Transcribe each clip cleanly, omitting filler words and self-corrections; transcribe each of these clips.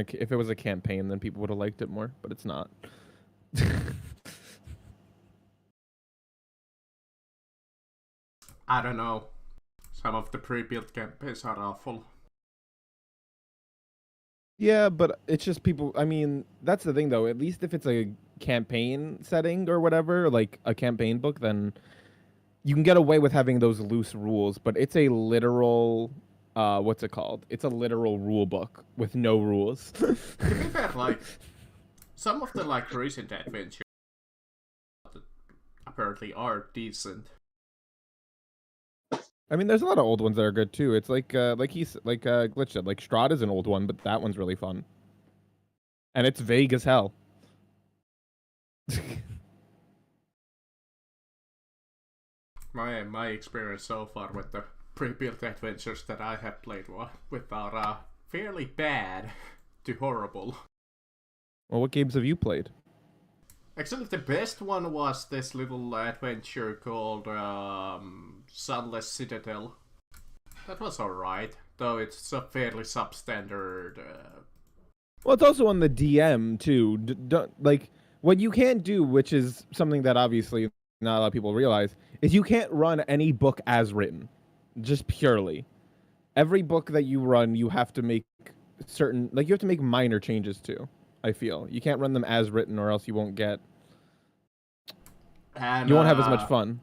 if it was a campaign, then people would have liked it more, but it's not. I don't know. Some of the pre-built campaigns are awful. Yeah, but it's just people. I mean, that's the thing, though. At least if it's a campaign setting or whatever, like a campaign book, then you can get away with having those loose rules. But it's a literal, what's it called? It's a literal rule book with no rules. To be fair, like some of the like recent adventures apparently are decent. I mean, there's a lot of old ones that are good too. It's like Glitch said, like Strahd is an old one, but that one's really fun, and it's vague as hell. My experience so far with the pre-built adventures that I have played with are fairly bad to horrible. Well, what games have you played? Actually, the best one was this little adventure called Sunless Citadel. That was alright, though it's a fairly substandard. Well, it's also on the DM too. Like what you can't do, which is something that obviously not a lot of people realize, is you can't run any book as written, just purely. Every book that you run, you have to make you have to make minor changes to. I feel you can't run them as written, or else you won't get. And, you won't have as much fun.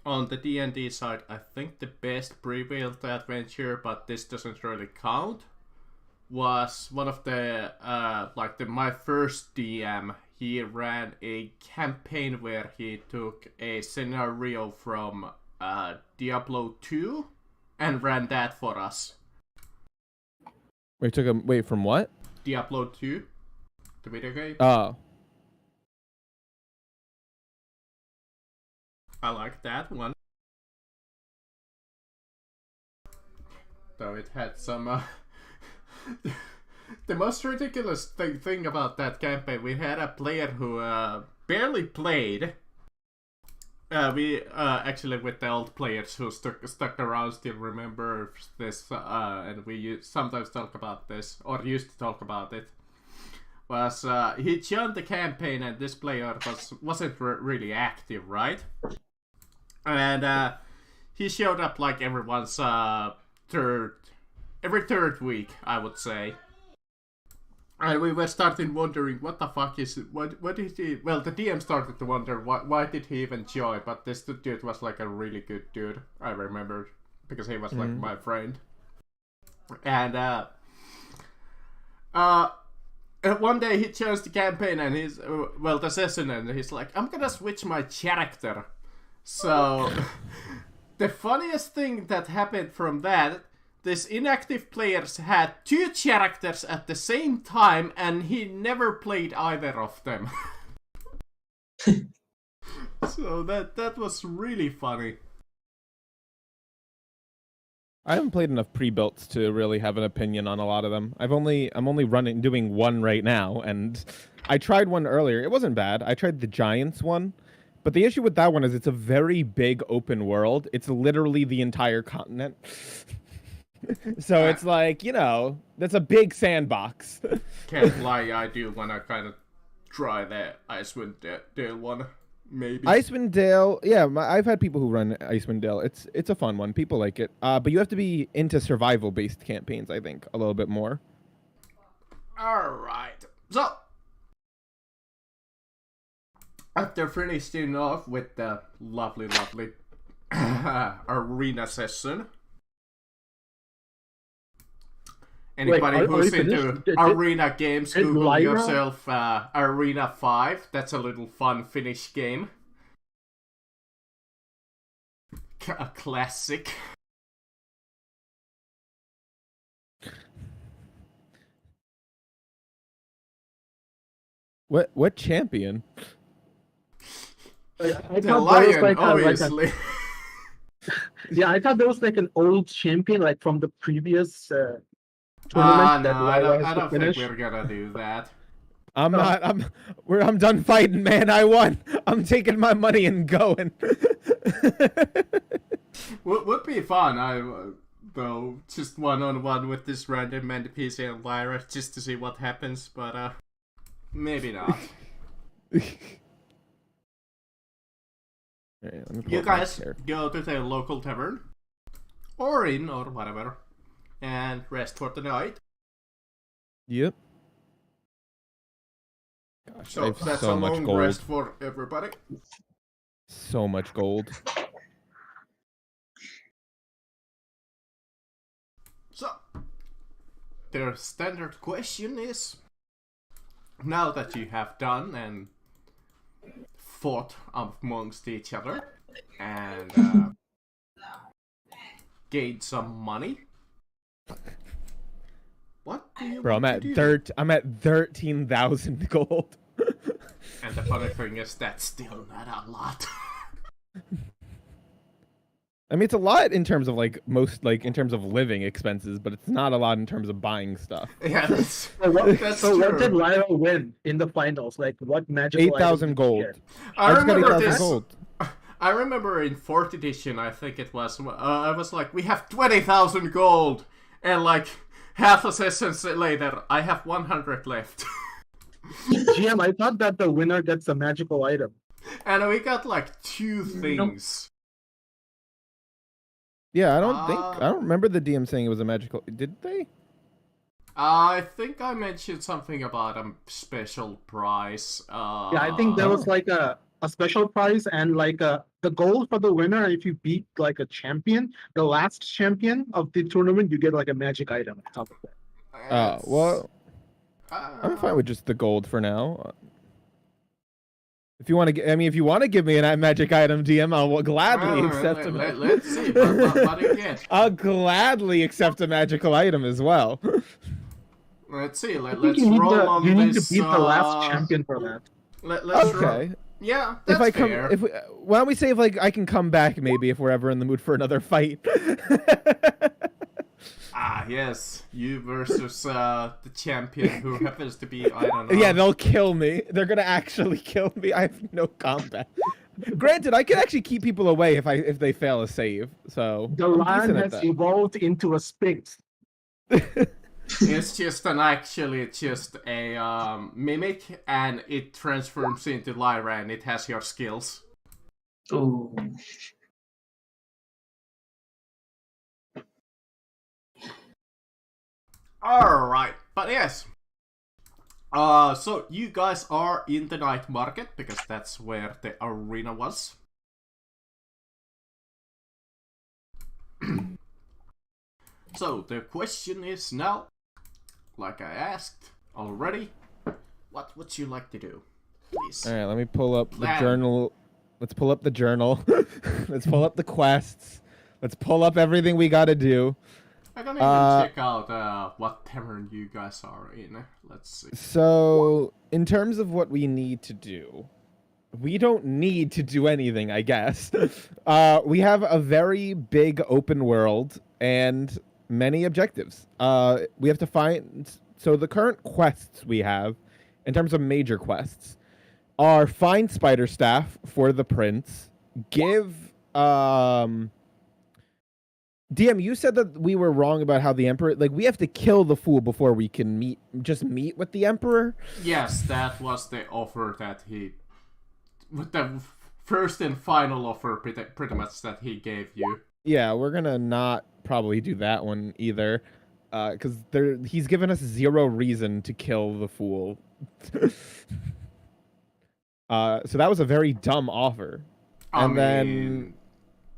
On the D&D side, I think the best pre-built adventure, but this doesn't really count, was one of the my first DM. He ran a campaign where he took a scenario from Diablo 2 and ran that for us. Wait from what? Diablo 2, the video game. Oh. I like that one. Though it had some the most ridiculous thing about that campaign, we had a player who barely played. We actually, with the old players who stuck around, still remember this, and we sometimes talk about this, or used to talk about it. Was he joined the campaign, and this player wasn't really active, right? And he showed up like everyone's third week, I would say. And we were starting wondering what the fuck is it? What did he? Well, the DM started to wonder why did he even join? But this dude was like a really good dude. I remember because he was like my friend. And one day he chose the campaign and the session, and he's like, I'm gonna switch my character. So the funniest thing that happened from that, this inactive players had two characters at the same time, and he never played either of them. So that was really funny. I haven't played enough pre-builts to really have an opinion on a lot of them. I'm only doing one right now, and I tried one earlier. It wasn't bad. I tried the Giants one. But the issue with that one is it's a very big open world. It's literally the entire continent. So it's like, that's a big sandbox. Can't lie, I do want to kind of try the Icewind Dale one, maybe. Icewind Dale, yeah, I've had people who run Icewind Dale. It's a fun one. People like it. But you have to be into survival-based campaigns, I think, a little bit more. All right. So, after finishing off with the lovely arena session, anybody who's into arena games, Google yourself Arena 5. That's a little fun Finnish game. A classic. What champion? I the lion, like obviously. Yeah, I thought there was like an old champion, like from the previous tournament. No, I don't think we're gonna do that. I'm not. I'm done fighting, man. I won. I'm taking my money and going. Would be fun. Though, just one-on-one with this random NPC and Lyra just to see what happens, but maybe not. Alright, let me pull You up my guys chair. go to the local tavern, or inn, or whatever, and rest for the night. Yep. Gosh, I So have that's so a much long gold. rest for everybody. So much gold. So, their standard question is, now that you have done and fought amongst each other and gained some money, what do you Bro, want to do? I'm at 13,000 gold. And the funny thing is, that's still not a lot. I mean, it's a lot in terms of in terms of living expenses, but it's not a lot in terms of buying stuff. Yeah, that's, So what, that's so what did true. Lyra win in the finals? Like what magical 8,000 item did she gold. get? I just got remember 8,000 this. gold. I remember in 4th edition, I think it was, I was like, we have 20,000 gold! And like, half a session later, I have 100 left. GM, I thought that the winner gets a magical item. And we got like 2 things. Yeah, I don't remember the DM saying it was a magical. Did they? I think I mentioned something about a special prize. Yeah, I think there was like a special prize and like the goal for the winner. If you beat like a champion, the last champion of the tournament, you get like a magic item on top of that. Oh, well, I'm fine with. with just the gold for now. If you want to, if you want to give me a magic item, DM, I'll gladly accept a Let's see, what you get. I'll gladly accept a magical item as well. Let's see, I think let's you need roll on you need to this. beat the last champion for that. Let's roll. Okay. Yeah, that's If I come, fair. why don't we say if I can come back maybe if we're ever in the mood for another fight. Ah, yes, you versus the champion who happens to be, I don't know. Yeah, they'll kill me. They're gonna actually kill me. I have no combat. Granted, I can actually keep people away if they fail a save. So The I'm lion decent at has that. evolved into a sphinx. It's just a mimic, and it transforms into Lyra, and it has your skills. Ooh. Alright, but yes. So you guys are in the night market, because that's where the arena was. So the question is now, like I asked already, what would you like to do? Please. All right, let me pull up the Plan. journal. Let's pull up the journal. Let's pull up the quests. Let's pull up everything we gotta do. I can even check out what tavern you guys are in. Let's see. So, in terms of what we need to do, we don't need to do anything, I guess. We have a very big open world and many objectives. We have to find... So the current quests we have, in terms of major quests, are find Spider Staff for the Prince, give... DM, you said that we were wrong about how the Emperor... Like, we have to kill the fool before we can meet with the Emperor? Yes, that was the offer that he... With the first and final offer, pretty much, that he gave you. Yeah, we're gonna not probably do that one either. Because he's given us 0 reason to kill the fool. So that was a very dumb offer. I And mean,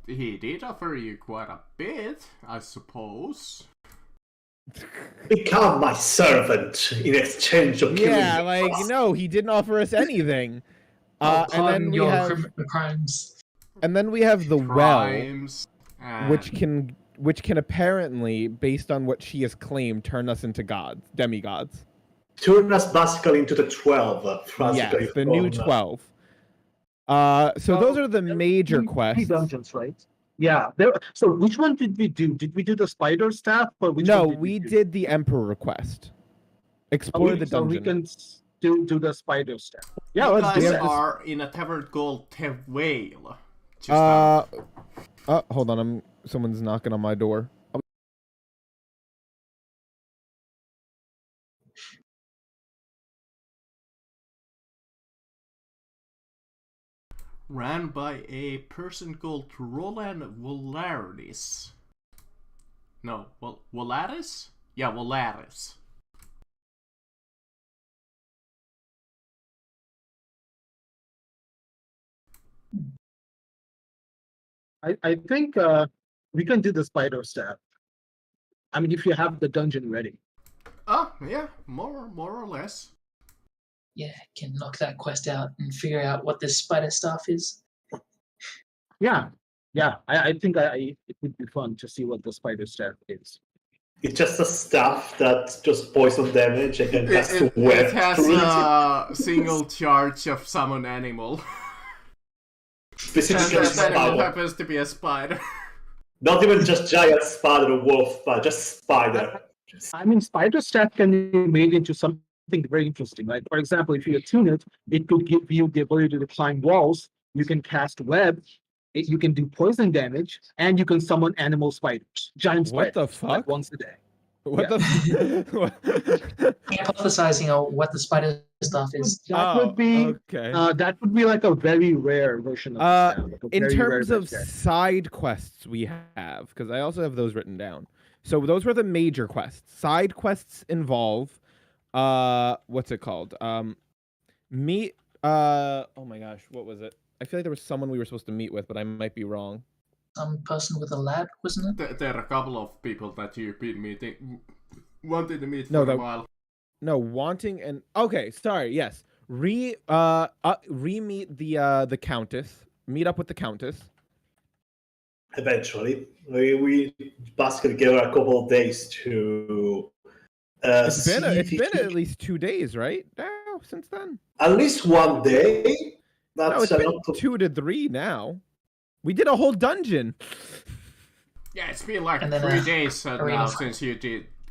then... he did offer you quite a bit, I suppose. Become my servant in exchange of killing Yeah, me. like, no, he didn't offer us anything. I'll And then pardon we your have... crimes. And then we have the well, Crimes. which can apparently, based on what she has claimed, turn us into gods, demigods. Turn us basically into the 12. Yes, basically the new from, 12. So those are the major Three quests. dungeons, right? Yeah. So which one did we do? Did we do the spider staff or which No, one we do? did the Emperor quest. Explore the So we dungeon. can do the spider staff. Yeah, you let's do guys that. are in a tavern called Tevale. Hold on, someone's knocking on my door. ran by a person called Roland Volaris. No, Volaris? Yeah, Volaris. I think we can do the spider step. I mean, if you have the dungeon ready. Oh, yeah, more or less. Yeah, can knock that quest out and figure out what this spider stuff is. Yeah, I think it would be fun to see what the spider step is. It's just a staff that just poison damage and then has to It web has through it. a single charge of summon animal. Specifically And that animal spider. happens to be a spider. Not even just giant spider or wolf, but just spider. I mean, spider step can be made into something very interesting. Like, for example, if you attune it, it could give you the ability to climb walls. You can cast web. You can do poison damage, and you can summon animal spiders, giant spiders. What the fuck? Like once a day. What Yeah. the? Hypothesizing on what the spider stuff is. That would be okay. that would be like a very rare version of the sound, like a In very terms rare of version. side quests, we have, because I also have those written down. So those were the major quests. Side quests involve, what's it called? Meet. Oh my gosh, what was it? I feel like there was someone we were supposed to meet with, but I might be wrong. Some person with a lab, wasn't it? There are a couple of people that you've been wanted to meet No, for a while. No, wanting and okay, sorry, yes. Re-meet the Countess. Meet up with the Countess. Eventually, we basically gave her a couple of days to. It's been see at least 2 days, right? Now since then. at least one day. No, That's it's been enough to 2 to 3 now. We did a whole dungeon. Yeah, it's been like And then, 3 days arena now fight. since you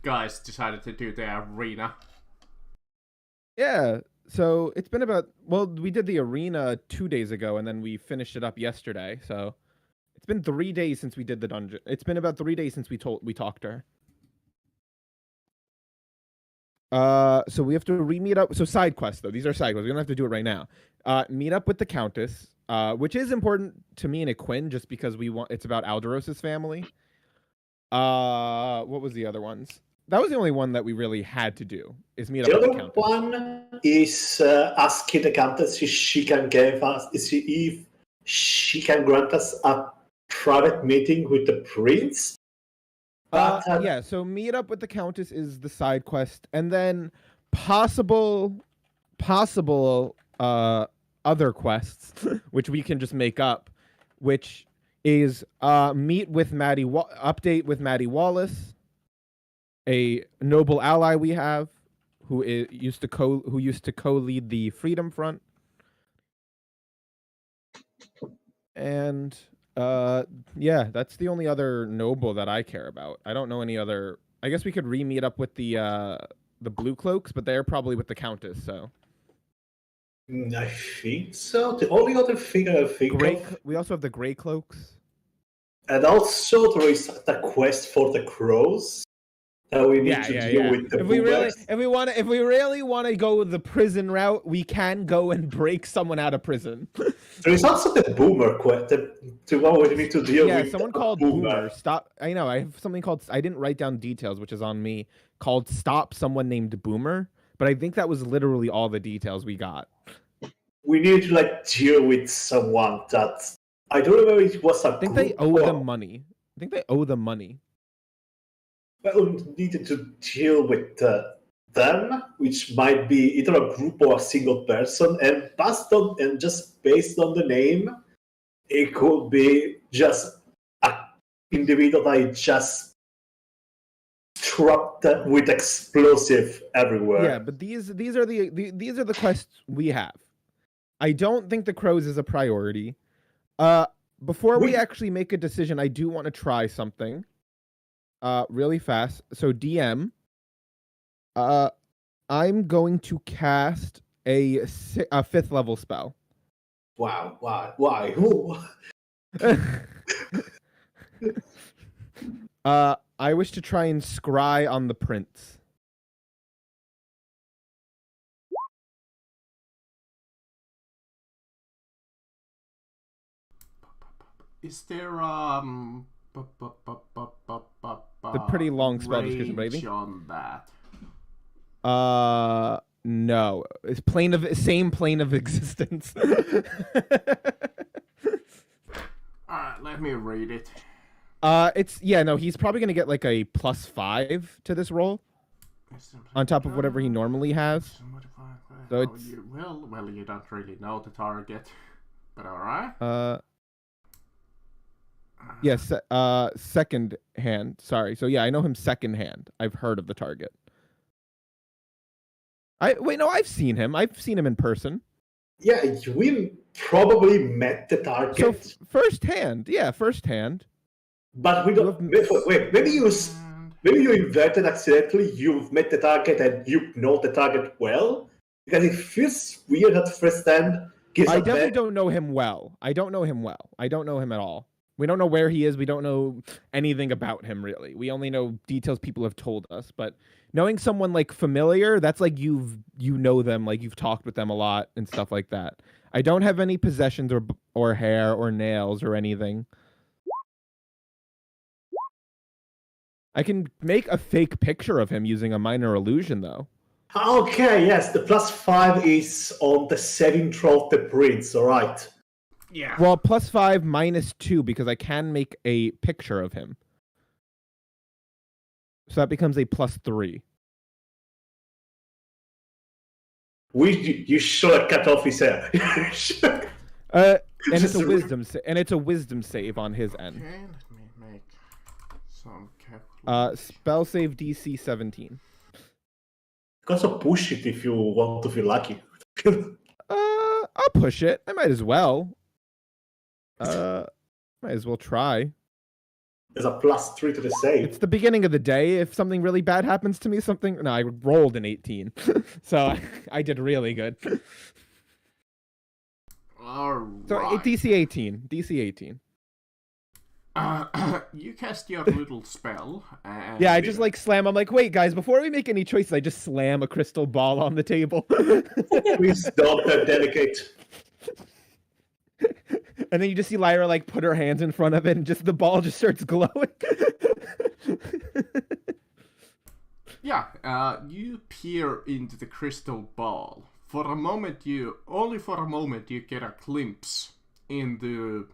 guys decided to do the arena. Yeah. So it's been about, well, we did the arena 2 days ago, and then we finished it up yesterday. So it's been 3 days since we did the dungeon. It's been about 3 days since we talked to her. So we have to re-meet up. So side quests, though. These are side quests. We don't have to do it right now. Meet up with the Countess, which is important to me and Quinn, just because it's about Alderos's family. What was the other ones? That was the only one that we really had to do, is meet The up with the other Countess. one is asking the Countess if she can give us, if she can grant us a private meeting with the prince. But, Yeah, so meet up with the Countess is the side quest, and then possible other quests, which we can just make up, which is meet with update with Maddie Wallace, a noble ally we have, who used to co-lead the Freedom Front, and yeah, that's the only other noble that I care about. I don't know any other. I guess we could re-meet up with the Blue Cloaks, but they're probably with the Countess. So I think so. The only other thing I think of, we also have the Gray Cloaks. and also there is the quest for the crows that we need to deal with the If we boomers. really want to go the prison route, we can go and break someone out of prison. There is also the boomer quest, the one we need to deal Yeah, with. someone the called Boomer. Stop. I know. I have something called. I didn't write down details, which is on me. Called Stop Someone Named Boomer. But I think that was literally all the details we got. We need to deal with someone that I don't remember if it was a I think they owe them money. Well, we needed to deal with them, which might be either a group or a single person, and just based on the name, it could be just an individual that I just trapped with explosive everywhere. Yeah, but these are the quests we have. I don't think the crows is a priority. Before we actually make a decision, I do want to try something. Really fast. So DM. I'm going to cast a 5th level spell. Wow, why? Who? I wish to try and scry on the prince. Is there It's a pretty long spell description, but I range think on that? no, it's same plane of existence. Let me read it. No, he's probably gonna get like a +5 to this roll on top of whatever he normally has. So it's well, you don't really know the target, but all right. Yes, second hand. Sorry. So yeah, I know him second hand. I've heard of the target. I've seen him. I've seen him in person. Yeah, we probably met the So target. first hand. Yeah, first hand. But we don't. Wait, maybe you inverted accidentally. You've met the target and you know the target well, because it feels weird at first hand. I definitely don't know him well. I don't know him well. I don't know him at all. We don't know where he is. We don't know anything about him really. We only know details people have told us. But knowing someone like familiar, that's like you know them, like you've talked with them a lot and stuff like that. I don't have any possessions or hair or nails or anything. I can make a fake picture of him using a minor illusion, though. Okay, yes, the +5 is on the saving throw of the prince, alright. Yeah. Well, +5 -2 because I can make a picture of him. So that becomes a +3. You should have cut off his hair. And it's a wisdom save on his end. Okay, let me make some calculations. Spell save DC 17. Also push it if you want to feel lucky. I'll push it. I might as well. Might as well try. There's a +3 to the save. It's the beginning of the day. If something really bad happens to me, no, I rolled an 18, so I did really good. All right. So DC 18. DC 18. You cast your little spell. And Yeah, I just like slam. I'm like, wait, guys, before we make any choices, I just slam a crystal ball on the table. Please don't delicate. And then you just see Lyra like put her hands in front of it, and just the ball just starts glowing. Yeah, you peer into the crystal ball. For a moment, only for a moment, you get a glimpse into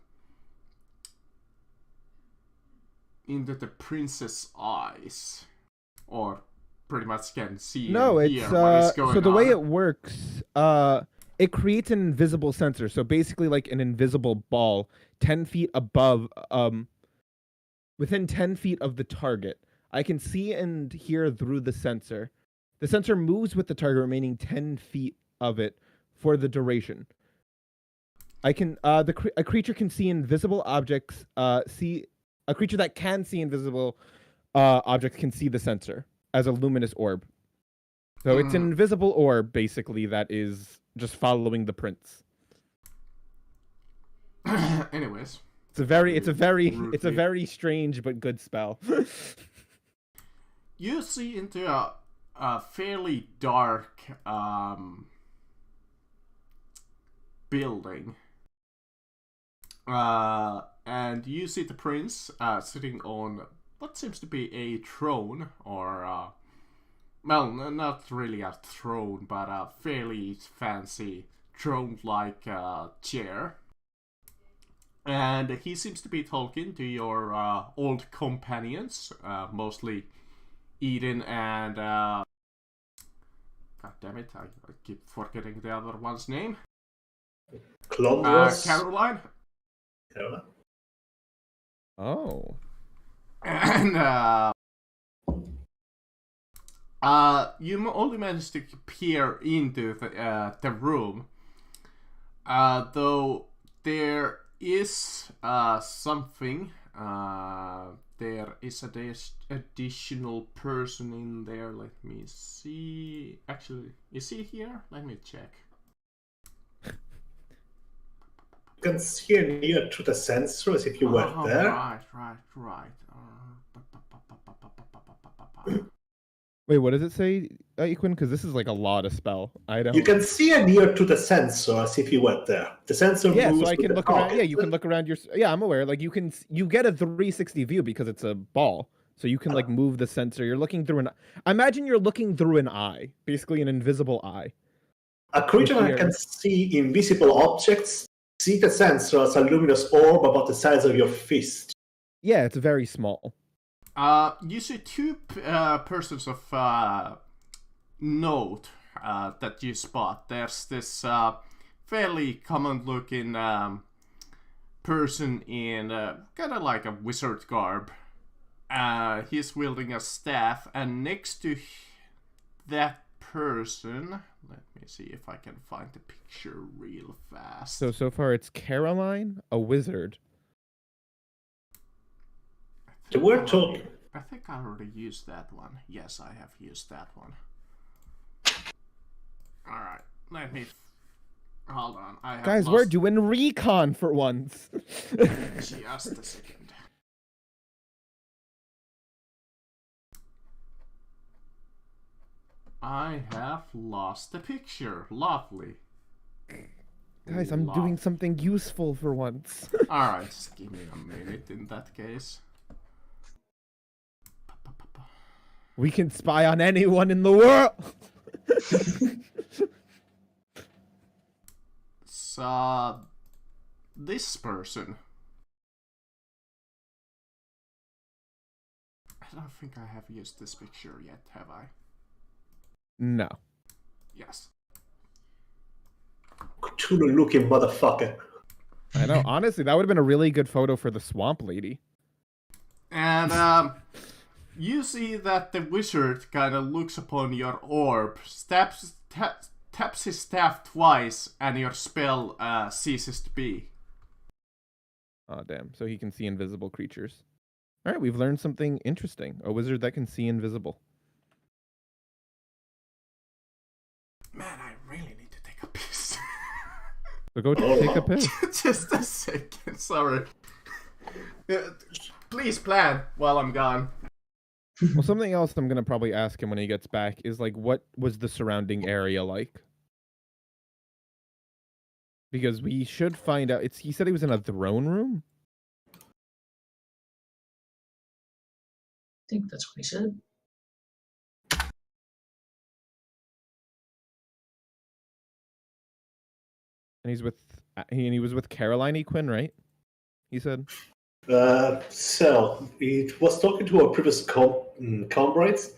the princess' eyes, or pretty much can see. No, and it's hear what is going so the way on. it works, it creates an invisible sensor. So basically, like an invisible ball, 10 feet above, within 10 feet of the target. I can see and hear through the sensor. The sensor moves with the target, remaining 10 feet of it for the duration. I can a creature can see invisible objects. A creature that can see invisible objects can see the sensor as a luminous orb. So it's an invisible orb, basically, that is just following the prince. Anyways, it's a very strange but good spell. You see into a fairly dark building. And you see the prince sitting on what seems to be a throne, or well, not really a throne, but a fairly fancy throne-like chair. And he seems to be talking to your old companions, mostly Eden and God damn it, I keep forgetting the other one's name. Caroline. Yeah. Oh. And you only managed to peer into the room, though there is something. There is an additional person in there. Let me see. Actually, is he here? Let me check. You can see near to the sensors if you were there. Right. Wait, what does it say, Equin? Because this is like a lot of spell. I don't. You can see near to the sensors if you went there. The sensor Yeah, moves so I with can the look around. Yeah, target. you can look around your. Yeah, I'm aware. Like you get a 360 view because it's a ball, so you can like move the sensor. You're looking through an. Imagine you're looking through an eye, basically an invisible eye. A creature With that your- can see invisible objects, see the sensor as a luminous orb about the size of your fist. Yeah, it's very small. You see two persons of note that you spot. There's this fairly common-looking person in kind of like a wizard garb. He's wielding a staff, and next to that person, let me see if I can find the picture real fast. So far it's Caroline, a wizard. The word talk. I think I already used that one. Yes, I have used that one. Alright, let me... Hold on, I have Guys, lost we're doing recon for once. just a second. I have lost the picture. Lovely. Guys, I'm doing something useful for once. Alright, just give me a minute in that case. We can spy on anyone in the world. So, this person. I don't think I have used this picture yet, have I? No. Yes. Cthulhu-looking motherfucker. I know. Honestly, that would have been a really good photo for the swamp lady. And, you see that the wizard kind of looks upon your orb, taps his staff twice, and your spell ceases to be. Oh, damn. So he can see invisible creatures. All right, we've learned something interesting. A wizard that can see invisible. Man, I really need to take a piss. So go take a piss. Just a second, sorry. Please plan while I'm gone. Well, something else I'm going to probably ask him when he gets back is, like, what was the surrounding area like? Because we should find out. He said he was in a throne room? I think that's what he said. And he was with Caroline Quinn, right? He said. So, it was talking to our previous comrades,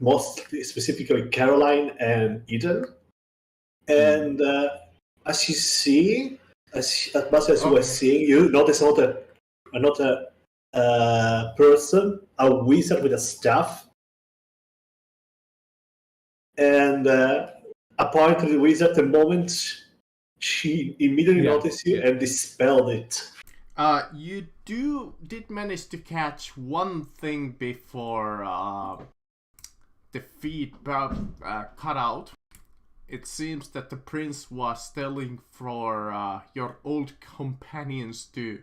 most specifically Caroline and Eden. And as you see, as much as you were seeing, you notice another person, a wizard with a staff. And apparently the wizard, the moment she immediately noticed you and dispelled it. You did manage to catch one thing before the feed cut out. It seems that the prince was telling for your old companions to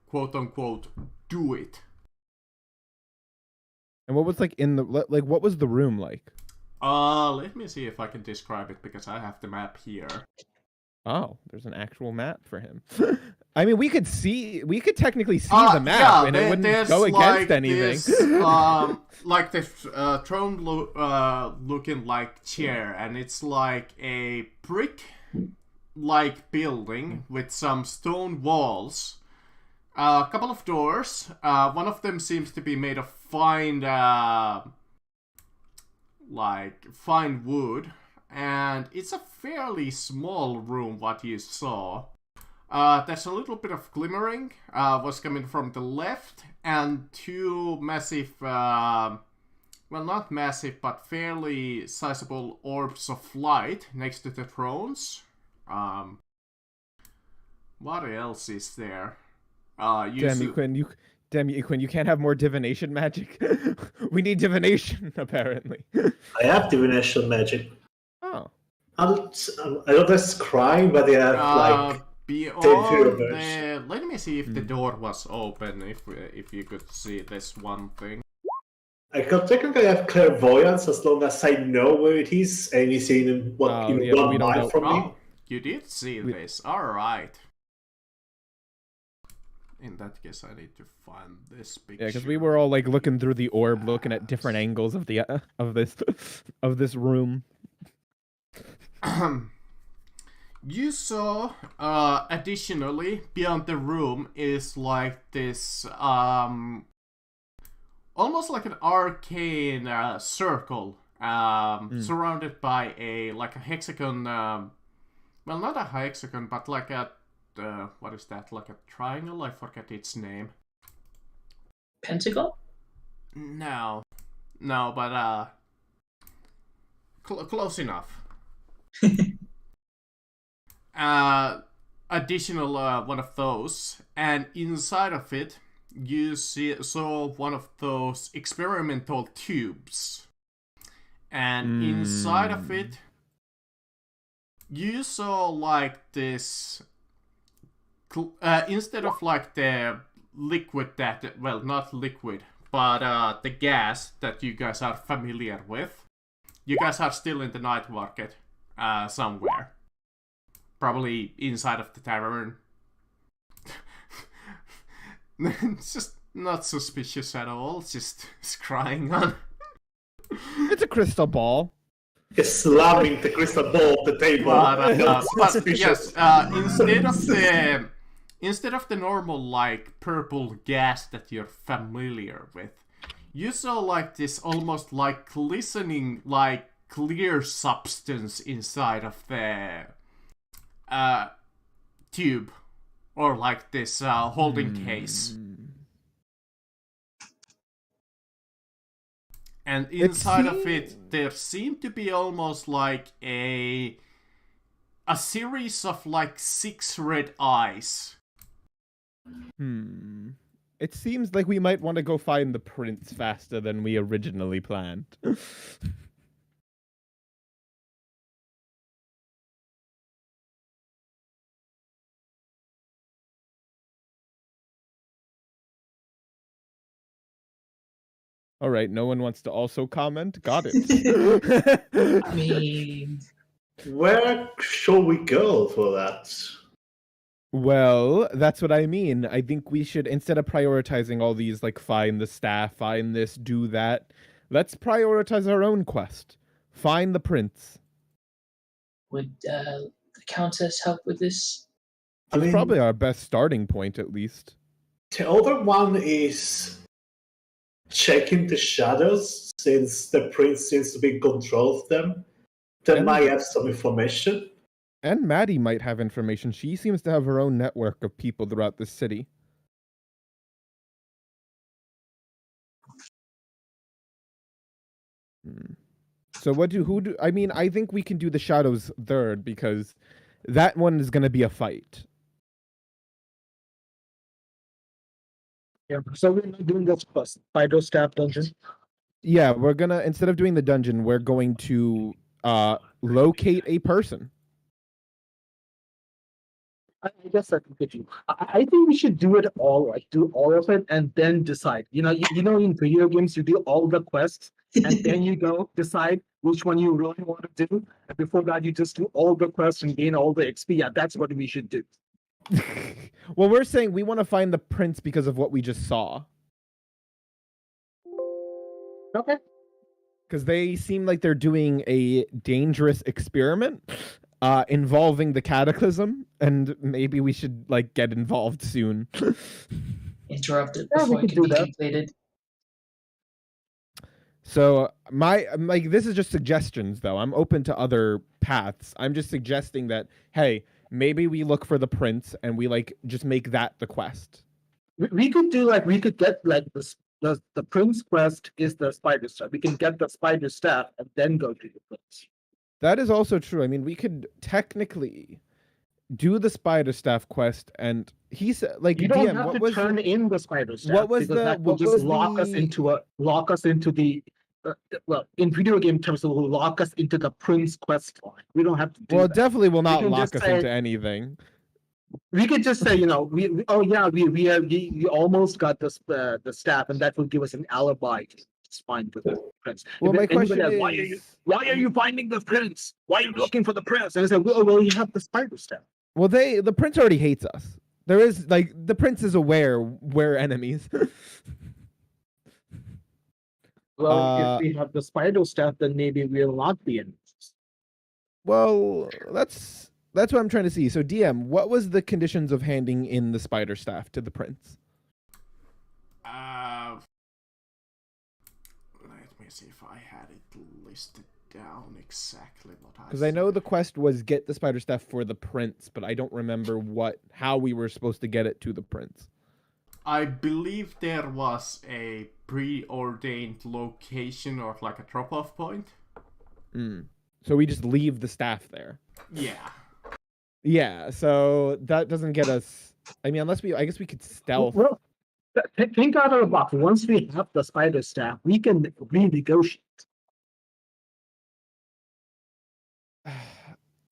quote-unquote do it. And what was what was the room like? Let me see if I can describe it because I have the map here. Oh, there's an actual map for him. I mean, we could technically see the map, and it wouldn't go against anything. Like this throne looking like chair, and it's like a brick-like building with some stone walls, a couple of doors. One of them seems to be made of fine wood. And it's a fairly small room, what you saw. There's a little bit of glimmering, was coming from the left, and two massive, well, not massive, but fairly sizable orbs of light next to the thrones. What else is there? Damn you, Quinn, you can't have more divination magic. We need divination, apparently. I have divination magic. Oh. I don't describe, but they have like beyond let me see if the door was open. If you could see this one thing. I can technically have clairvoyance as long as I know where it is and it's in Oh, in yeah, but we 1 don't mile know. from me. Oh, you did see this. Alright. In that case, I need to find this picture. Yeah, because we were all like looking through the orb, looking at different angles of the of this room. You saw, additionally, beyond the room is like this, almost like an arcane circle, surrounded by a hexagon, well, not a hexagon, but like a, what is that, like a triangle? I forget its name. Pentagon? No, but, close enough. Additional one of those, and inside of it you saw one of those experimental tubes, and inside of it you saw like this instead of like the liquid that, well, not liquid, but the gas that you guys are familiar with. You guys are still in the night market somewhere. Probably inside of the tavern. It's just not suspicious at all. It's just scrying on. It's a crystal ball. Just slamming the crystal ball off the table. But yes, instead of the normal like purple gas that you're familiar with, you saw like this almost like glistening, like clear substance inside of the tube, or like this holding case. And inside of it, there seemed to be almost like a series of like 6 red eyes. It seems like we might want to go find the prince faster than we originally planned. All right, no one wants to also comment? Got it. I mean, Where shall we go for that? Well, that's what I mean. I think we should, instead of prioritizing all these, like, find the staff, find this, do that, let's prioritize our own quest. Find the prince. would the Countess help with this? It's probably our best starting point, at least. The other one is checking the shadows, since the prince seems to be in control of them. They might have some information. And Maddie might have information. She seems to have her own network of people throughout the city. So I mean, I think we can do the shadows third, because that one is going to be a fight. Yeah, so we're not doing this spider staff dungeon. Yeah, we're gonna, instead of doing the dungeon, we're going to locate a person. I guess I can get you. I think we should do it all, like do all of it and then decide. You know, in video games you do all the quests and then you go decide which one you really want to do. And before that, you just do all the quests and gain all the XP. Yeah, that's what we should do. Well, we're saying we want to find the prince because of what we just saw. Okay. Because they seem like they're doing a dangerous experiment involving the cataclysm, and maybe we should like get involved soon. Interrupted before it can be completed. So this is just suggestions, though. I'm open to other paths. I'm just suggesting that, hey, maybe we look for the prince and we like just make that the quest. We could get like the prince quest is the spider staff. We can get the spider staff and then go to the prince. That is also true. I mean, we could technically do the spider staff quest, and he said, like, you don't DM, have to turn in the spider staff. What was that will just lock us into the well, in video game terms, it will lock us into the prince quest line. We don't have to do well, that. It definitely will not can lock just us say- into anything. We could just say, we almost got the staff, and that will give us an alibi just find the prince. Well, If my anybody question asks, why are you finding the prince? Why are you looking for the prince? And I said, well, you have the spider staff. well, the prince already hates us. There is like the prince is aware we're enemies. Well, if we have the spider staff, then maybe we'll not be enemies. Well, that's what I'm trying to see. So, DM, what was the conditions of handing in the spider staff to the prince? Let me see if I had it listed down exactly what I. Because I know the quest was get the spider staff for the prince, but I don't remember how we were supposed to get it to the prince. I believe there was a preordained location or like a drop-off point. So we just leave the staff there. Yeah. Yeah, so that doesn't get us. I mean, I guess we could stealth. Well, think out of the box. Once we have the spider staff, we can renegotiate.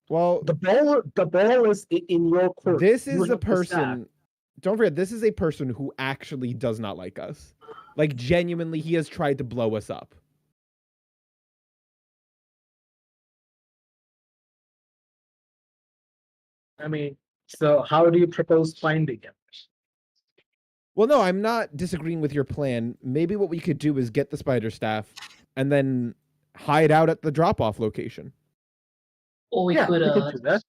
Well, The ball is in your court. this You is a have the staff. person. Don't forget, this is a person who actually does not like us. Like, genuinely, he has tried to blow us up. I mean, so how do you propose finding him? Well, no, I'm not disagreeing with your plan. Maybe what we could do is get the spider staff and then hide out at the drop-off location. Or we Yeah, could we could do that.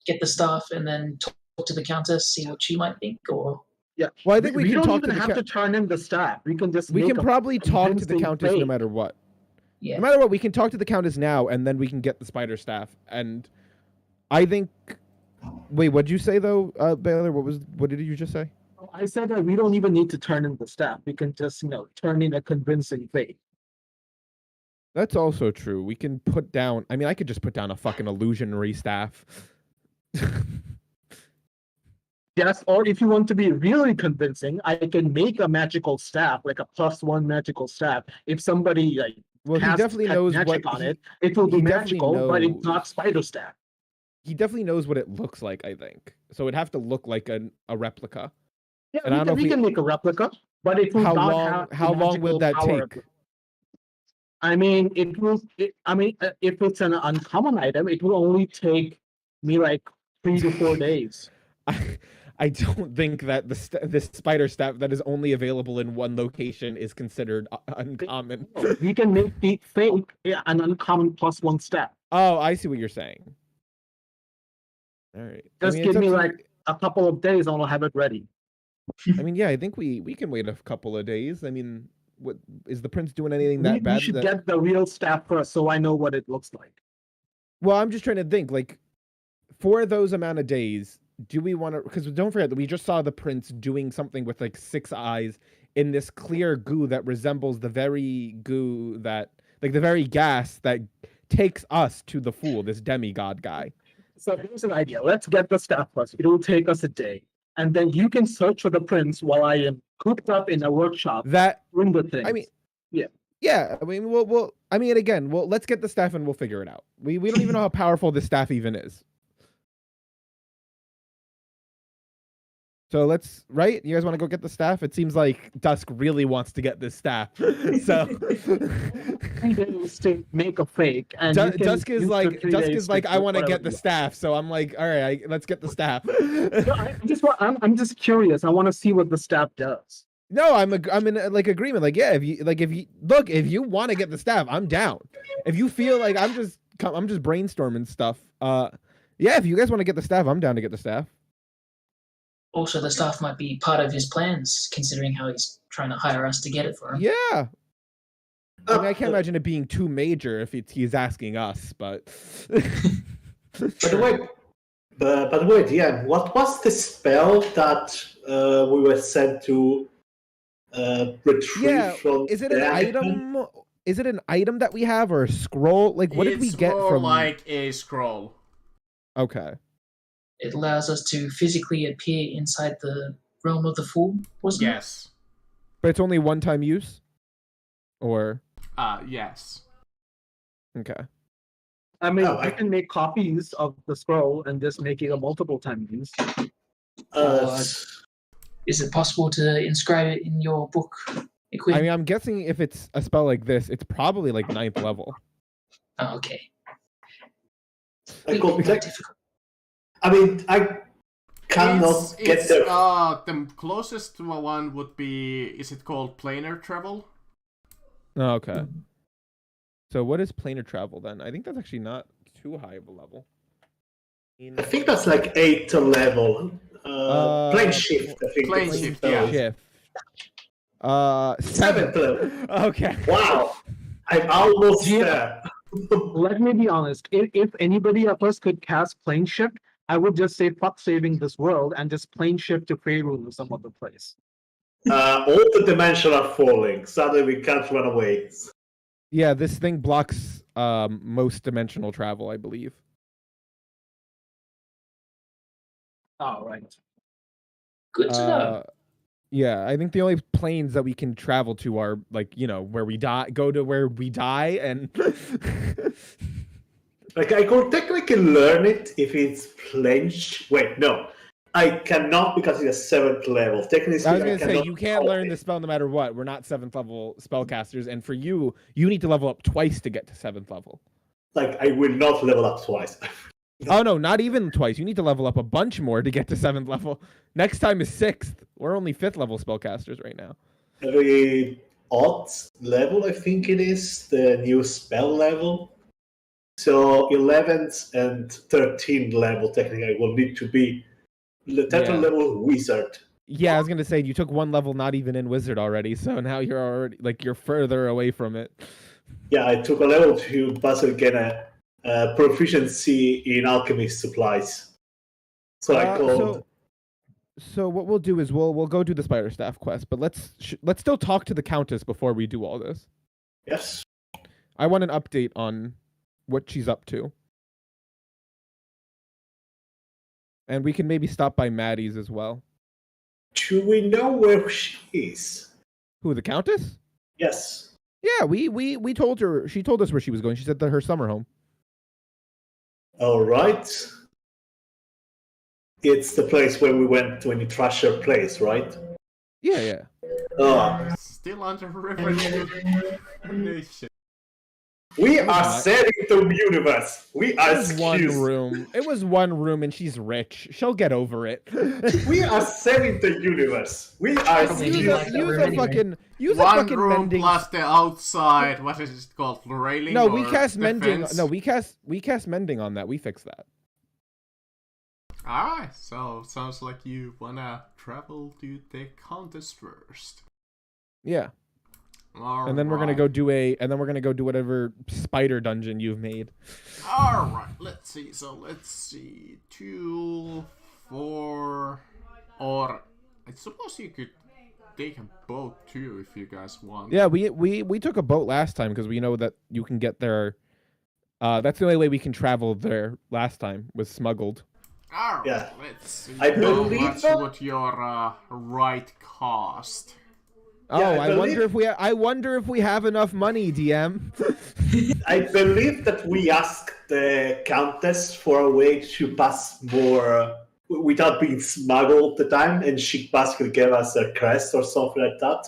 get the staff and then talk to the countess, see what she might think, or Yeah. Well, I think we can don't talk even to the have to turn in the staff. We can just we make can a probably talk to the convincing countess no fake. matter what. yeah. No matter what, we can talk to the countess now, and then we can get the spider staff. And I think. Wait, what'd you say though, Baylor? What did you just say? I said that we don't even need to turn in the staff. We can just, turn in a convincing fake. That's also true. We can put down. I mean, I could just put down a fucking illusionary staff. Yes, or if you want to be really convincing, I can make a magical staff, like a +1 magical staff. If somebody Well, he casts definitely pet knows magic what on it, it will be he definitely magical, but it's knows. not spider staff. He definitely knows what it looks like. I think so. It'd have to look like a replica. Yeah, And I don't know if we can make a replica, but it will How not long? have the How long magical would that power of take? it. I mean, it will. If it's an uncommon item, it will only take me like 3 to 4 days. I don't think that this spider staff that is only available in one location is considered uncommon. We can make the fake an uncommon +1 staff. Oh, I see what you're saying. All right. Just it's give up me to like a couple of days, and I'll have it ready. I mean, yeah, I think we can wait a couple of days. I mean, what is the prince doing anything that We bad? should get the real staff first, so I know what it looks like. Well, I'm just trying to think, like, for those amount of days, do we want to? Because don't forget that we just saw the prince doing something with like 6 eyes in this clear goo that resembles the very goo that, like, the very gas that takes us to the fool, this demigod guy. So here's an idea. Let's get the staff first. It will take us a day. And then you can search for the prince while I am cooped up in a workshop That doing the things. I mean, yeah. Yeah, I mean, we'll. I mean, again, let's get the staff and we'll figure it out. We don't even know how powerful this staff even is. So let's, right? You guys want to go get the staff? It seems like Dusk really wants to get this staff. So 3 days to make a fake. And you can Dusk is use the like 3 Dusk days is like, to I do want to whatever get the you want. staff. So I'm like, all right, let's get the staff. No, I'm just curious. I want to see what the staff does. No, I'm in like agreement. Like, yeah, if you want to get the staff, I'm down. If you feel like I'm just brainstorming stuff. Yeah, if you guys want to get the staff, I'm down to get the staff. Also, the staff might be part of his plans, considering how he's trying to hire us to get it for him. Yeah. I mean, I can't imagine it being too major if he's asking us, but. By the way, DM, what was the spell that we were sent to retrieve from? Is it an item? Is it an item that we have or a scroll? Like, what did we get It's more from? like a scroll. Okay. It allows us to physically appear inside the realm of the fool, wasn't it? Yes. But it's only one-time use, or Yes. okay. I mean, Oh, I can make copies of the scroll and just make it a multiple time use. Is it possible to inscribe it in your book? Equip. I'm guessing if it's a spell like this, it's probably like 9th level. Oh, okay. I Wait, could not tech- difficult. I mean, I cannot get there. The closest one would be, is it called Planar Travel? Oh, okay. So what is planar travel then? I think that's actually not too high of a level. I think that's like 8th level. Plane shift, I think. Plane it's shift, spelled. yeah. Shift. 7th level. Okay. Wow. I'm almost Yeah. there. Let me be honest. If anybody of us could cast plane shift, I would just say fuck saving this world and just plane shift to Faerun or some other place. All the dimensions are falling. Suddenly we can't run away. Yeah, this thing blocks most dimensional travel, I believe. All right. Good to know. Yeah, I think the only planes that we can travel to are like, where we die, go to where we die, and Like, I could technically learn it if it's plane. Wait, no. I cannot because it's a 7th level. Technically, I was gonna say cannot you can't learn the spell no matter what. We're not 7th level spellcasters, and for you need to level up twice to get to 7th level. Like, I will not level up twice. Oh no, not even twice. You need to level up a bunch more to get to 7th level. Next time is 6th. We're only 5th level spellcasters right now. Every odd level, I think it is, the new spell level. So 11th and 13th level, technically, will need to be the 10th Yeah. level wizard. Yeah, I was gonna say you took one level not even in wizard already, so now you're already you're further away from it. Yeah, I took a level to basically get a proficiency in alchemist supplies. So I called. So what we'll do is we'll go do the spider staff quest, but let's still talk to the countess before we do all this. Yes. I want an update on what she's up to, and we can maybe stop by Maddie's as well. Do we know where she is? Who, the countess? Yes. Yeah, we told her. She told us where she was going. She said that her summer home. All right. It's the place where we went when you trashed her place, right? Yeah. Still under revelation. We are setting the universe. We are One room. It was one room, and she's rich. She'll get over it. We are setting the universe. We are Use use a One fucking room mending. plus the outside. What is it called? Railing? No, or we cast mending. defense? No, we cast mending on that. We fixed that. Alright, so sounds like you wanna travel to the countess first. Yeah. All We're gonna right. go do whatever spider dungeon you've made. Alright, let's see. So let's see. 2, 4, or I suppose you could take a boat too if you guys want. Yeah, we took a boat last time because we know that you can get there. That's the only way we can travel there. Last time was smuggled. Alright, Yeah. let's see. I How believe much that- would your right cost? Oh, Yeah, I wonder if we have enough money, DM. I believe that we asked the countess for a way to pass more without being smuggled at the time, and she basically gave us a crest or something like that.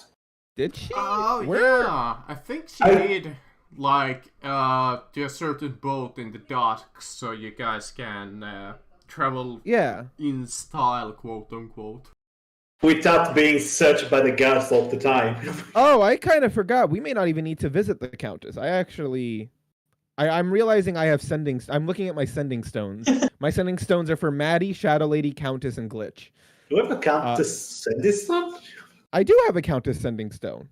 Did she? Oh Where? yeah, I think she I- did like to a certain boat in the docks, so you guys can travel Yeah. in style, quote unquote. Without being searched by the guards all the time. Oh, I kind of forgot. We may not even need to visit the countess. I'm realizing I have sending. I'm looking at my sending stones. My sending stones are for Maddie, Shadow Lady, Countess, and Glitch. Do you have a countess send this stuff? I do have a Countess sending stone.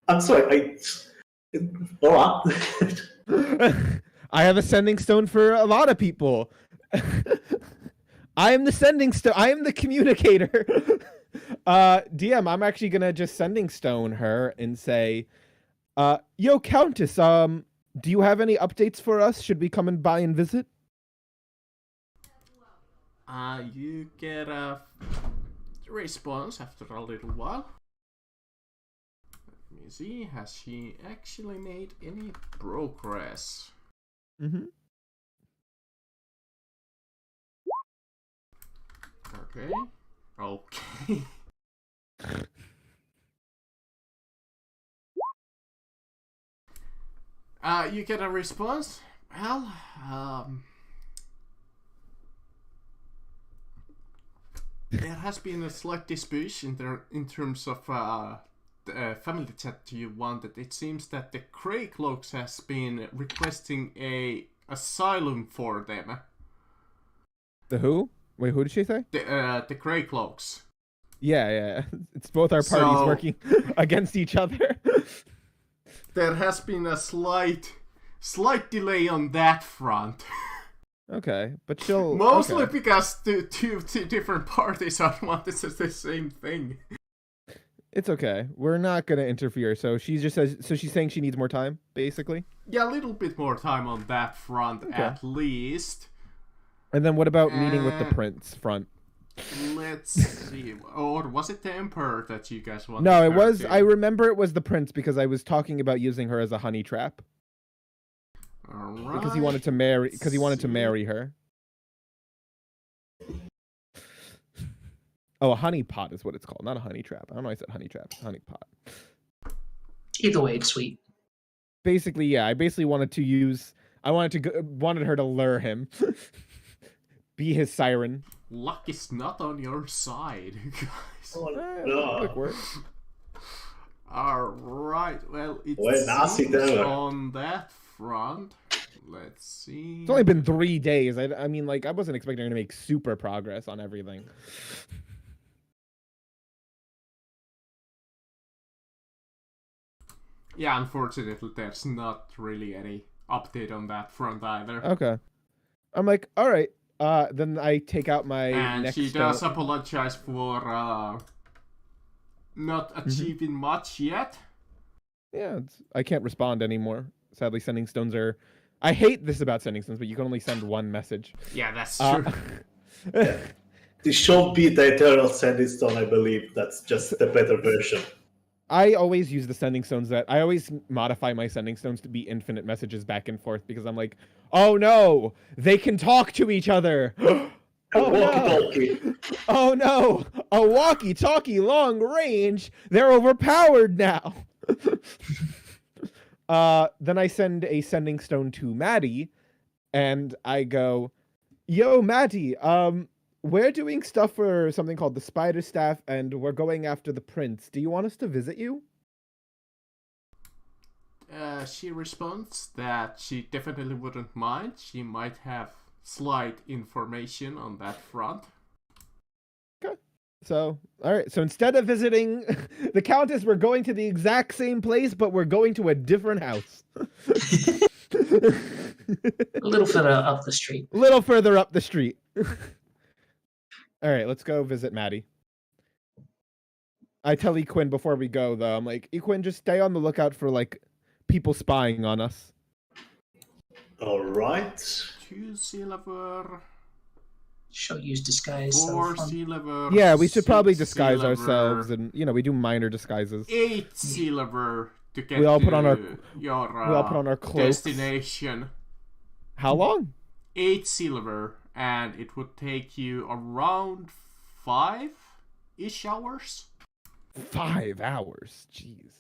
I'm sorry, All right. I have a sending stone for a lot of people. I am the sending stone. I am the communicator. DM, I'm actually gonna just sending stone her and say, "Yo, Countess, do you have any updates for us? Should we come and by and visit?" You get a response after a little while. Let me see, has she actually made any progress? Mm-hmm. Okay. Okay. You get a response. Well, there has been a slight dispute in terms of the family chat you wanted. It seems that the Grey Cloaks has been requesting a asylum for them. The who? Wait, who did she say? The Grey Cloaks. Yeah. It's both our parties working against each other. There has been a slight delay on that front. Okay, but she'll... Mostly okay. because two different parties are wanting the same thing. It's okay. We're not gonna interfere. So she just says. So she's saying she needs more time, basically. Yeah, a little bit more time on that front, at least. And then what about meeting with the prince front? Let's see. Or was it the Emperor that you guys wanted? No, it was. I remember it was the prince because I was talking about using her as a honey trap. All right. Because he wanted to marry. Because he wanted to marry her. Oh, a honey pot is what it's called, not a honey trap. I don't know why I said honey trap. It's a honey pot. Either way, it's sweet. Basically, yeah. I basically wanted to use. I wanted her to lure him. Be his siren. Luck is not on your side, guys. Oh, Quick no. work. Alright, well, it's on that front. Let's see. It's only been 3 days. I mean, like, I wasn't expecting her to make super progress on everything. Yeah, unfortunately, there's not really any update on that front either. Okay. I'm like, all right. Then I take out my And next she does apologize for not achieving much yet. Yeah, I can't respond anymore. Sadly, sending stones are... I hate this about sending stones, but you can only send one message. Yeah, that's true. This should be the Eternal Sending Stone, I believe. That's just the better version. I always use the sending stones I always modify my sending stones to be infinite messages back and forth because I'm like, oh no, they can talk to each other. Oh no! Oh no! A walkie-talkie long range. They're overpowered now. Then I send a sending stone to Maddie, and I go, "Yo, Maddie, we're doing stuff for something called the Spider Staff, and we're going after the prince. Do you want us to visit you?" She responds that she definitely wouldn't mind. She might have slight information on that front. Okay. So, all right. So instead of visiting the Countess, we're going to the exact same place, but we're going to a different house. A little further up the street. Little further up the street. All right, let's go visit Maddie. I tell Equin before we go, though. I'm like, Equin, just stay on the lookout for, like, people spying on us. All right. 2 silver. She'll use disguise. 4 silver. Yeah, we should probably 6 disguise silver, ourselves, and we do minor disguises. 8 silver to get We all put on our your we all put on our cloaks. destination. How long? 8 silver, and it would take you around 5-ish hours. 5 hours. Jeez.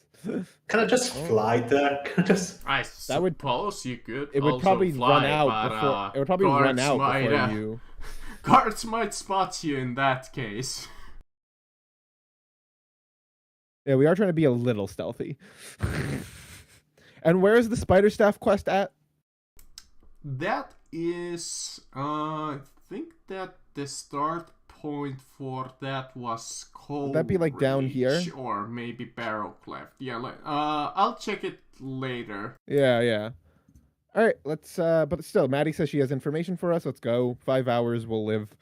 Can I just fly there? Can I just... I That would- suppose you could. It would also probably fly, run out but, before. It would probably guards run out might, before you. Guards might spot you in that case. Yeah, we are trying to be a little stealthy. And where is the Spider Staff quest at? That is, I think that the start point for that was Cold Would that be, like, down here? Or maybe Barrow Cleft. Yeah, I'll check it later. Yeah. All right, let's. But still, Maddie says she has information for us. Let's go. 5 hours, we'll live.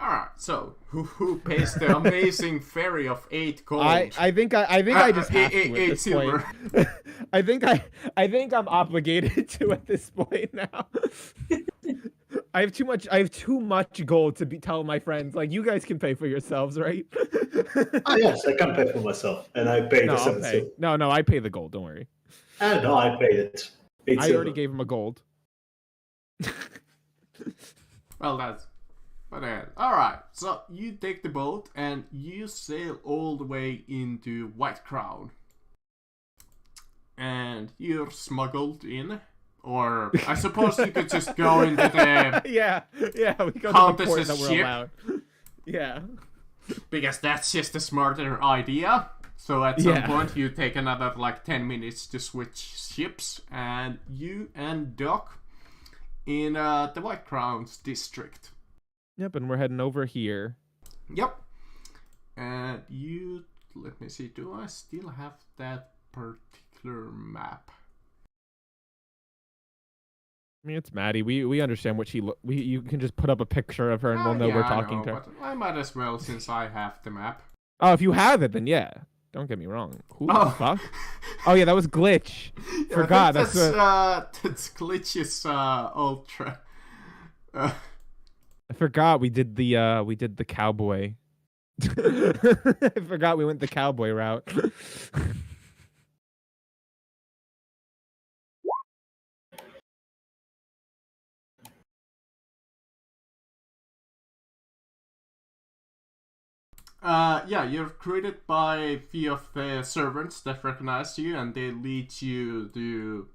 Alright, so who pays the amazing ferry of 8 gold? I think I just have to at eight this silver. point. I think I'm obligated to at this point now. I have too much gold to tell my friends, like, you guys can pay for yourselves, right? Ah, yes, I can pay for myself. And I paid No, the I'll 7 pay. silver. No, I pay the gold, don't worry. Ah, no, I paid it. 8 I silver. already gave him a gold. Well, that's... But alright, so you take the boat and you sail all the way into White Crown. and you're smuggled in. Or I suppose you could just go into the yeah, we go count to the as port a that we're ship. allowed. Yeah. Because that's just a smarter idea. So at some Yeah. point you take another like 10 minutes to switch ships, and you and Doc in the White Crowns district. Yep, and we're heading over here. Yep. And you, let me see, do I still have that particular map? I mean, it's Maddie. We understand what you can just put up a picture of her and we'll know Yeah, we're I talking know, to her. but I might as well since I have the map. Oh, if you have it, then yeah. Don't get me wrong. Who Oh. the fuck? Oh yeah, that was Glitch. Yeah, Forgot. I That's think what... that's Glitch's ultra. I forgot we did the cowboy. I forgot we went the cowboy route. Yeah, you're greeted by a few of the servants that recognize you, and they lead you to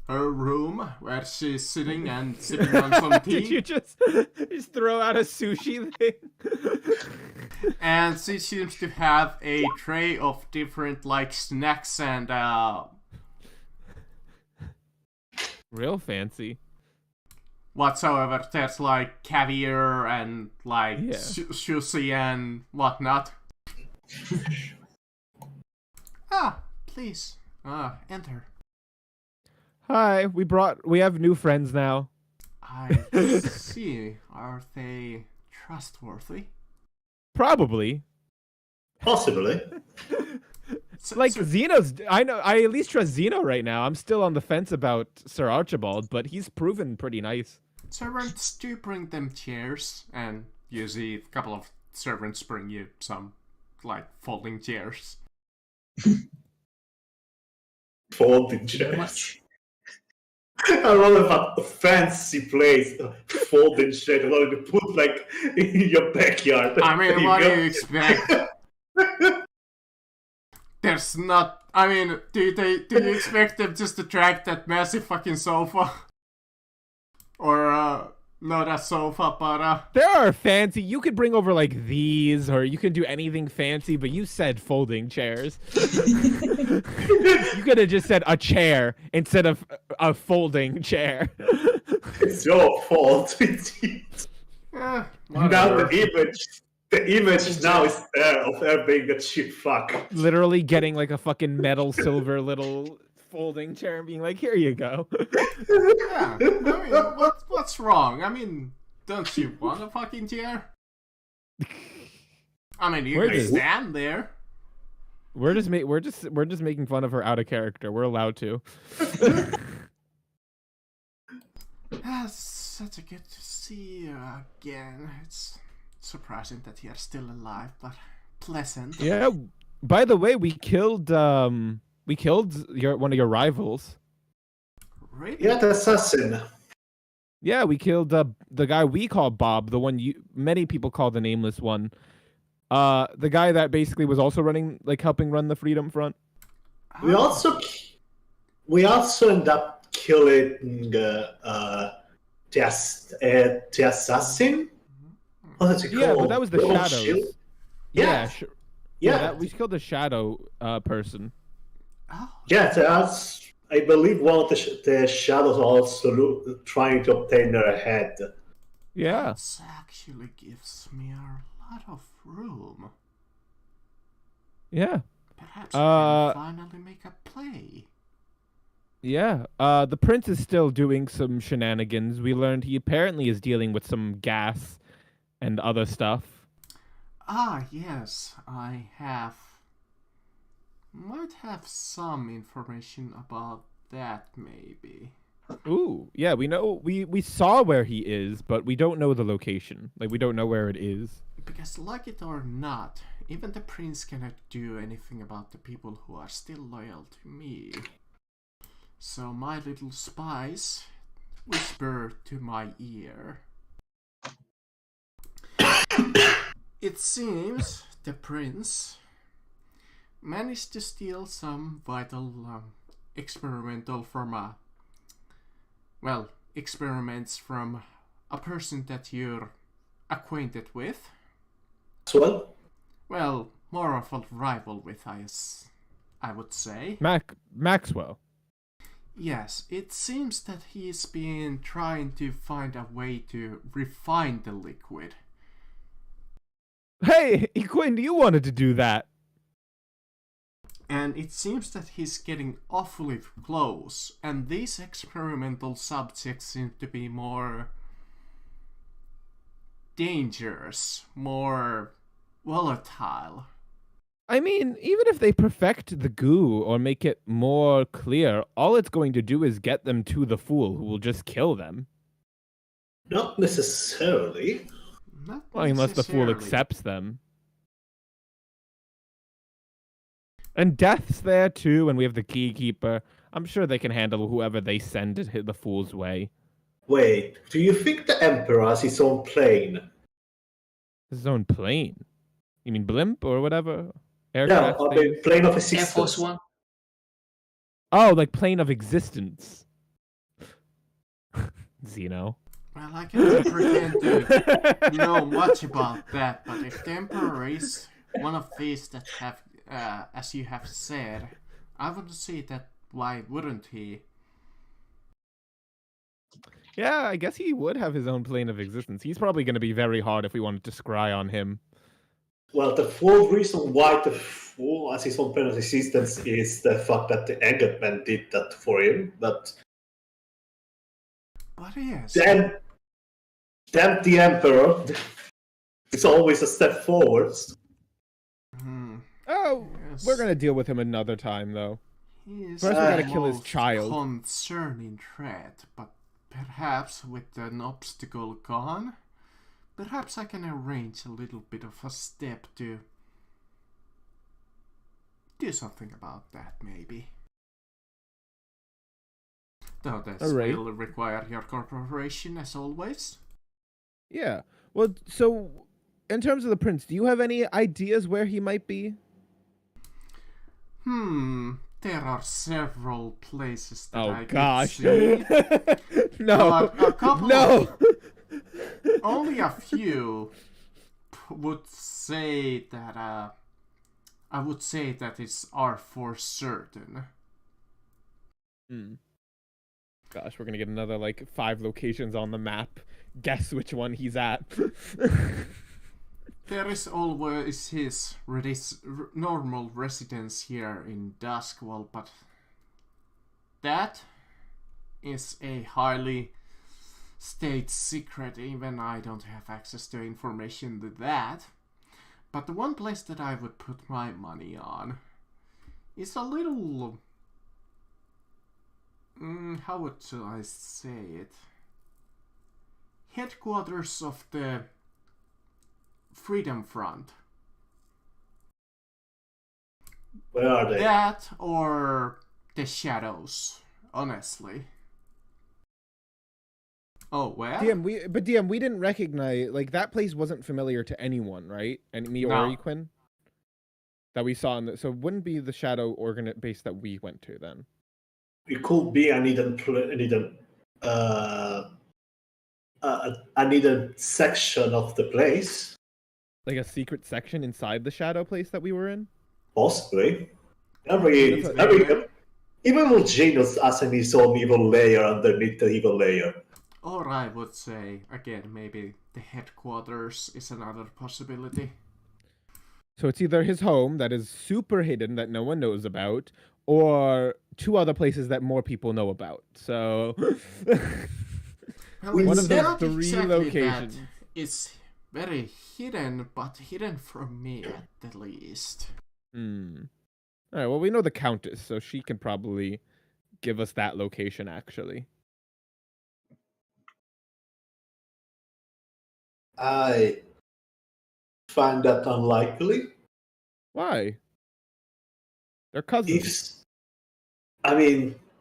her room where she's sitting and sipping on some tea. Did you just throw out a sushi thing? And she seems to have a tray of different like snacks and Real fancy. whatsoever. There's like caviar and like Yeah. sushi and whatnot. Please, enter. Hi, we have new friends now. I see. Are they trustworthy? Probably. Possibly. Like Zeno's, I at least trust Zeno right now. I'm still on the fence about Sir Archibald, but he's proven pretty nice. Servants do bring them chairs, and you see a couple of servants bring you some, like, folding chairs. Folding Very chairs. much. I love a fancy place, folding chairs, in order to put like in your backyard. I There mean, you what do go. you expect? There's not. I mean, do you expect them just to drag that massive fucking sofa? Or, not a sofa, but, There are fancy. You could bring over like these, or you could do anything fancy. But you said folding chairs. You could have just said a chair instead of a folding chair. It's your fault. eh, Now whatever. the image now is there of her being a cheap fuck. Literally getting like a fucking metal silver little folding chair and being like, "Here you go." Yeah, I mean, what's wrong? I mean, don't you want a fucking chair? I mean, you Where can is- stand there. We're just making fun of her out of character. We're allowed to. Such a good to see you again. It's surprising that you're still alive, but pleasant. Yeah. By the way, we killed one of your rivals. Really? Yeah, the assassin. Yeah, we killed the guy we call Bob, the one many people call the Nameless One. The guy that basically was also helping run the Freedom Front. We also end up killing the assassin. What is it called? Yeah, but that was the Old Shadows. Shield? Yeah, Yeah. we killed the Shadow person. Oh, Yeah, that's, I believe one of the shadows also trying to obtain her head. Yeah. this actually gives me a lot of room. Yeah. Perhaps we can finally make a play. Yeah. The prince is still doing some shenanigans. We learned he apparently is dealing with some gas and other stuff. Ah, yes, I might have some information about that, maybe. Ooh, yeah, we know we saw where he is, but we don't know the location. Like we don't know where it is. Because, like it or not, even the prince cannot do anything about the people who are still loyal to me. So my little spies whisper to my ear. It seems the prince managed to steal some vital experimental from experiments from a person that you're acquainted with. As well? Well, more of a rival with, I would say. Maxwell. Yes, it seems that he's been trying to find a way to refine the liquid. Hey, Quinn, you wanted to do that. And it seems that he's getting awfully close, and these experimental subjects seem to be more dangerous, more volatile. I mean, even if they perfect the goo or make it more clear, all it's going to do is get them to the fool who will just kill them. Not necessarily. Not Well, unless the fool necessarily. accepts them. And Death's there too, and we have the Keykeeper. I'm sure they can handle whoever they send to hit the fool's way. Wait, do you think the Emperor has his own plane? His own plane. You mean blimp or whatever? No, Aircraft I thing? mean plane of Air existence. Force One. Oh, like plane of existence. Xeno. Well, I cannot pretend to know much about that, but if the Emperor is one of these that have, as you have said, I would see that why wouldn't he? Yeah, I guess he would have his own plane of existence. He's probably going to be very hard if we wanted to scry on him. Well, the full reason why the fool has his own plane of existence is the fact that the Engelman did that for him. But yes. then the Emperor is always a step forwards. Oh, Yes. we're going to deal with him another time, though. He is First, we gotta kill his most child. concerning threat, but perhaps with an obstacle gone, perhaps I can arrange a little bit of a step to do something about that, maybe. Though this Alright. will require your cooperation, as always. Yeah. Well, so in terms of the prince, do you have any ideas where he might be? There are several places that Oh I gosh. could see. No. But a couple No. Only a few would say that I would say that are for certain. Gosh, we're gonna get another like 5 locations on the map. Guess which one he's at. There is always his normal residence here in Duskwall, but that is a highly state secret. Even I don't have access to information to that. But the one place that I would put my money on is a little... how would I say it? Headquarters of the Freedom Front. Where are they? That or the Shadows, honestly. Oh, well? DM, we didn't recognize, like, that place wasn't familiar to anyone, right? And me No. or Equin? That we saw in the, so it wouldn't be the Shadow organ base that we went to then. It could be an hidden section of the place. Like a secret section inside the Shadow place that we were in? Possibly. It's Even Genius has an his own evil layer underneath the evil layer. Or I would say, again, maybe the headquarters is another possibility. So it's either his home that is super hidden that no one knows about, or 2 other places that more people know about. So Well, One it's of those not 3 exactly locations. that. It's very hidden, but hidden from me at the least. Alright, well, we know the Countess, so she can probably give us that location, actually. I find that unlikely. Why? They're cousins.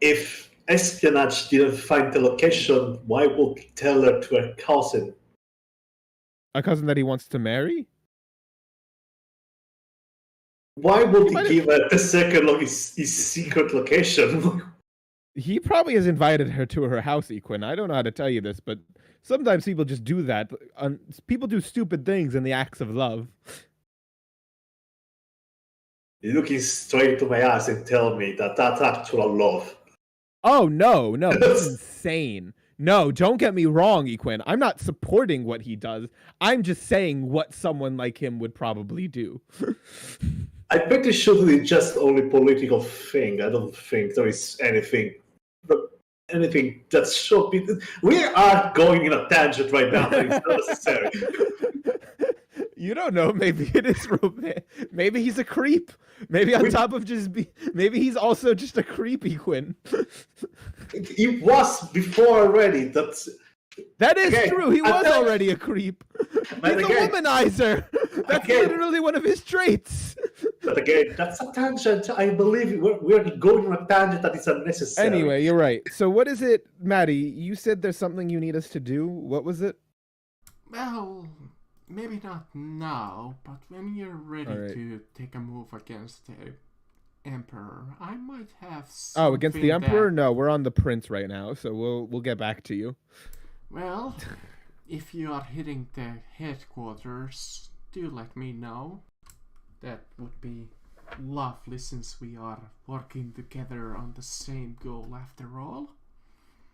If espionage didn't find the location, why would he tell her to her cousin? A cousin that he wants to marry? Why would he might give the second his secret location? He probably has invited her to her house, Equin. I don't know how to tell you this, but sometimes people just do that. People do stupid things in the acts of love. You're looking straight to my eyes and tell me that that's actual love. Oh, no, he's insane. No, don't get me wrong, Equin. I'm not supporting what he does. I'm just saying what someone like him would probably do. I'm pretty sure it's just only political thing. I don't think there is anything that should be. We are going in a tangent right now. It's not necessary. You don't know. Maybe it is romantic. Maybe he's a creep. Maybe on top of maybe he's also just a creepy Quinn. He was before already. That is true. He was already a creep. He's a womanizer. That's literally one of his traits. But again, that's a tangent. I believe we're going on a tangent that is unnecessary. Anyway, you're right. So what is it, Maddie? You said there's something you need us to do. What was it? Well, maybe not now, but when you're ready to take a move against the Emperor, I might have something. Oh, against the Emperor? No, we're on the Prince right now, so we'll get back to you. Well, if you are hitting the headquarters, do let me know. That would be lovely, since we are working together on the same goal after all.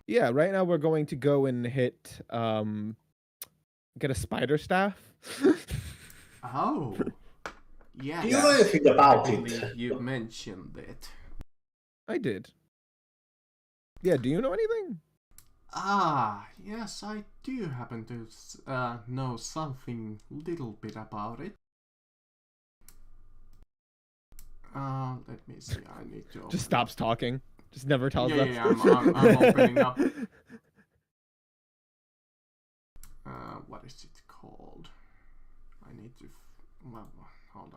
Yeah, right now we're going to go and hit, get a spider staff. Oh, yeah. Do you know anything about it? You mentioned it. I did. Yeah, do you know anything? Ah, yes, I do happen to know something little bit about it. Let me see. I need to. Just stops talking. Just never tells us. Yeah, I'm opening up. What is it called? I need to. Well, hold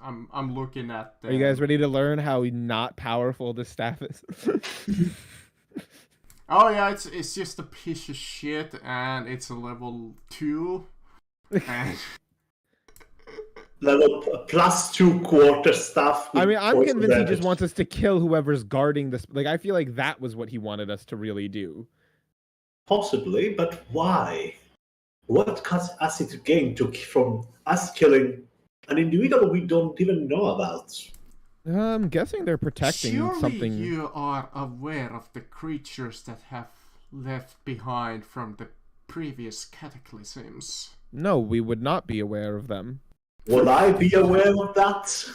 on. I'm looking at. Are you guys ready to learn how not powerful this staff is? Oh yeah, it's just a piece of shit, and it's a level 2. And Level +2 quarter stuff. I mean, I'm convinced he just wants us to kill whoever's guarding this. Like, I feel like that was what he wanted us to really do. Possibly, but why? What has it gained from us killing an individual we don't even know about? I'm guessing they're protecting something. Surely you are aware of the creatures that have left behind from the previous cataclysms. No, we would not be aware of them. Would I be aware of that?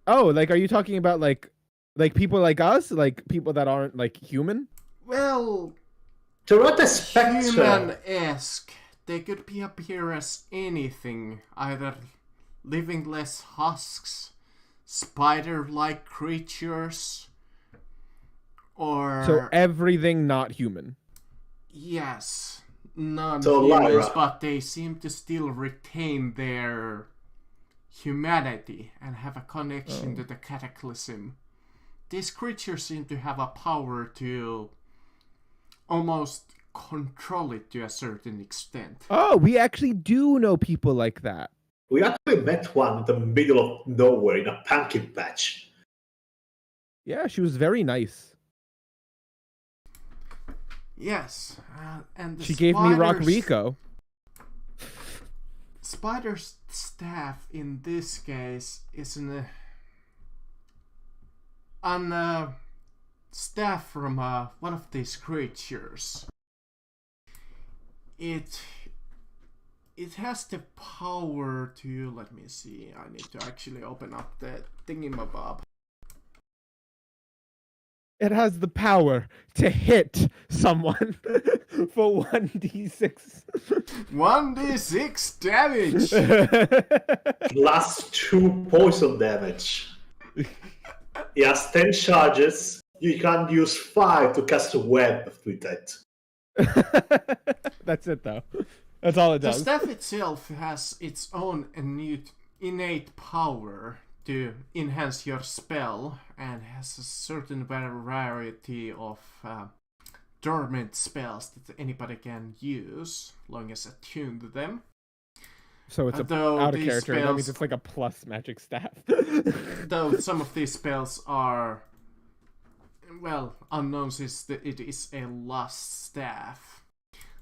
Oh, like, are you talking about like people like us, like people that aren't like human? Well, they're not a spectre. Human-esque. They could appear as anything, either livingless husks, spider-like creatures, or... So everything not human. Yes, non-humans, Lyra, but they seem to still retain their humanity and have a connection to the cataclysm. These creatures seem to have a power to almost control it to a certain extent. Oh, we actually do know people like that. we actually met one in the middle of nowhere in a pumpkin patch. Yeah, she was very nice. Yes, and the She gave me Rico. Spider's staff in this case is an staff from one of these creatures. It has the power to, let me see, I need to actually open up the thingamabob. It has the power to hit someone for 1d6. 1d6 damage! +2 poison damage. He has 10 charges. You can use 5 to cast a web with it. That's it, though. That's all it The does. staff itself has its own innate power to enhance your spell, and has a certain variety of dormant spells that anybody can use, long as attuned to them. So it's Though out of these character. That means spells- it's like a plus magic staff. Though some of these spells are, well, unknowns is that it is a lost staff.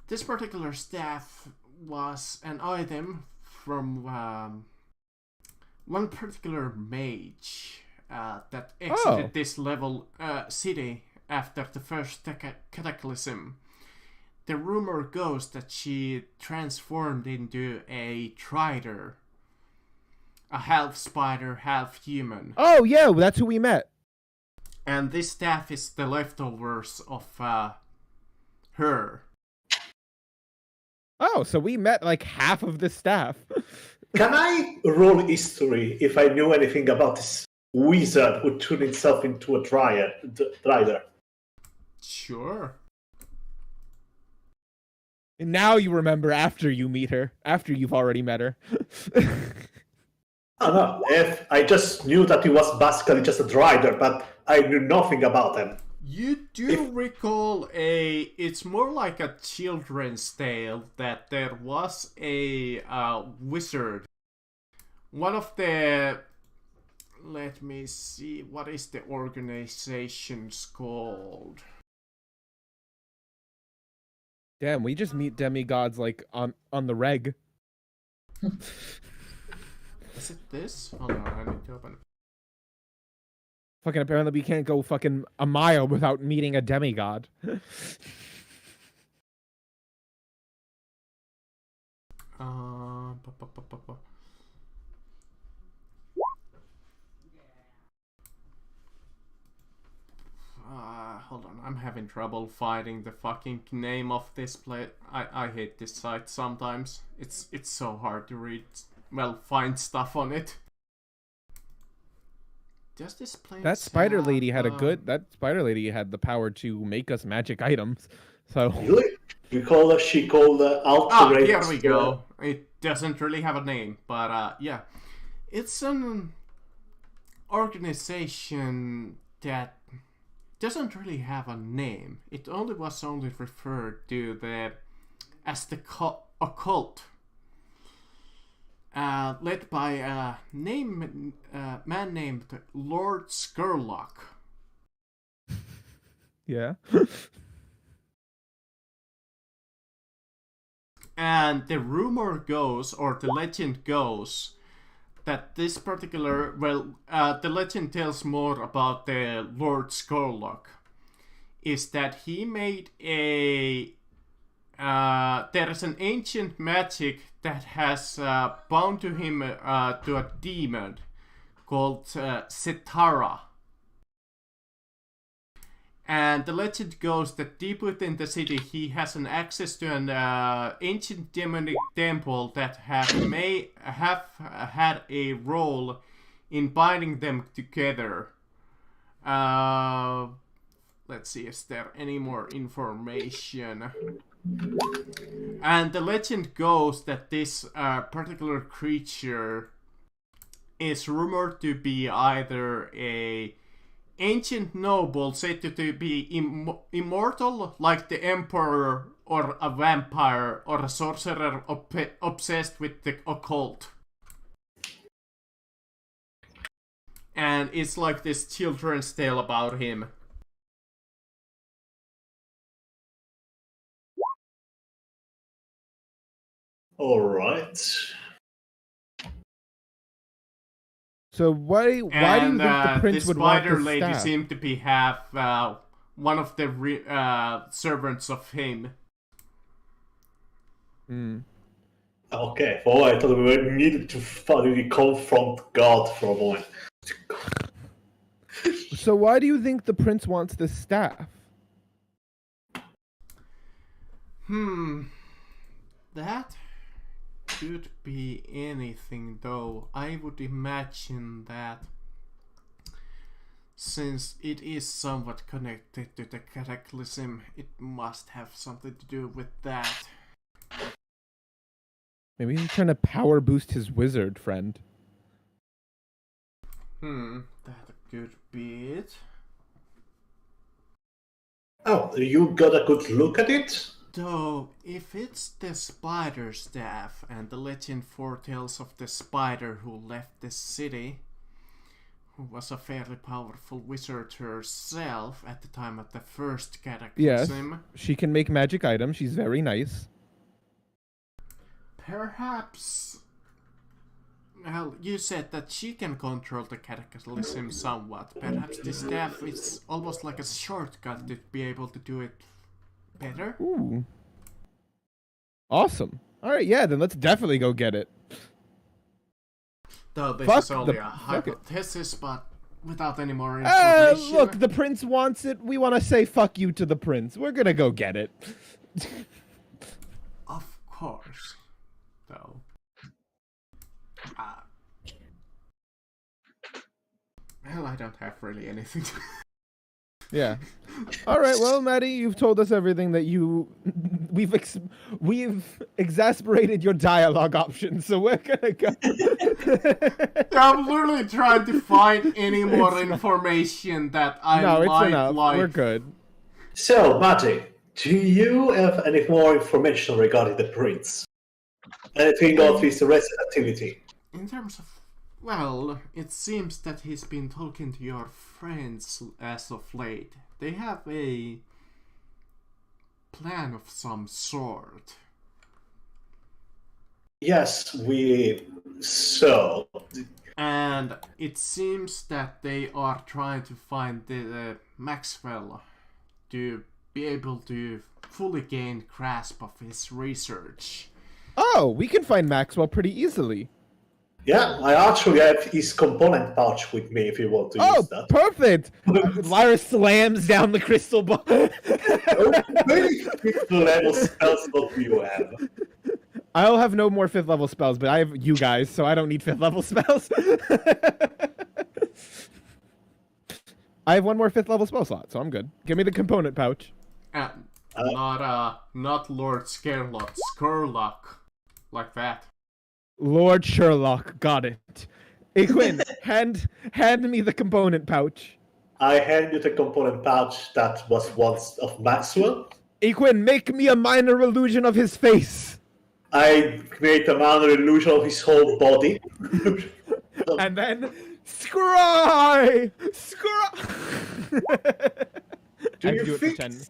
This particular staff was an item from one particular mage that exited this level city after the first cataclysm. The rumor goes that she transformed into a Trider, a half spider, half human. Oh yeah, that's who we met. And this staff is the leftovers of her. Oh, so we met like half of the staff. Can I roll history if I knew anything about this wizard who turned himself into a Drider? Sure. And now you remember after you meet her, after you've already met her. I don't know. If I just knew that he was basically just a Drider, but I knew nothing about him. You do recall it's more like a children's tale that there was a wizard. One of the, let me see, what is the organization's called? Damn, we just meet demigods like on the reg. Is it this? Hold on, I need to open it. Fucking apparently we can't go fucking a mile without meeting a demigod. Bu- bu- bu- bu- bu. Hold on, I'm having trouble finding the fucking name of this place. I hate this site sometimes. It's so hard to read, well, find stuff on it. Does this place That spider have, lady had that spider lady had the power to make us magic items. So Really? She called Alterate. Here we go. It doesn't really have a name, but yeah. It's an organization that doesn't really have a name. It was only referred to as the occult, led by a man named Lord Skurlock. yeah. And the rumor goes, or the legend goes, that this particular, the legend tells more about the Lord Skurlock, is that he made there is an ancient magic that has bound to him to a demon called Setara. And the legend goes that deep within the city he has an access to an ancient demonic temple that have had a role in binding them together. Let's see, is there any more information? And the legend goes that this particular creature is rumored to be either a ancient noble said to be immortal like the emperor, or a vampire, or a sorcerer obsessed with the occult. And it's like this children's tale about him. Alright. So why do you think the prince would want spider this lady staff? seemed to be one of the servants of him. Okay, well, I thought we needed to finally confront God for a moment. So why do you think the prince wants this staff? That could be anything, though. I would imagine that since it is somewhat connected to the cataclysm, it must have something to do with that. Maybe he's trying to power boost his wizard friend. That could be it. Oh, you got a good look at it? Though, if it's the spider staff and the legend foretells of the spider who left the city, who was a fairly powerful wizard herself at the time of the first Yes, cataclysm, she can make magic items. She's very nice. perhaps... Well, you said that she can control the cataclysm somewhat. Perhaps the staff is almost like a shortcut to be able to do it better? Ooh. Awesome. All right, yeah, then let's definitely go get it. Though this Fuck is only the- a fuck it. hypothesis, but without any more information... Look, the prince wants it. We want to say fuck you to the prince. We're gonna go get it. Of course. Though. Well, I don't have really anything to... Yeah. All right. Well, Maddie, you've told us everything that we've exasperated your dialogue options, so we're gonna go. I'm literally trying to find any more information that I No, it's might enough. like. We're good. So, Matty, do you have any more information regarding the prince? Anything of his recent activity? In terms of... Well, it seems that he's been talking to your friends as of late. They have a plan of some sort. Yes, we saw. And it seems that they are trying to find the Maxwell to be able to fully gain grasp of his research. Oh, we can find Maxwell pretty easily. Yeah, I actually have his component pouch with me if you want to use that. Perfect! Lyra slams down the crystal ball. Maybe fifth level spells what you have. I'll have no more 5th level spells, but I have you guys, so I don't need 5th level spells. I have one more 5th level spell slot, so I'm good. Give me the component pouch. Not Lord Skurlock. Like that. Lord Sherlock, got it. Hey Quinn, hand me the component pouch. I hand you the component pouch that was once of Maxwell. Hey Quinn, make me a minor illusion of his face. I create a minor illusion of his whole body. And then, scry! Scry! Do I you do it think- for 10.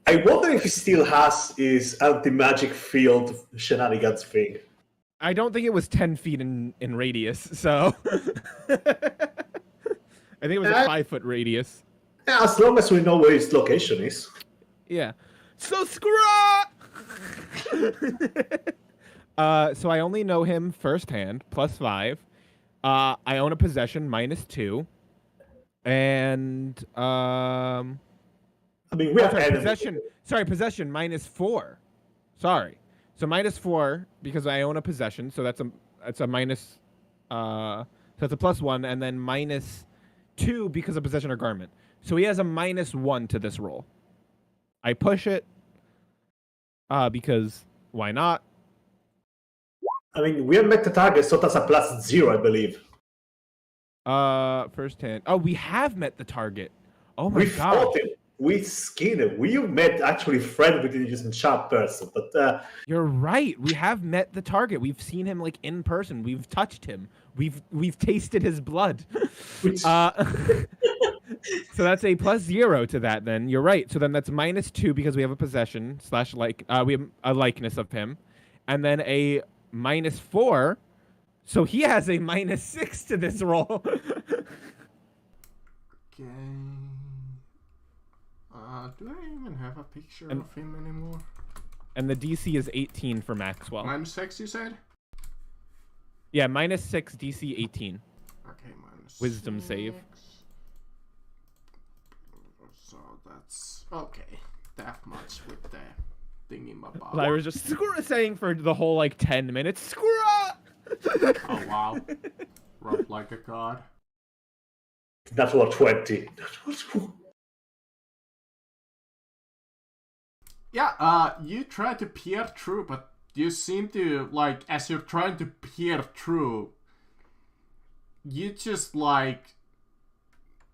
I wonder if he still has his anti-magic field shenanigans thing. I don't think it was 10 feet in radius, so... I think it was a 5-foot radius. Yeah, as long as we know where his location is. Yeah. So screw. So I only know him firsthand, +5. I own a possession, -2. And I mean, we have enemies. possession -4. Sorry. So -4 because I own a possession, so that's a minus so that's a +1, and then -2 because of possession or garment. So he has a -1 to this roll. I push it because why not? I mean, we have met the target, so that's a +0, I believe. First hand. Oh, we have met the target. Oh my We god. fought him. We skinned him. We met actually friend with this enchant person, but You're right. We have met the target. We've seen him like in person. We've touched him. We've tasted his blood. which, So that's a +0 to that. Then you're right. So then that's -2 because we have a possession / we have a likeness of him, and then a -4. So he has a -6 to this roll. Okay. Do I even have a picture And- of him anymore? And the DC is 18 for Maxwell. -6, you said? Yeah, -6 DC 18. Okay, -6. Wisdom save. So that's okay. That much with the thingy-mabob. Lyra's just saying for the whole like 10 minutes. Screw. Oh wow. Rough like a god. that's what 20. Yeah, you try to peer through, but you seem to, like, as you're trying to peer through, you just, like,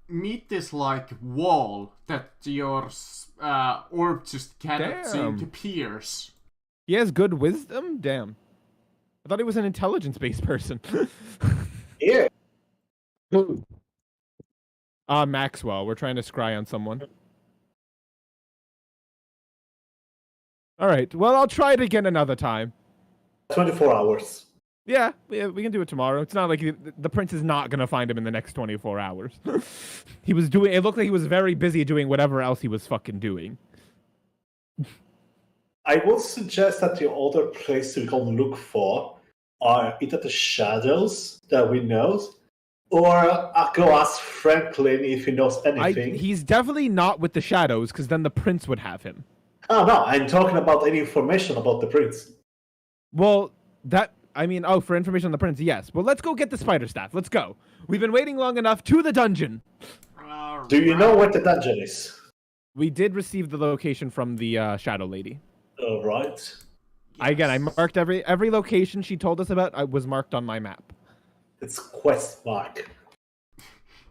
meet this like wall that your orb just cannot seem to pierce. He has good wisdom? Damn. I thought he was an intelligence-based person. Yeah. Who? Maxwell. We're trying to scry on someone. Alright, well, I'll try it again another time. 24 hours. Yeah, we can do it tomorrow. It's not like the prince is not going to find him in the next 24 hours. It looked like he was very busy doing whatever else he was fucking doing. I would suggest that the other place we can look for are either the shadows that we know, or I go ask Franklin if he knows anything. He's definitely not with the shadows, because then the prince would have him. Oh, no, I'm talking about any information about the prince. Well, for information on the prince, yes. Well, let's go get the spider staff. Let's go. We've been waiting long enough. To the dungeon. Do you know what the dungeon is? We did receive the location from the shadow lady. All right. Yes. I marked every location she told us about. I was marked on my map. It's quest mark.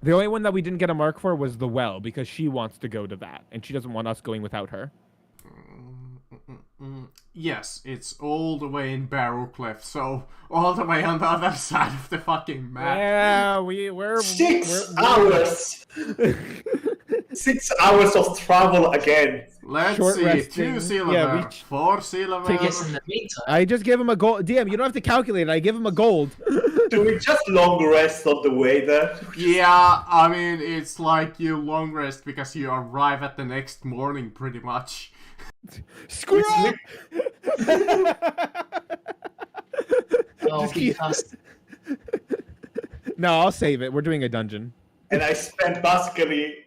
The only one that we didn't get a mark for was the well, because she wants to go to that, and she doesn't want us going without her. Yes, it's all the way in Barrowcliff, so all the way on the other side of the fucking map. Yeah, we're 6 hours. 6 hours of travel again. Let's Short see, resting. 2 silver, Yeah, 4 silver. I guess in the meantime, I just gave him a gold. DM, you don't have to calculate it. I give him a gold. Do we just long rest on the way there? Yeah, I mean, it's like you long rest because you arrive at the next morning, pretty much. Screw up! I'll be fast. No, I'll save it. We're doing a dungeon. And I spent basically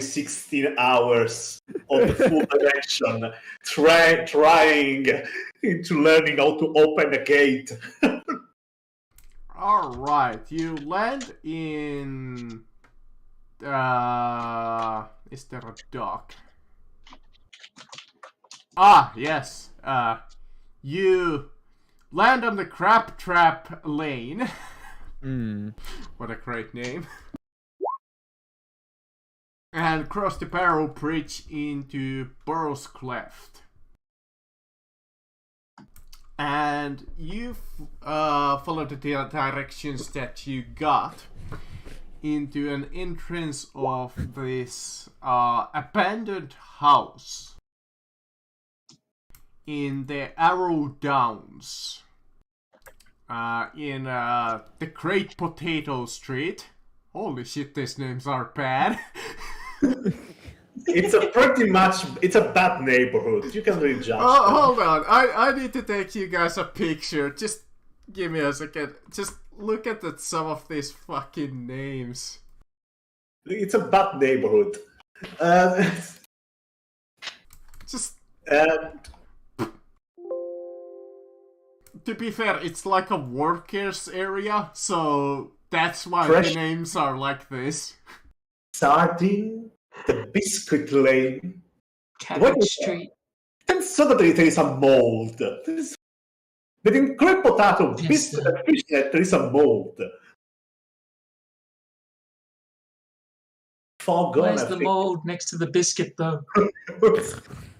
16 hours on the full direction, trying to learning how to open the gate. Alright, you land in... is there a dock? Ah, yes. You land on the Crab Trap Lane. What a great name. And cross the Barrow Bridge into Burrow's Cleft. And you follow the directions that you got into an entrance of this abandoned house in the Arrow Downs, in the Great Potato Street. Holy shit, these names are bad. It's a bad neighborhood. You can really judge. Oh, hold on, I need to take you guys a picture. Just give me a second. Just look at some of these fucking names. It's a bad neighborhood. Just... To be fair, it's like a workers area, so that's why Fresh. the names are like this. Sardine, the Biscuit Lane, Cabbage Street. and suddenly there is a mold. Within Great Potato, Yes, Biscuit and Fishnet, there is a mold. Far gone, Where's I the think. mold next to the biscuit, though?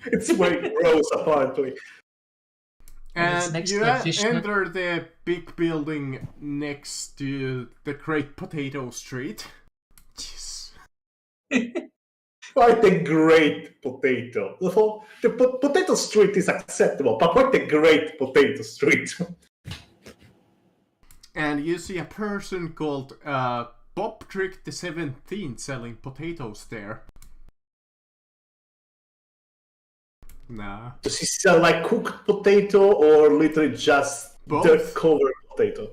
It's where it grows, apparently. It's And next you to a fish net. enter the big building next to the Great Potato Street. Jeez. Quite a great potato. The potato street is acceptable, but quite a great potato street. And you see a person called Bob Trick the 17th selling potatoes there. Nah. Does he sell like cooked potato or literally just Both. dirt-covered potato?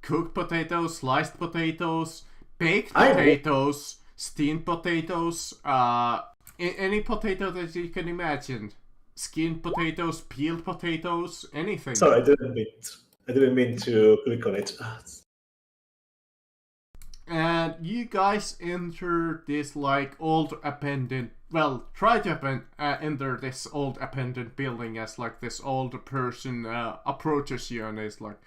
Cooked potatoes, sliced potatoes, baked I- potatoes, steamed potatoes, any potato that you can imagine. Skinned potatoes, peeled potatoes, anything. Sorry, I didn't mean to click on it. And you guys enter this like old abandoned, well, try to enter this old abandoned building as like this old person approaches you and is like,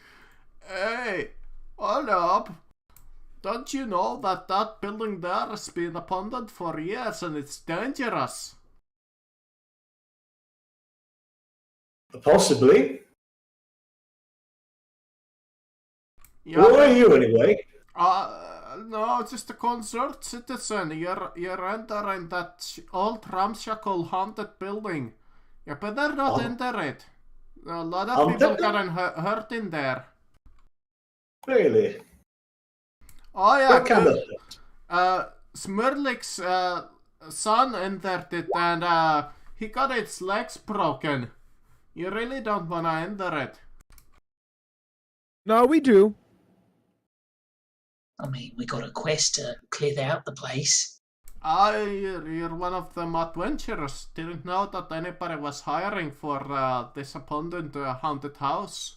"Hey, what up? don't you know that that building there has been abandoned for years and it's dangerous? Possibly. Yeah, Who are you anyway? no, just a concerned citizen. You're entering that old ramshackle haunted building. You better not enter it. A lot of people gotten hurt in there. Really? Oh yeah, What kind of... Smurlik's son entered it and he got its legs broken. You really don't wanna enter it. No, we do. I mean, we got a quest to clear out the place. You're one of them adventurers. Didn't know that anybody was hiring for this abandoned haunted house.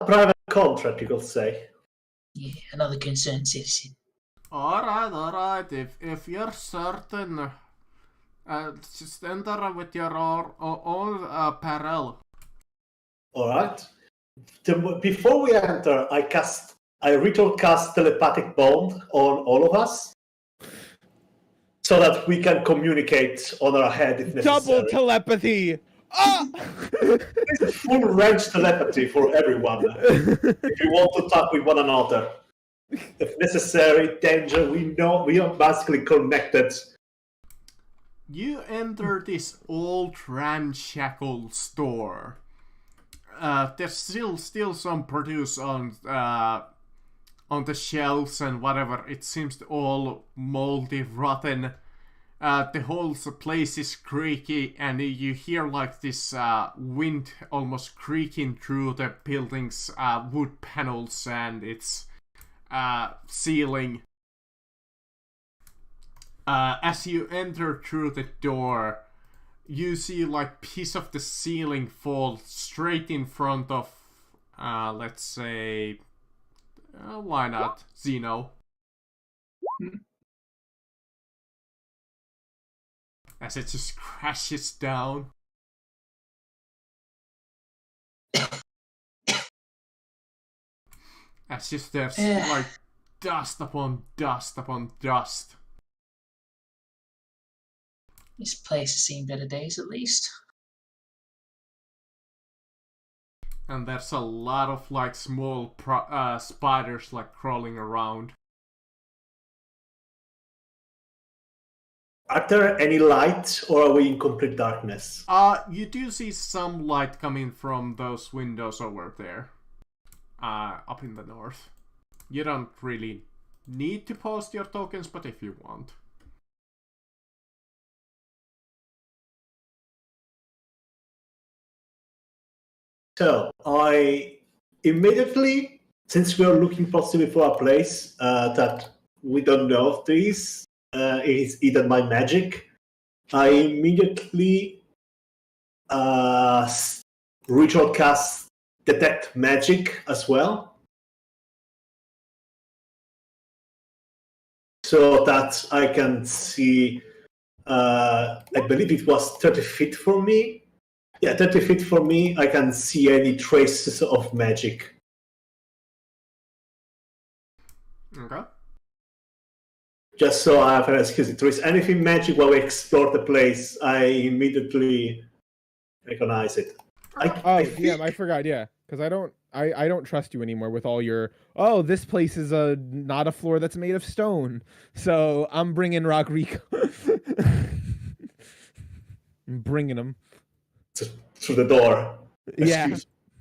Private contract, you could say. Yeah, another concerned citizen. Alright. If you're certain, just enter with your own peril. Alright. Before we enter, I ritual cast telepathic bond on all of us, so that we can communicate on our head if necessary. Double telepathy. Ah! This is full range telepathy for everyone. If you want to talk with one another, if necessary, danger, we know we are basically connected. You enter this old ramshackle store. There's still some produce on the shelves and whatever. It seems all moldy, rotten. The whole place is creaky, and you hear like this wind almost creaking through the building's wood panels and its ceiling. As you enter through the door, you see like piece of the ceiling fall straight in front of, let's say, why not, Zeno? As it just crashes down. As just there's like dust upon dust upon dust. This place has seen better days, at least. And there's a lot of like small spiders like crawling around. Are there any lights, or are we in complete darkness? You do see some light coming from those windows over there. Up in the north. You don't really need to post your tokens, but if you want. So, I immediately, since we are looking possibly for a place that we don't know of this, is eaten by magic, I immediately ritual cast Detect Magic as well. So that I can see, I believe it was 30 feet from me. Yeah, 30 feet from me, I can see any traces of magic. Okay. Just so I have an excuse. If there is anything magic while we explore the place, I immediately recognize it. I forgot. Yeah, because I don't trust you anymore with all your. Oh, this place is not a floor that's made of stone. So I'm bringing Rodrigo. I'm bringing him through the door. Yeah.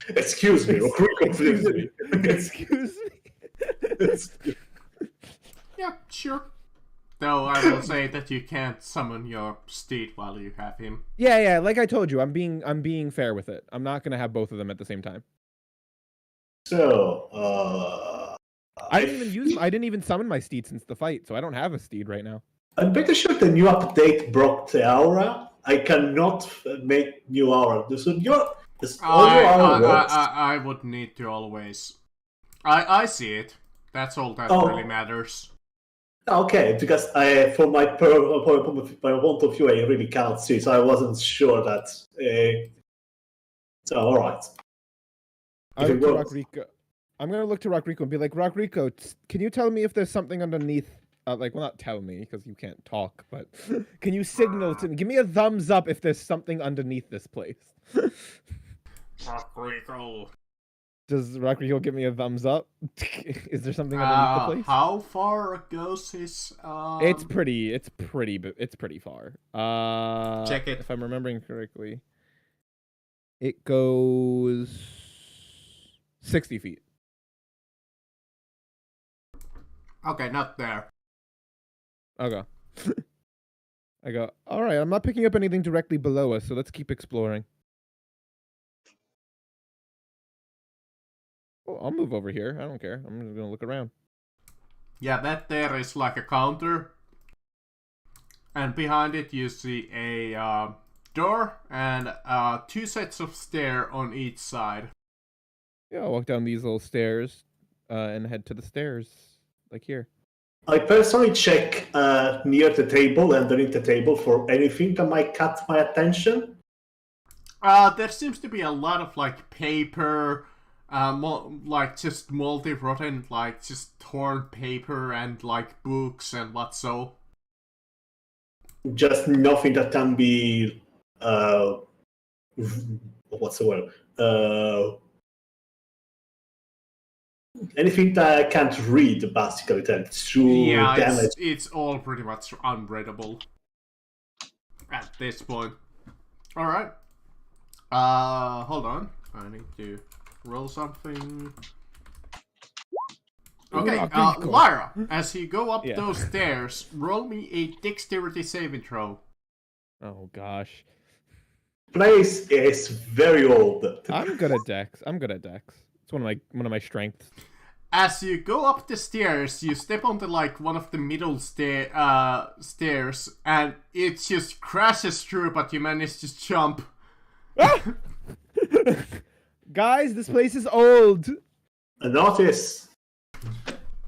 Excuse me. Excuse me. Excuse me. Yeah, sure. Though I will say that you can't summon your steed while you have him. Yeah. Like I told you, I'm being fair with it. I'm not gonna have both of them at the same time. So, I didn't even summon my steed since the fight, so I don't have a steed right now. I'm pretty sure the new update broke the aura. I cannot make new aura. So I would need to always. I see it. That's all that really matters. Okay, because from my point of view, I really cannot see, so I wasn't sure that. So, all right. Rodrigo, I'm gonna look to Rodrigo and be like, Rodrigo, can you tell me if there's something underneath? Like, well, not tell me because you can't talk, but can you signal to me? Give me a thumbs up if there's something underneath this place. Rodrigo. Does Rodrigo give me a thumbs up? Is there something underneath the place? How far goes his? It's pretty far. Check it. If I'm remembering correctly. It goes 60 feet. Okay, not there. Okay. I go, all right, I'm not picking up anything directly below us, so let's keep exploring. Well, I'll move over here. I don't care. I'm just going to look around. Yeah, that there is like a counter. And behind it you see a door and 2 sets of stairs on each side. Yeah, I'll walk down these little stairs and head to the stairs, like here. I personally check near the table and underneath the table for anything that might catch my attention. There seems to be a lot of like paper, like just multi-rotten, like just torn paper and like books and what so. Just nothing that can be what's the word? Anything that I can't read, basically, that's too damaged. It's all pretty much unreadable at this point. Alright. Hold on. I need to roll something. Okay, Lyra, as you go up those stairs, roll me a dexterity saving throw. Oh, gosh. Place is very old. I'm good at Dex. It's one of my strengths. As you go up the stairs, you step onto like one of the middle stairs, and it just crashes through, but you manage to jump. Guys, this place is old. A notice.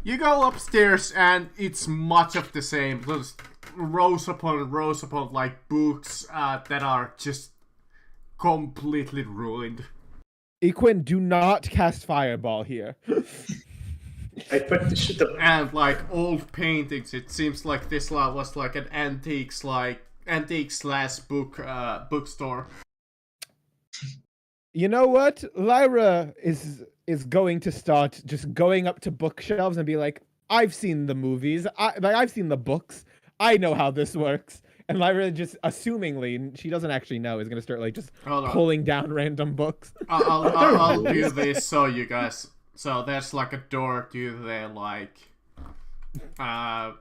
You go upstairs, and it's much of the same. There's rows upon like books that are just completely ruined. Equin, do not cast fireball here. I put the shit up. And like old paintings, it seems like this was like an antique slash bookstore. You know what? Lyra is going to start just going up to bookshelves and be like, I've seen the movies. I've seen the books. I know how this works. And Lyra just assumingly, she doesn't actually know, is going to start like just pulling down random books. I'll do this so you guys. So there's like a door to the like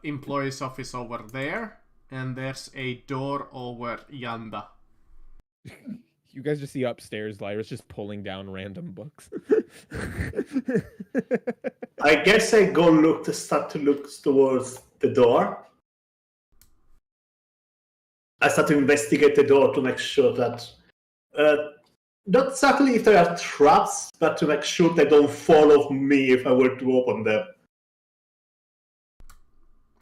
employees office over there, and there's a door over yonder. You guys just see upstairs, Lyra's just pulling down random books. I guess I go start to look towards the door. I start to investigate the door to make sure that, not exactly if there are traps, but to make sure they don't follow me if I were to open them.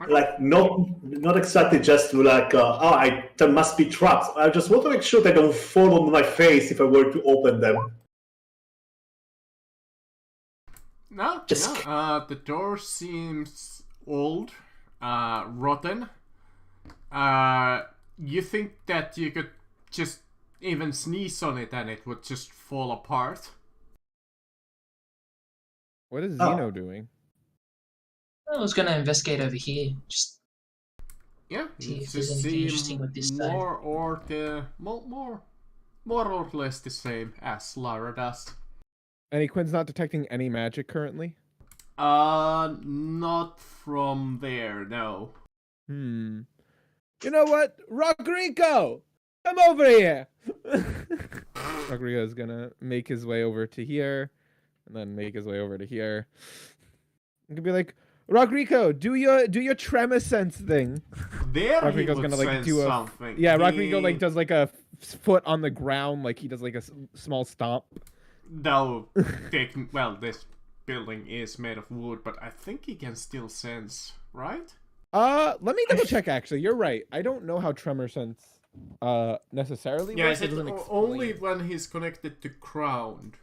Like, not exactly just to like, there must be traps. I just want to make sure they don't fall on my face if I were to open them. No, the door seems old, rotten. You think that you could just even sneeze on it and it would just fall apart? What is Zeno doing? I was gonna investigate over here. Just See if there's anything interesting with this stone. more or less the same as Lara does. And Equin's not detecting any magic currently? Not from there, no. You know what? Rodrigo! Come over here! Rodrigo's gonna make his way over to here, and then make his way over to here. He could be like, Rodrigo, do your tremor sense thing. There Rodrigo's he would gonna like sense do a something. Rodrigo like does like a foot on the ground, like he does like a small stomp. No, well, this building is made of wood, but I think he can still sense, right? Let me double check. Actually, you're right. I don't know how tremor sense necessarily. Yeah, works. it's only when he's connected to ground.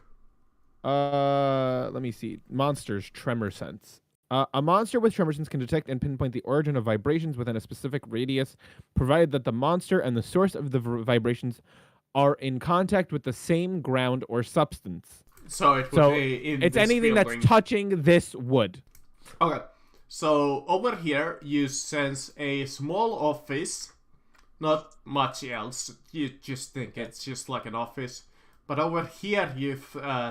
Let me see. Monsters, tremor sense. A monster with tremor sense can detect and pinpoint the origin of vibrations within a specific radius, provided that the monster and the source of the vibrations are in contact with the same ground or substance. So it would be in it's this anything building. that's touching this wood. Okay. So over here you sense a small office. Not much else. You just think it's just like an office. But over here you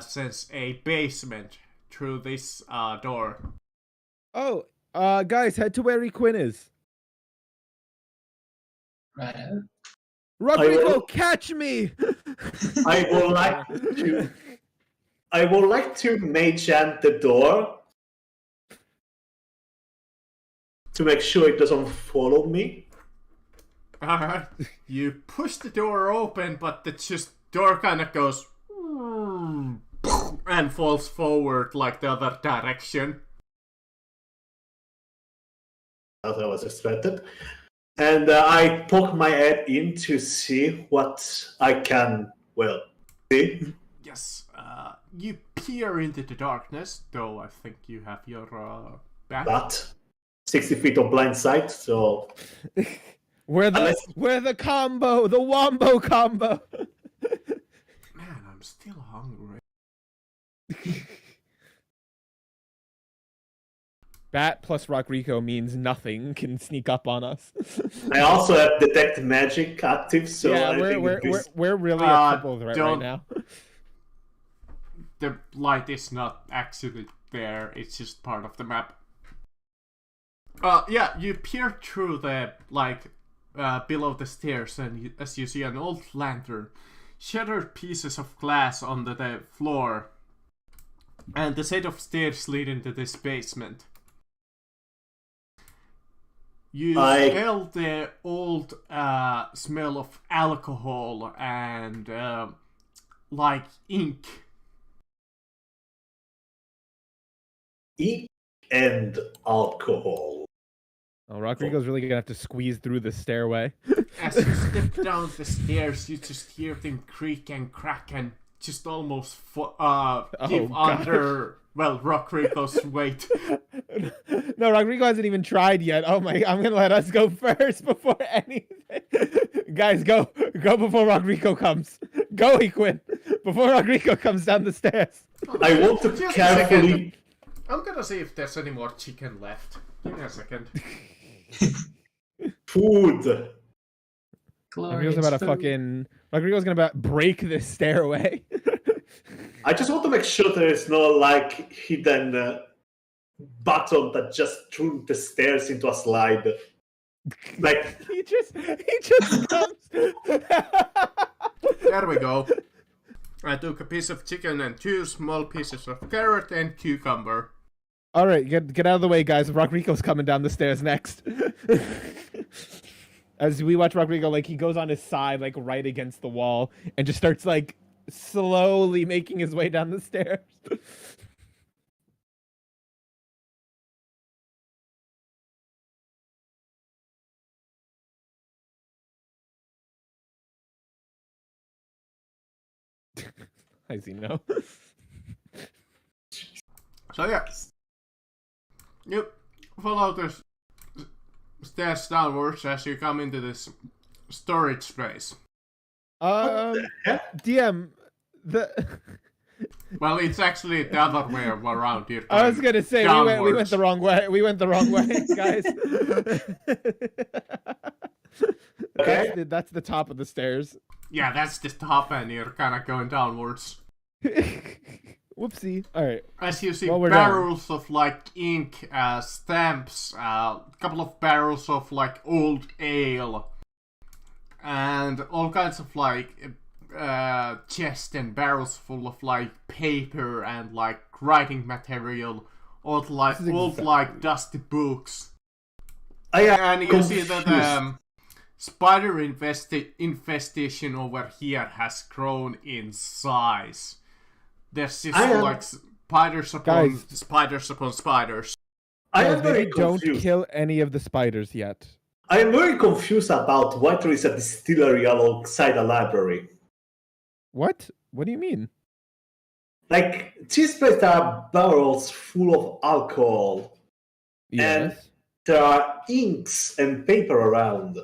sense a basement through this door. Oh, guys, head to where Quinn is. Right. Rodrigo, catch me! I would like to mage hand the door to make sure it doesn't follow me. Alright. You push the door open, but the door kind of goes and falls forward like the other direction. As I was expected. And I poke my head in to see what I can, see. Yes. You peer into the darkness, though I think you have your back. But 60 feet of blind sight, so... We're the combo, the wombo combo. Man, I'm still hungry. Bat plus Rodrigo means nothing can sneak up on us. I also have detect magic active, so yeah, we're really a couple right now. The light is not actually there; it's just part of the map. Yeah, you peer through the below the stairs, and as you see an old lantern, shattered pieces of glass on the floor, and the set of stairs lead into this basement. You smell the old smell of alcohol and ink. Ink and alcohol. Oh, Rodrigo's really gonna have to squeeze through the stairway. As you step down the stairs, you just hear them creak and crack and just almost give under. Well, Rodrigo's weight. No, Rodrigo hasn't even tried yet. Oh my! I'm gonna let us go first before anything. Guys, go before Rodrigo comes. Go, Quinn, before Rodrigo comes down the stairs. I want to carefully. I'm gonna see if there's any more chicken left. Give me a second. Food. Rodrigo's gonna break this stairway. I just want to make sure there is no hidden button that just threw the stairs into a slide. He just comes. There we go. I took a piece of chicken and 2 small pieces of carrot and cucumber. All right, get out of the way, guys. Rodrigo's coming down the stairs next. As we watch Rodrigo, he goes on his side, right against the wall, and just starts slowly making his way down the stairs. I see no. So yeah, you follow the stairs downwards as you come into this storage space. DM, Well, it's actually the other way around here. I was gonna say we went the wrong way. We went the wrong way, guys. Okay. That's the top of the stairs. Yeah, that's the top, and you're kind of going downwards. Whoopsie. All right. As you see Well, barrels of ink, stamps, a couple of barrels of old ale, and all kinds of chests and barrels full of paper and writing material, all old dusty books. And you see that spider infestation over here has grown in size. There's just spiders upon spiders upon spiders. I am very confused. Don't kill any of the spiders yet. I am very confused about why there is a distillery alongside a library. What? What do you mean? Like, these places are barrels full of alcohol, Yes. there are inks and paper around.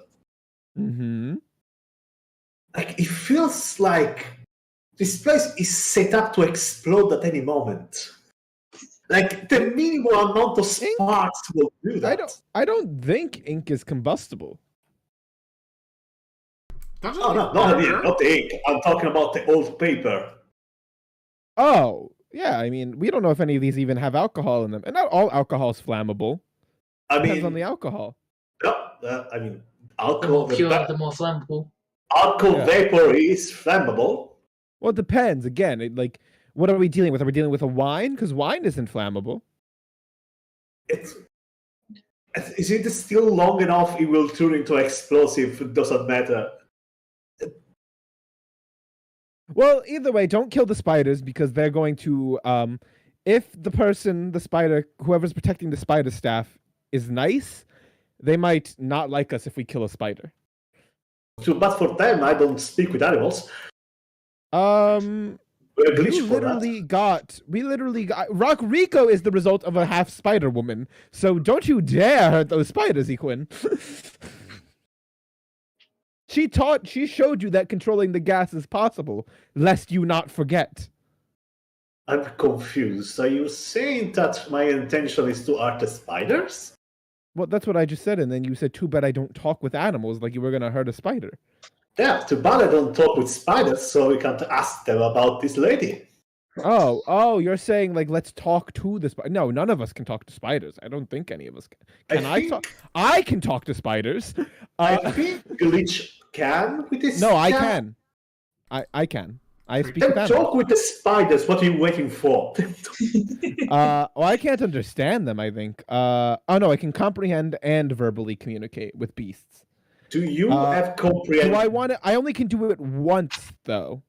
Mm-hmm. Like, it feels like this place is set up to explode at any moment. Like, the minimum amount of sparks will do that. I don't think ink is combustible. Doesn't Oh, it no, burn? not the ink. I'm talking about the old paper. Oh, yeah. I mean, we don't know if any of these even have alcohol in them, and not all alcohol is flammable. I Depends on mean, the alcohol. no, The alcohol, more pure, the more flammable. alcohol Yeah. vapor is flammable. Well, it depends. Again, like, what are we dealing with? Are we dealing with a wine? Because wine isn't flammable. Is it still long enough? It will turn into explosive. It doesn't matter. Well, either way, don't kill the spiders because they're going to. If the person, the spider, whoever's protecting the spider staff, is nice, they might not like us if we kill a spider. But for them, I don't speak with animals. We're We glitched for that. literally got. Rock Rico is the result of a half spider woman. So don't you dare hurt those spiders, Equin. She showed you that controlling the gas is possible, lest you not forget. I'm confused. Are you saying that my intention is to hurt the spiders? Well, that's what I just said, and then you said, too bad I don't talk with animals, like you were gonna hurt a spider. Yeah, too bad I don't talk with spiders, so we can't ask them about this lady. Oh, you're saying, like, let's talk to the spider. No, none of us can talk to spiders. I don't think any of us can. Can I talk? I can talk to spiders. I think Glitch can with this. No, I cat. can. I can. I speak Then with animals. talk with the spiders. What are you waiting for? Well, I can't understand them, I think. Oh no, I can comprehend and verbally communicate with beasts. Do you have Do comprehension? I want to? I only can do it once, though.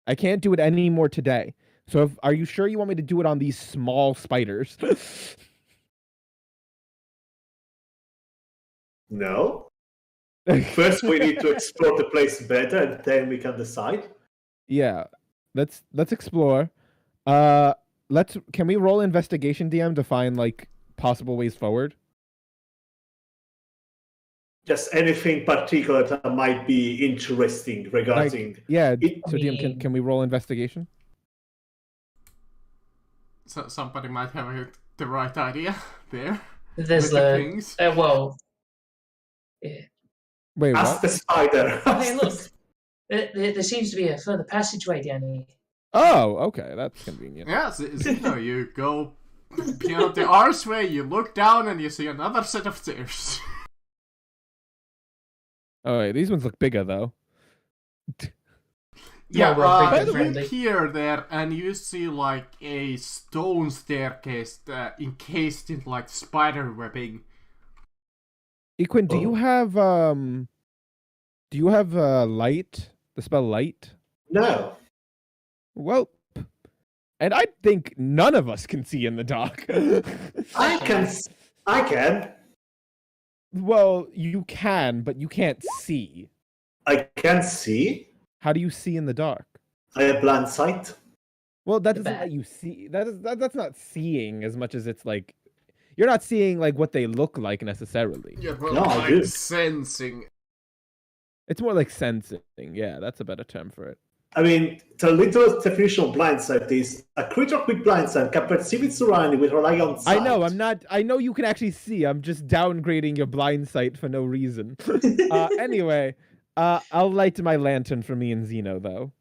I can't do it anymore today. So, are you sure you want me to do it on these small spiders? No. First, we need to explore the place better, and then we can decide. Yeah, let's explore. Can we roll investigation, DM, to find like possible ways forward? Just anything particular that might be interesting regarding. Yeah. It- So, DM, can we roll investigation? So somebody might have the right idea there. There's with the the things. well. Yeah. Wait, Ask what? the spider. Hey, look. There seems to be a further passageway down here. Oh, okay, that's convenient. Yeah, Zeno, you go beyond the archway, you look down, and you see another set of stairs. Oh, wait, these ones look bigger though. Yeah, well, you friendly. appear there, and you see like a stone staircase encased in like spider webbing. Equin, do you have light? The spell light? No. Well, and I think none of us can see in the dark. I can. Well, you can, but you can't see. I can see. How do you see in the dark? I have blind sight. Well, that The doesn't bat. let you see. That's not seeing as much as it's like you're not seeing like what they look like necessarily. Yeah, but No, I like do. sensing. It's more like sensing. Yeah, that's a better term for it. I mean, the literal definition of blind sight is a creature with blind sight can perceive its surrounding with rely on sight. I know, I know you can actually see. I'm just downgrading your blind sight for no reason. Anyway, I'll light my lantern for me and Zeno, though.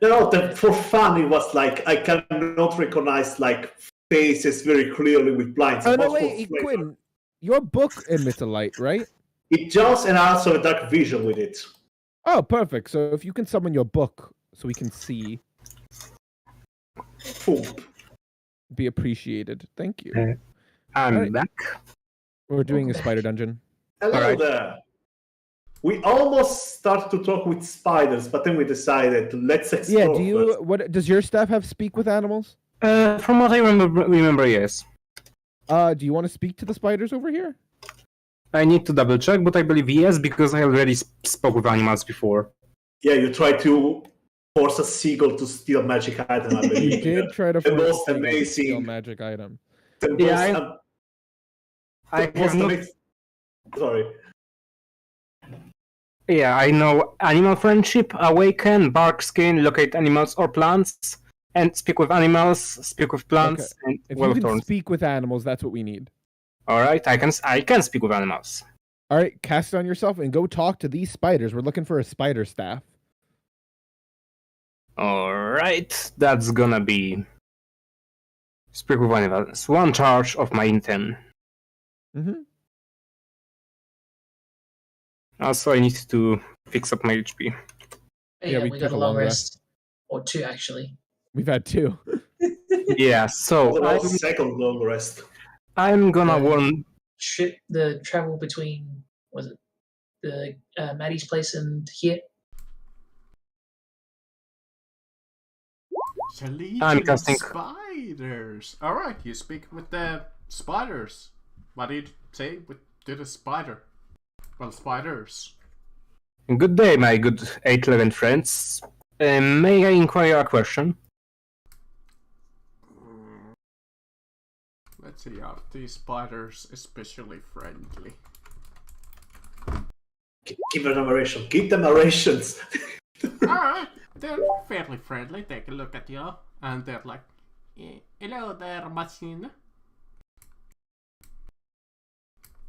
No, for fun, it was like I cannot recognize like faces very clearly with blind sight. Oh, no, But for wait, flavor, Quinn, your book emits a light, right? It does, and I also have dark vision with it. Oh, perfect. So if you can summon your book so we can see, Boom. be appreciated. Thank you. I'm Alright. back. We're doing a spider dungeon. Hello Alright. there. We almost started to talk with spiders, but then we decided let's explore. Yeah, first. what does your staff have speak with animals? From what I remember, yes. Do you want to speak to the spiders over here? I need to double check, but I believe yes, because I already spoke with animals before. Yeah, you try to force a seagull to steal a magic item, I You believe. did try to The force most a seagull to steal amazing- magic item. The Yeah, most, I the have most not. amazing- Sorry. Yeah, I know animal friendship, awaken, bark skin, locate animals or plants, and speak with animals, speak with plants, and If well you can thorns. speak with animals, that's what we need. All right, I can speak with animals. All right, cast it on yourself and go talk to these spiders. We're looking for a spider staff. All right, that's gonna be speak with animals. 1 charge of my intent. Mm-hmm. Also, I need to fix up my HP. Yeah, we we took got a a long long rest. Or 2, actually. We've had 2. Yeah, so About second long rest. I'm gonna Uh, warn. The travel between, was it the Maddie's place and here? I'm casting- Spiders. All right, you speak with the spiders. What did you say to the spider? Well, spiders. Good day, my good 811 friends. May I inquire a question? Let's see, are these spiders especially friendly? Give them narration. Give them narrations. Alright, they're fairly friendly. Take a look at you, and they're like, hello there, machine.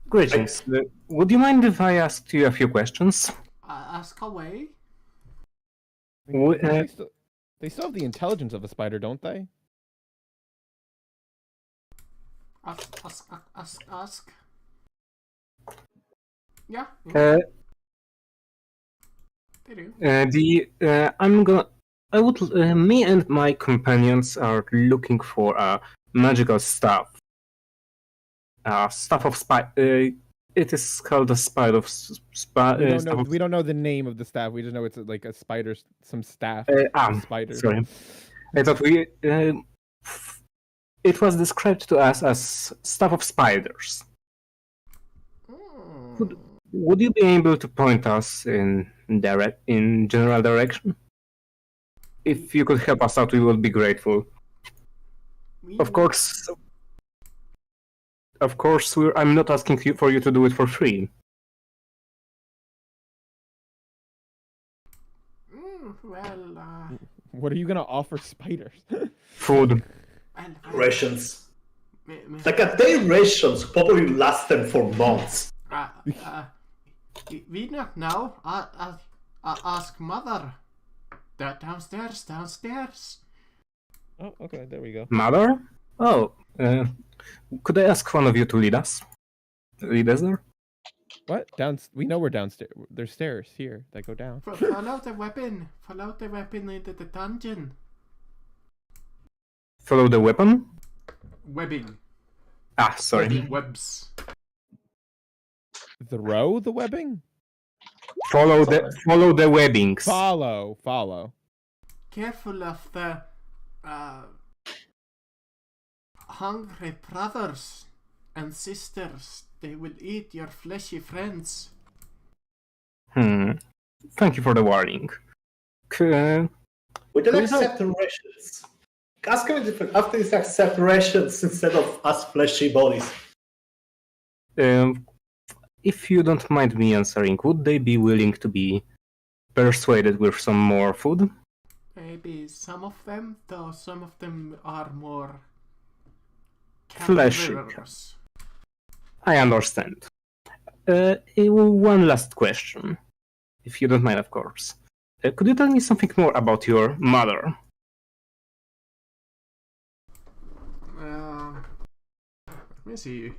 Greetings. Would you mind if I asked you a few questions? Ask away. They still have the intelligence of a spider, don't they? Ask. Yeah, Uh, they do. Me and my companions are looking for a magical staff. Staff of it is called a spire of We don't know the name of the staff. We just know it's like a spider, some staff. Spider. Sorry. I thought it was described to us as staff of spiders. Would you be able to point us in general direction? If you could help us out, we would be grateful. Of course, I'm not asking you for you to do it for free. What are you gonna offer spiders? Food. Rations. Like a day rations probably last them for months. We not know. Ask mother. Downstairs. Oh, okay, there we go. Mother? Oh, could I ask one of you to lead us? Lead us there? What? We know we're downstairs. There's stairs here that go down. Follow the weapon. Follow the weapon into the dungeon. Follow the weapon? Webbing. Ah, sorry. Webs. The webbing? Follow the webbings. Follow. Careful of the hungry brothers and sisters. They will eat your fleshy friends. Thank you for the warning. We don't accept rations. Ask them if after this accept rations instead of us fleshy bodies. If you don't mind me answering, would they be willing to be persuaded with some more food? Maybe some of them, though some of them are more Fleshy. carnivorous. I understand. One last question, if you don't mind, of course. Could you tell me something more about your mother? Let me see.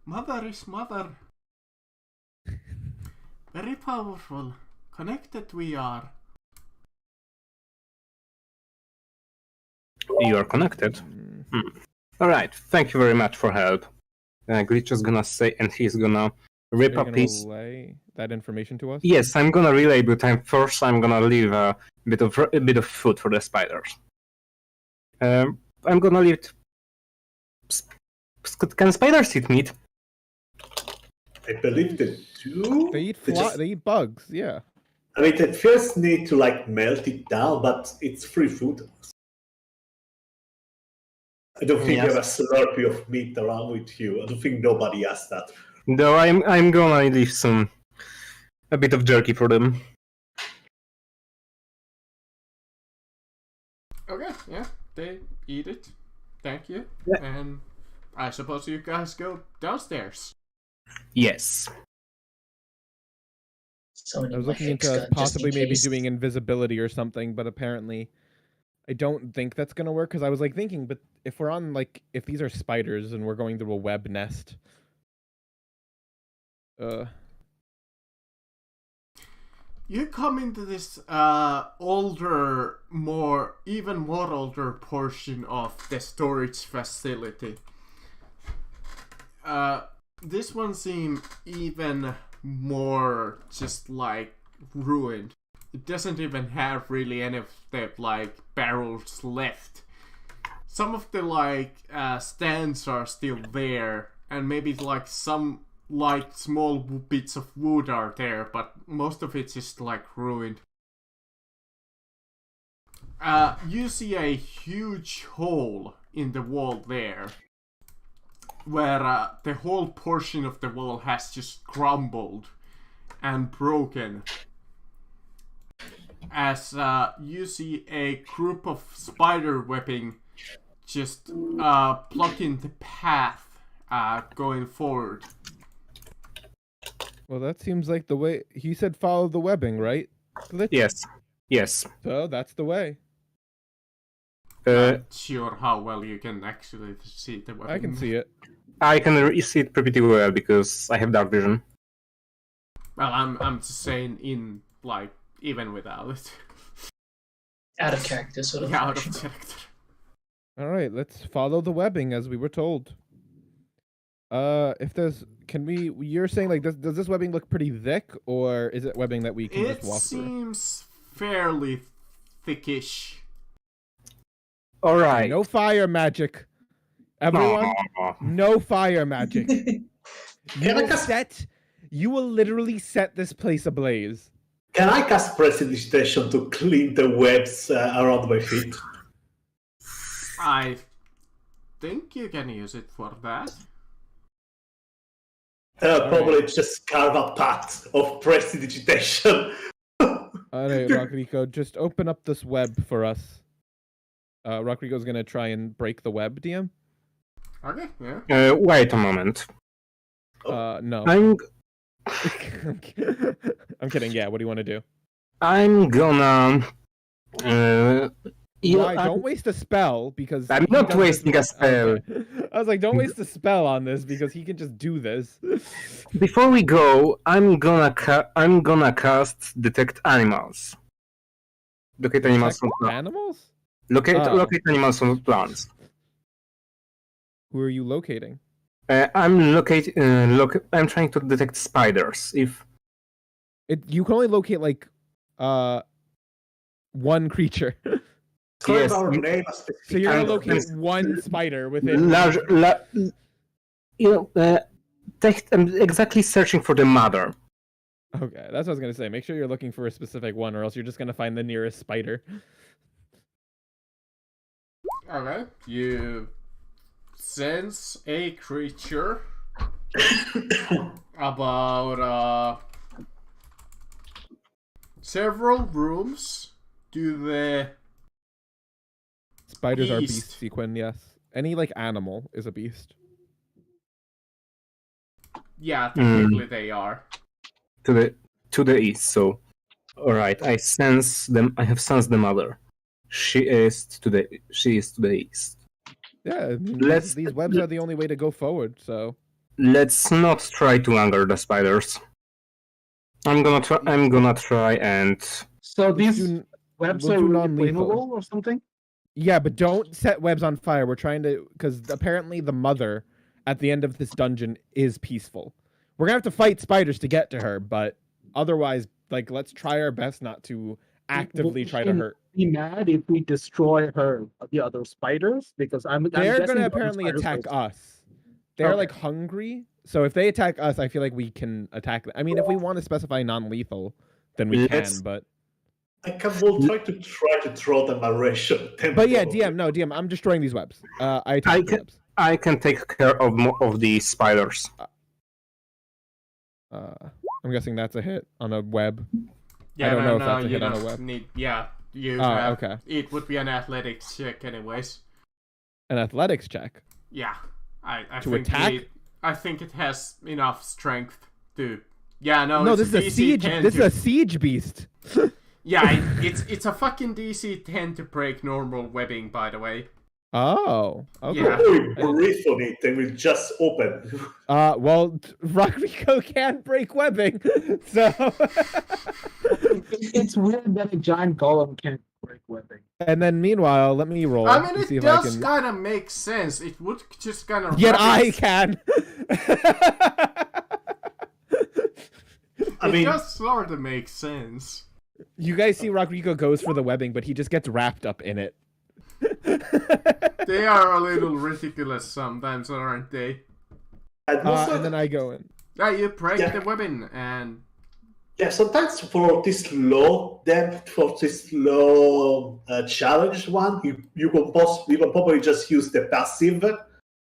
Mother is mother. Very powerful. Connected we are. You are connected. Alright, thank you very much for help. Glitch is gonna say, and he's gonna rip Are a you gonna piece. relay that information to us? Yes, I'm gonna relay, but first I'm gonna leave a bit of food for the spiders. I'm gonna leave. Can spiders eat meat? I believe they do. They eat just- they eat bugs. Yeah. I mean, they first need to like melt it down, but it's free food. I don't think you have a slurpee of meat around with you. I don't think nobody has that. Though I'm gonna leave a bit of jerky for them. Okay, yeah, they eat it. Thank you. Yeah. And I suppose you guys go downstairs. Yes. So many I was my looking hex into gun, just possibly in maybe case. doing invisibility or something, but apparently I don't think that's gonna work because I was like thinking, but if we're on like if these are spiders and we're going through a web nest, You come into this even more older portion of the storage facility. This one seems even more just like ruined. It doesn't even have really any of the like barrels left. Some of the like stands are still there, and maybe like some like small bits of wood are there, but most of it's just like ruined. You see a huge hole in the wall there, where the whole portion of the wall has just crumbled and broken. As you see a group of spider webbing just blocking the path going forward. well, that seems like the way he said. Follow the webbing, right? Yes. So that's the way. Not sure how well you can actually see the webbing. I can see it. I can see it pretty well because I have dark vision. Well, I'm just saying in like even without it. Out of character, sort of. Yeah, out of character. All right, let's follow the webbing as we were told. If there's, you're saying like, does this webbing look pretty thick, or is it webbing that we can It just walk through? seems fairly thickish. All right. No fire magic, everyone. No fire magic. You will literally set this place ablaze. Can I cast prestidigitation to clean the webs around my feet? I think you can use it for that. Probably just carve a path of prestidigitation. All right, Rockrico, just open up this web for us. Rockrico's gonna try and break the web, DM. Okay, yeah. Wait a moment. No. I'm I'm kidding. Yeah, what do you want to do? I'm gonna. Why? Don't waste a spell because I'm he not does wasting a this- spell. Okay. I was like, don't waste a spell on this because he can just do this. Before we go, I'm gonna cast detect animals. Locate animals on plants. Animals? Locate Oh. animals on plants. Who are you locating? I'm I'm trying to detect spiders. You can only locate like one creature. Yes, Our name a specific So you're gonna And- locate one spider within. I'm exactly searching for the mother. Okay, that's what I was gonna say. Make sure you're looking for a specific one, or else you're just gonna find the nearest spider. Okay. You sense a creature about several rooms to the Spiders are Beast. beasts, Sequin, yes. Any like animal is a beast. yeah, technically they are. To the east. So, all right. I sense them. I have sensed the mother. She is to the east. Yeah, I mean, Let's- these webs are the only way to go forward. So Let's not try to anger the spiders. I'm gonna try and. So let's these do- webs we'll are do really non-lethal. flammable or something? yeah, but don't set webs on fire. We're trying to, because apparently the mother at the end of this dungeon is peaceful. We're gonna have to fight spiders to get to her, but otherwise, like, let's try our best not to actively try to hurt. Be mad if we destroy the other spiders because I'm They're guessing gonna the other apparently spiders attack will- us. They're Okay. like hungry, So if they attack us, I feel like we can attack them. I mean, if we want to specify non-lethal, then we Let's- can, but... We'll try to throw them a ration. But yeah, DM, I'm destroying these webs. I attack the webs. I can take care of the spiders. I'm guessing that's a hit on a web. Yeah, I don't know if no, that's a you hit on a don't web. need. Yeah, you. Oh, have, okay. It would be an athletics check, anyways. An athletics check. Yeah, I To think attack? I think it has enough strength to. Yeah, no. No, it's this is a DC siege. 10 This is to- a siege beast. Yeah, it's a fucking DC 10 to break normal webbing, by the way. Oh, okay. Yeah. We breathe on it and we just open. Well, Rodrigo can't break webbing, so. It's weird that a giant golem can't break webbing. And then meanwhile, let me roll. I mean, to see it if I does can... kind of make sense. It would just kind of. Yet I can. I It mean, does sort of make sense. You guys see Rodrigo goes for the webbing, but he just gets wrapped up in it. They are a little ridiculous sometimes, aren't they? And then I go in. Yeah, you break Yeah. the webbing and. yeah, sometimes for this low depth, for this low challenge one, you can probably just use the passive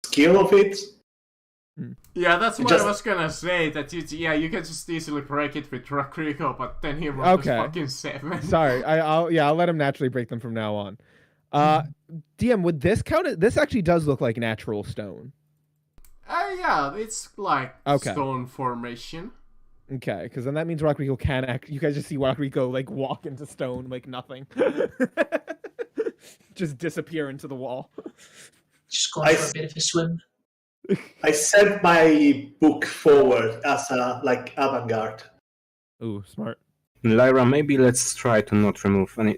skill of it. Yeah, that's what Just- I was gonna say. That you can just easily break it with Rodrigo, but then he rolled Okay. a fucking 7. Sorry, I'll let him naturally break them from now on. DM, would this count? This actually does look like natural stone. Yeah, it's like Okay. stone formation. Okay, because then that means Rodrigo can act. You guys just see Rodrigo like walk into stone like nothing, just disappear into the wall. Just going for a bit of a swim. I sent my book forward as a avant-garde. Ooh, smart. Lyra, maybe let's try to not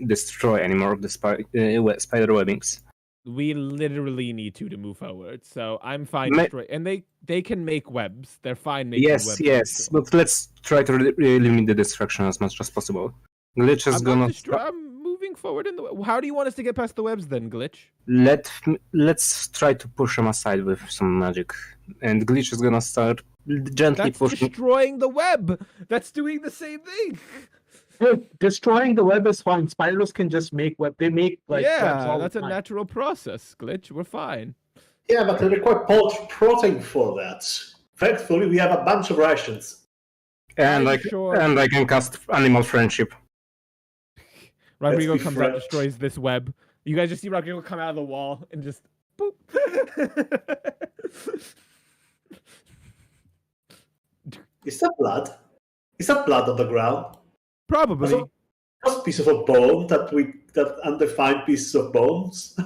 destroy any more of the spider webbings. We literally need to move forward, so I'm fine. Ma- And they can make webs. They're fine making webs. Yes, but let's try to limit the destruction as much as possible. Glitch is I'm moving forward in the. How do you want us to get past the webs then, Glitch? Let's try to push them aside with some magic, and Glitch is gonna start gently That's pushing. destroying the web. That's doing the same thing. Destroying the web is fine. Spiders can just make web. They make webs Yeah, all the that's a time. natural process, Glitch. We're fine. Yeah, but they require protein for that. Thankfully, we have a bunch of rations. And Are I you sure? and I can cast Animal Friendship. Rodrigo be comes out, French. destroys this web. You guys just see Rodrigo come out of the wall and just boop. Is that blood? Is that blood on the ground? Probably. Those pieces of bone that undefined pieces of bones.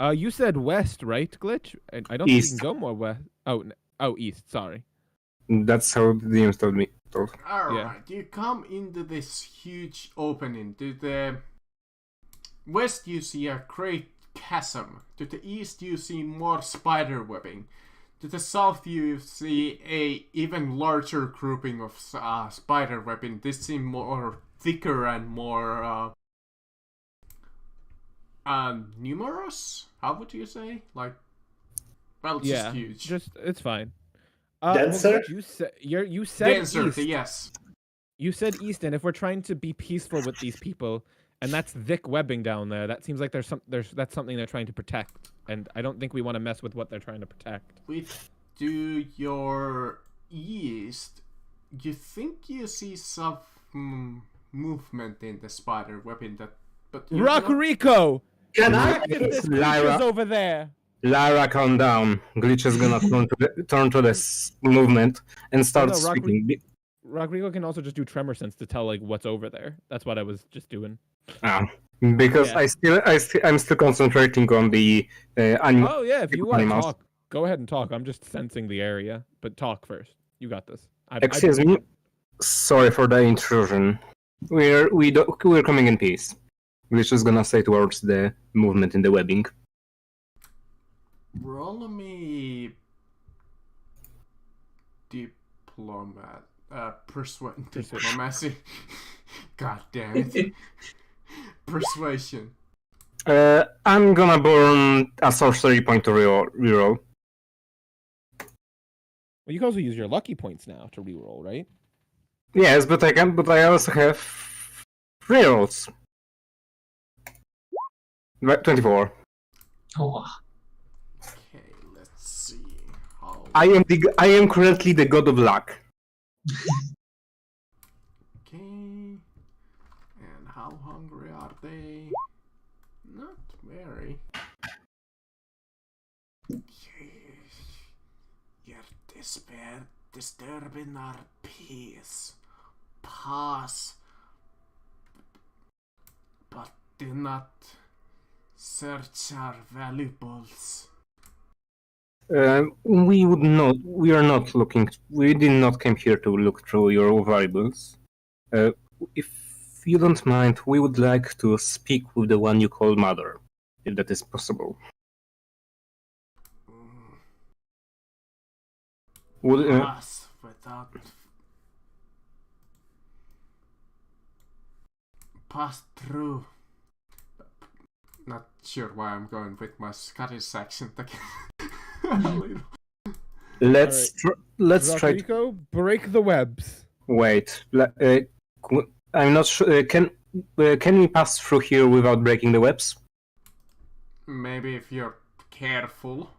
You said west, right, Glitch? I don't think East. you can go more west. Oh, east. Sorry. That's how the DM told me. Alright, you come into this huge opening. To the west you see a great chasm. To the east you see more spider webbing. To the south you see a even larger grouping of spider webbing. This seems more thicker and more numerous? How would you say? Like, well, it's Yeah, just huge. it's fine. Denser? Glitch, you said Denser, east. yes. You said east, and if we're trying to be peaceful with these people, and that's thick webbing down there, that seems like that's something they're trying to protect, and I don't think we want to mess with what they're trying to protect. To your east, you think you see some movement in the spider webbing but you Rodrigo! Can I? Active Lyra. creatures over there! Lyra, calm down. Glitch is gonna turn to this movement and start No, speaking. Rodrigo can also just do tremor sense to tell like what's over there. That's what I was just doing. Because Yeah. I'm still concentrating on the animal. Oh yeah, if you want to animals. talk, go ahead and talk. I'm just sensing the area, but talk first. You got this. Excuse me. Sorry for the intrusion. We're coming in peace. Glitch is gonna say towards the movement in the webbing. roll me diplomacy. God damn it. Persuasion. I'm gonna burn a sorcery point to reroll. Well, you can also use your lucky points now to reroll, right? Yes, but I can. But I also have rerolls. 24. Oh, Okay, let's see. How... I am currently the god of luck. Okay. And how hungry are they? Not very. Okay. You're disturbing our peace. Pause. But do not search our valuables. We would not. We are not looking. We did not come here to look through your variables. If you don't mind, we would like to speak with the one you call mother, if that is possible. Would, Pass without... Pass through. Not sure why I'm going with my Scottish accent again. let's try. Rico, break the webs. Wait. I'm not sure. Can we pass through here without breaking the webs? Maybe if you're careful.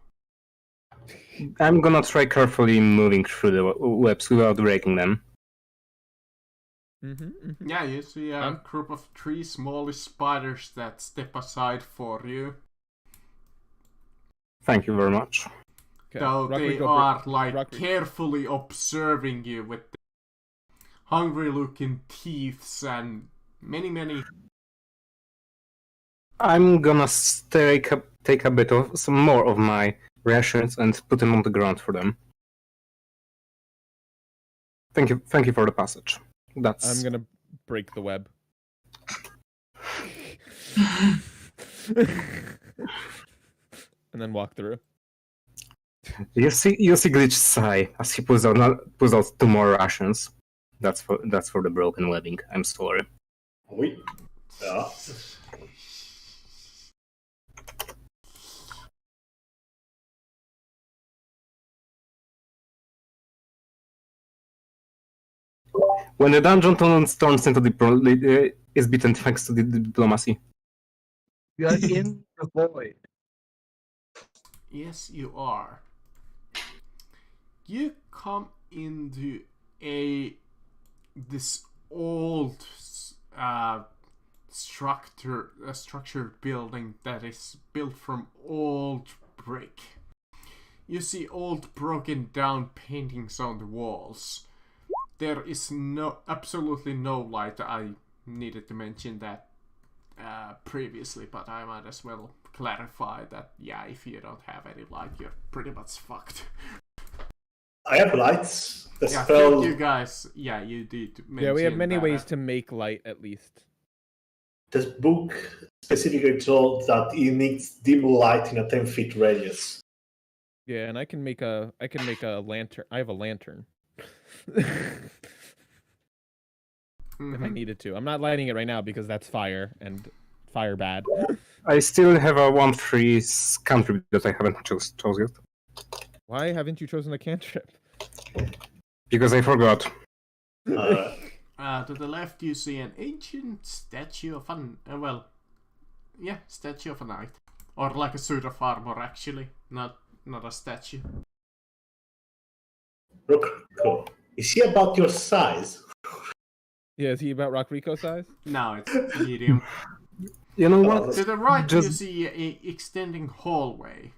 I'm gonna try carefully moving through the webs without breaking them. Yeah, you see a group of 3 smallish spiders that step aside for you. Thank you very much. Okay. Though Rock they Rico, are like Rock- carefully observing you with the hungry looking teeth and many... I'm gonna take a bit of some more of my rations and put them on the ground for them. Thank you for the passage. That's. I'm gonna break the web. And then walk through. You see Glitch sigh as he pulls out 2 more rations. That's for the broken webbing. I'm sorry. Oui. Yeah. When the dungeon turns into is beaten thanks to the diplomacy. We are in the void. Yes, you are. You come into this old structured building that is built from old brick. You see old broken down paintings on the walls. There is absolutely no light. I needed to mention that previously, but I might as well clarify that, yeah, if you don't have any light, you're pretty much fucked. I have lights. The Yeah, spell. thank you guys. Yeah, you did mention Yeah, we have many that. ways to make light, at least. This book specifically told that it needs dim light in a 10-foot radius. Yeah, and I can make a lantern. I have a lantern. If I needed to. I'm not lighting it right now because that's fire, and fire bad. I still have a 1/3 cantrip that I haven't chosen yet. Why haven't you chosen a cantrip? Because I forgot. To the left, you see an ancient statue of statue of a knight, or like a suit of armor, actually, not a statue. Rook, is he about your size? Yeah, is he about Rock Rico size? No, it's medium. You know what? To the right, Just- you see a extending hallway.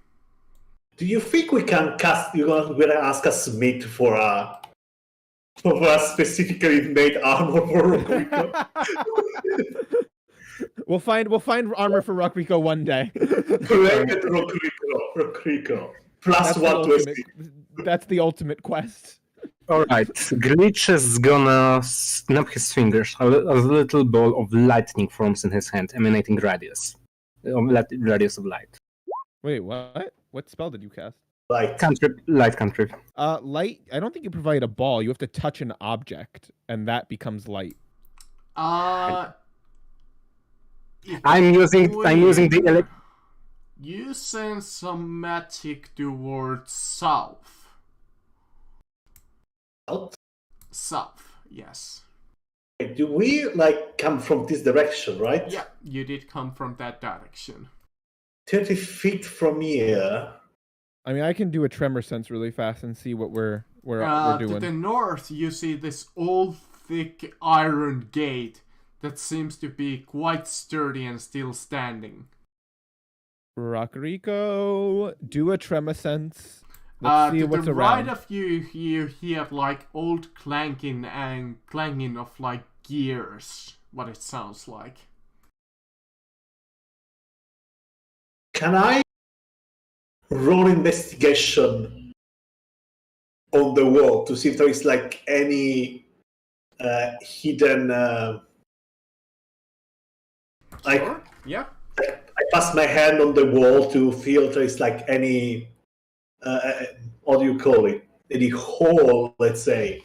Do you think we can cast? You're gonna ask a smith for a specifically made armor for Rook Rico? We'll find armor for Rock Rico one day. Created Rook Rico. Plus That's the 120. That's the ultimate quest. Alright, Glitch is gonna snap his fingers. A little ball of lightning forms in his hand, emanating radius of light. Wait, what? What spell did you cast? Light. Light cantrip. Light. I don't think you provide a ball. You have to touch an object, and that becomes light. I'm using the You send some magic towards south. Out. South, yes. Do we come from this direction, right? Yeah, you did come from that direction. 30 feet from here. I mean, I can do a tremor sense really fast and see what we're To doing. the north, you see this old, thick iron gate that seems to be quite sturdy and still standing. Rockrico, do a tremor sense. Let's see To what's the around. right of you hear old clanking of gears, what it sounds like. Can I roll investigation on the wall to see if there is any hidden Sure. Yeah. I pass my hand on the wall to feel if there is any what do you call it? Any hole, let's say.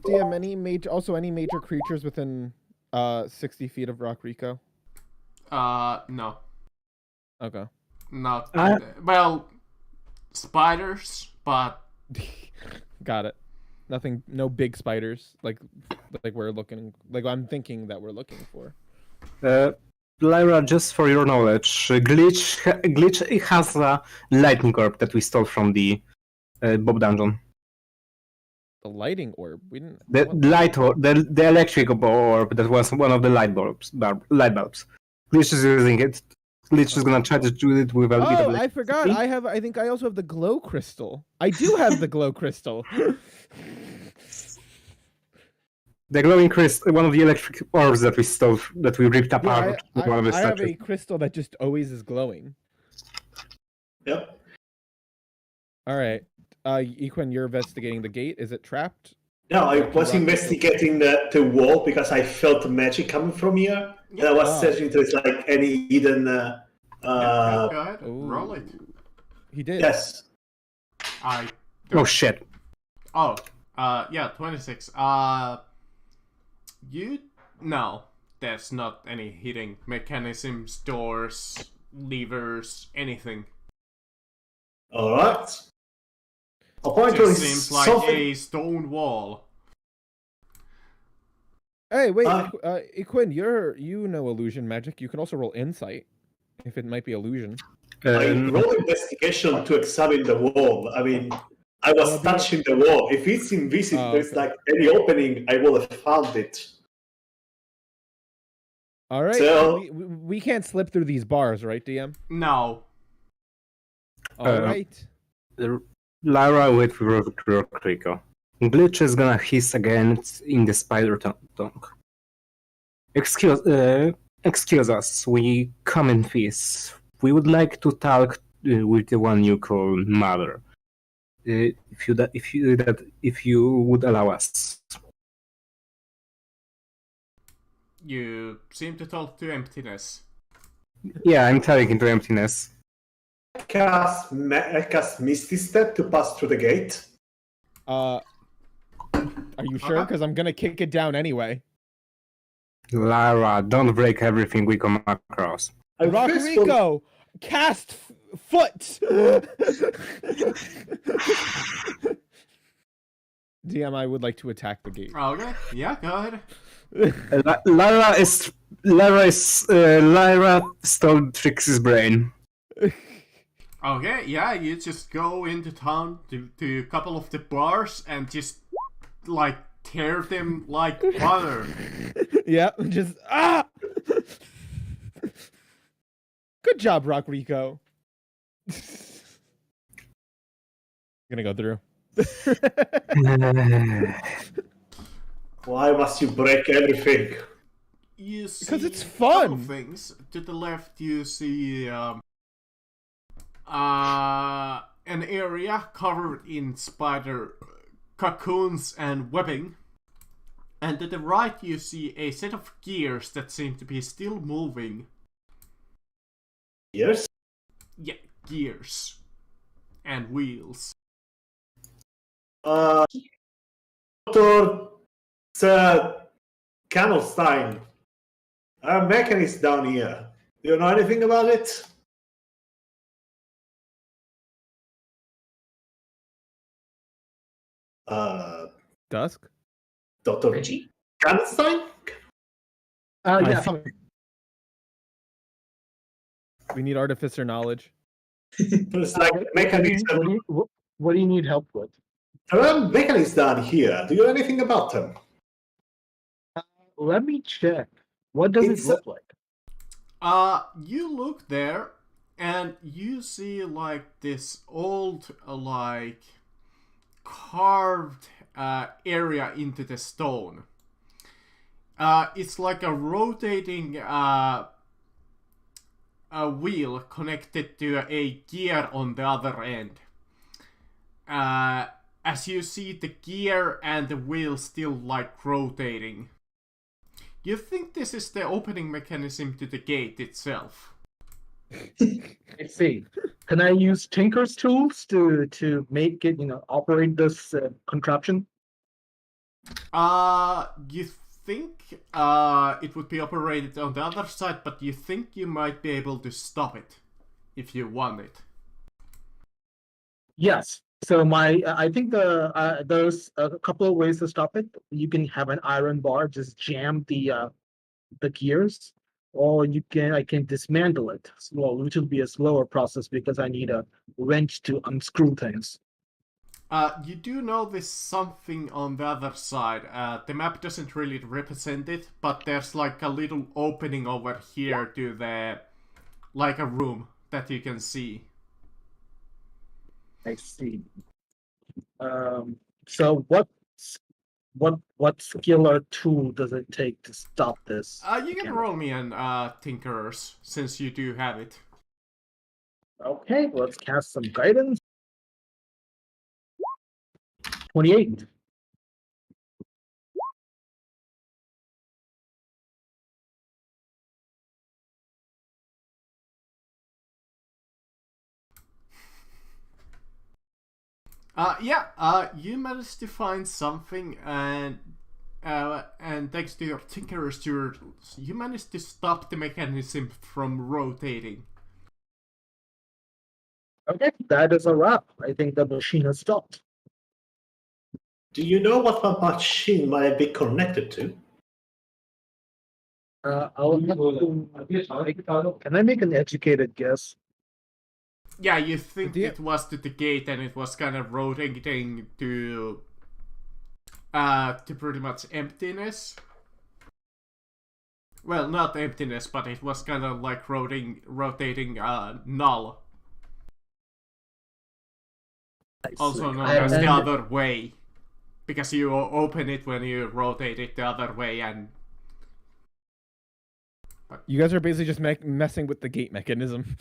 DM, any major creatures within 60 feet of Rockrico? No. Okay. Not well, spiders, but Got it. Nothing, no big spiders like we're looking, I'm thinking that we're looking for. Lyra, just for your knowledge, Glitch has a lightning orb that we stole from the Bob dungeon. The lighting orb. We didn't. The what? light orb, the electric orb that was one of the light bulbs. Glitch is using it. Glitch is gonna try to do it with a bit of I forgot. I think I also have the glow crystal. I do have the glow crystal. The glowing crystal, one of the electric orbs that we stole, that we ripped apart. Yeah, one of the I have statues. a crystal that just always is glowing. Yep. All right. Equin, you're investigating the gate. Is it trapped? No, I was investigating the wall because I felt magic coming from here. And I was searching if there's any hidden go ahead, Ooh. roll it. He did. Yes. Oh shit. Yeah, 26. No, there's not any hidden mechanisms, doors, levers, anything. Alright. I'll point It to just seems like something. a stone wall. Hey, wait, Equin, you know illusion magic. You can also roll insight if it might be illusion. I roll investigation to examine the wall. I mean, I was touching the wall. If it's invisible, there's any opening, I would have found it. All right. So we can't slip through these bars, right, DM? No. All right. Lyra, wait for Rockrico. Glitch is gonna hiss again in the spider tongue. Excuse us, we come in peace. We would like to talk with the one you call Mother. If you would allow us. You seem to talk to emptiness. Yeah, I'm telling into emptiness. cast Misty Step to pass through the gate. Are you sure? Because I'm gonna kick it down anyway. Lara, don't break everything we come across. Rockrico, cast foot. DM, I would like to attack the gate. Okay, yeah, go ahead. Lyra stole Trixie's brain. Okay, yeah, you just go into town to a couple of the bars and just tear them like butter. Yeah, just Good job, Rockrico. Gonna go through. Why must you break everything? You see Because it's a couple fun. things. To the left, you see an area covered in spider cocoons and webbing. And to the right, you see a set of gears that seem to be still moving. Yes? Yeah, gears. And wheels. Dr. Candlestein, our mechanist down here. Do you know anything about it? Dusk? Dr. Reggie? Kanstein? Yeah, think- We need artificer knowledge. It's like mechanism. What do you need help with? There are mechanics down here. Do you know anything about them? Let me check. What does It's- it look like? You look there, and you see like this old, like carved area into the stone. It's like a rotating a wheel connected to a gear on the other end. As you see the gear and the wheel still like rotating. You think this is the opening mechanism to the gate itself? I see. Can I use Tinker's tools to make it, operate this contraption? You think it would be operated on the other side, but you think you might be able to stop it if you want it. Yes. So I think there's a couple of ways to stop it. You can have an iron bar, just jam the gears, or I can dismantle it, which will be a slower process because I need a wrench to unscrew things. You do know there's something on the other side. The map doesn't really represent it, but there's like a little opening over here to like a room that you can see. I see. So what skill or tool does it take to stop this? You can roll me an Tinkerers, since you do have it. Okay, let's cast some guidance. 28. You managed to find something, and thanks to your Tinkerer's tools, you managed to stop the mechanism from rotating. Okay, that is a wrap. I think the machine has stopped. Do you know what the machine might be connected to? Can I make an educated guess? Yeah, you think Yeah. it was to the gate, and it was kind of rotating to pretty much emptiness. Well, not emptiness, but it was kind of like rotating null. Also known as the other way. Because you open it when you rotate it the other way, and... You guys are basically just messing with the gate mechanism.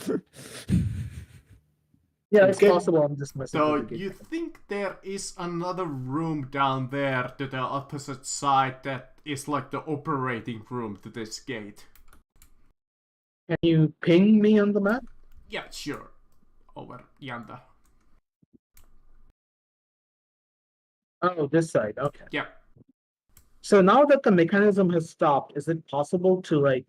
Yeah, it's Okay. possible I'm just messing So with the you game. think there is another room down there to the opposite side that is like the operating room to this gate? Can you ping me on the map? Yeah, sure. Over yonder. Oh, this side. Okay. Yeah. So now that the mechanism has stopped, is it possible to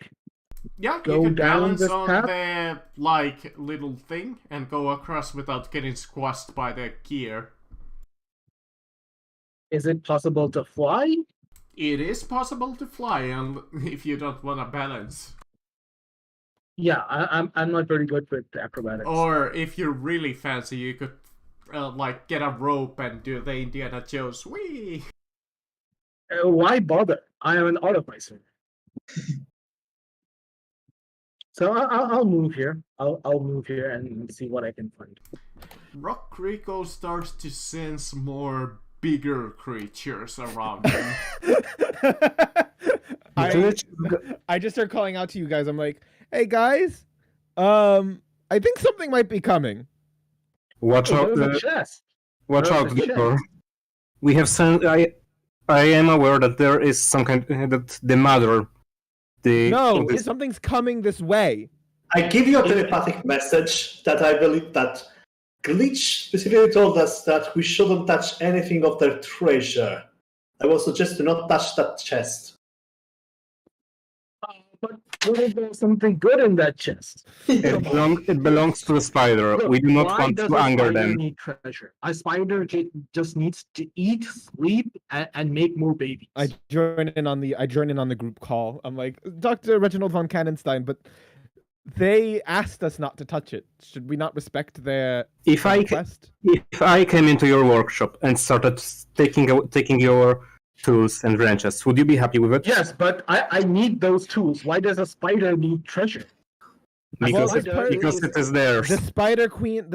Yeah, Go you can down balance this on path? the like little thing and go across without getting squashed by the gear. is it possible to fly? It is possible to fly, and if you don't want to balance. Yeah, I'm not very good with acrobatics. Or if you're really fancy, you could like get a rope and do the Indiana Jones. Whee! Why bother? I am an artificer. So I'll move here. I'll move here and see what I can find. Rock Rico starts to sense more bigger creatures around him. I just start calling out to you guys. I'm like, hey guys, I think something might be coming. Watch Oh, out! there's a chest. Watch there's out, a Victor. We have sent. I am aware that there is some kind that the mother. No, something's coming this way. I give you a telepathic message that I believe that Glitch specifically told us that we shouldn't touch anything of their treasure. I will suggest to not touch that chest. But what if there's something good in that chest? It belongs to the spider. Look, We do not why want does to a anger spider them. need treasure? A spider just needs to eat, sleep, and make more babies. I join in on the group call. I'm like, Dr. Reginald von Kannenstein, but they asked us not to touch it. Should we not respect their request? If I came into your workshop and started taking your tools and wrenches, would you be happy with it? Yes, but I need those tools. Why does a spider need treasure? Because, Well, because it is theirs. The spider queen,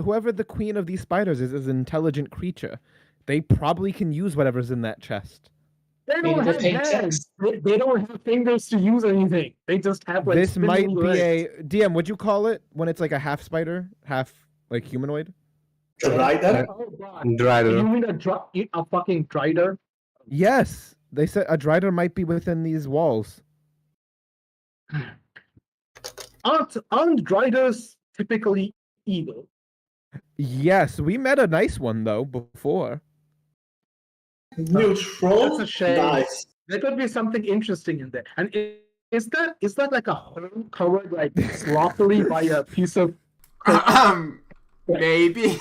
whoever the queen of these spiders is an intelligent creature. They probably can use whatever's in that chest. They Maybe don't they're have paying hands. tax. They don't have fingers to use anything. They just have like. This might spindly be legs. a DM. Would you call it when it's like a half spider, half like humanoid? Drider? Oh god! Drider. You mean a fucking drider? Yes, they said a drider might be within these walls. Aren't driders typically evil? Yes, we met a nice one though before. Neutral? That's a shame. Nice. There could be something interesting in there. And is that like a hole covered like sloppily by a piece of? Maybe.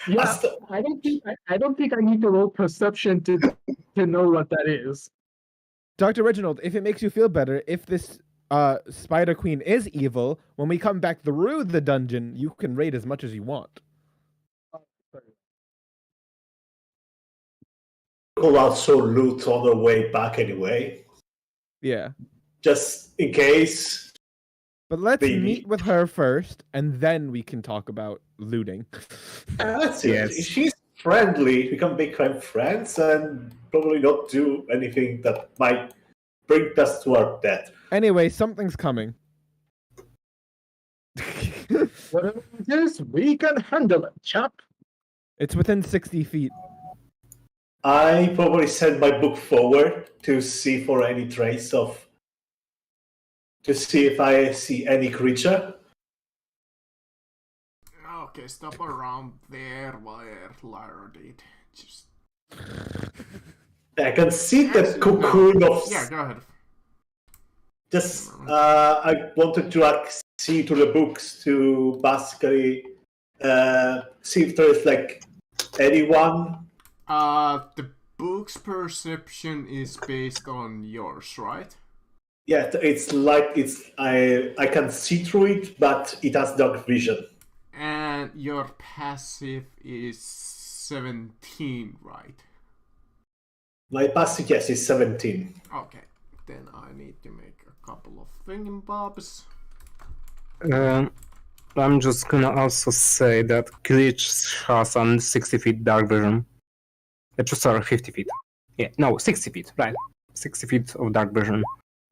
Yeah, As the- I don't think I need to roll perception to know what that is. Dr. Reginald, if it makes you feel better, if this spider queen is evil, when we come back through the dungeon, you can raid as much as you want. We'll also loot on the way back anyway, Yeah. just in case. But let's Maybe. meet with her first, and then we can talk about looting. That's it. Yes. If she's friendly, we can become friends and probably not do anything that might bring us to our death. Anyway, something's coming. Whatever it is, we can handle it, chap. It's within 60 feet. I probably send my book forward to see for any trace of. To see if I see any creature. Okay, stop around there where Lyra did. Just. I can see the Actually, cocoon no. of. Yeah, go ahead. Just, I wanted to accede to the books to basically see if there is like anyone. The book's perception is based on yours, right? Yeah, it's like I can see through it, but it has dark vision. And your passive is 17, right? My passive, yes, is 17. Okay, then I need to make a couple of thingamabobs. I'm just gonna also say that Glitch has on 60 feet dark vision. Sorry, 50 feet. Yeah, no, 60 feet, right. 60 feet of dark vision.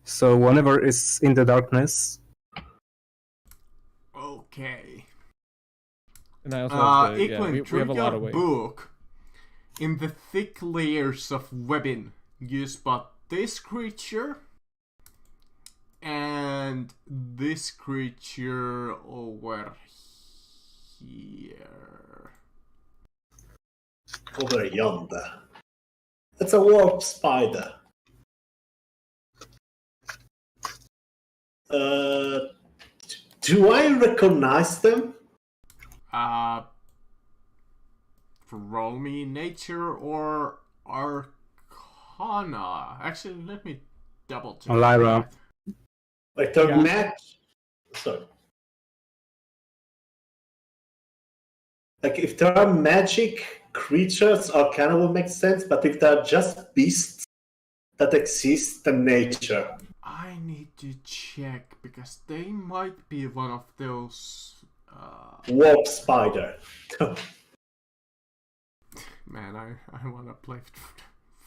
So whenever it's in the darkness... Okay. And I also have the, Equin, we through have a lot of your ways. book, in the thick layers of webbing, you spot this creature and this creature over here. Over yonder. It's a warp spider. Do I recognize them? Roll me nature or arcana. Actually, let me double check. Lyra. Like they're Yeah. match. Sorry. Like if there are magic creatures, arcana will make sense. But if they're just beasts that exist in nature, I need to check because they might be one of those. warp spider. Man, I wanna play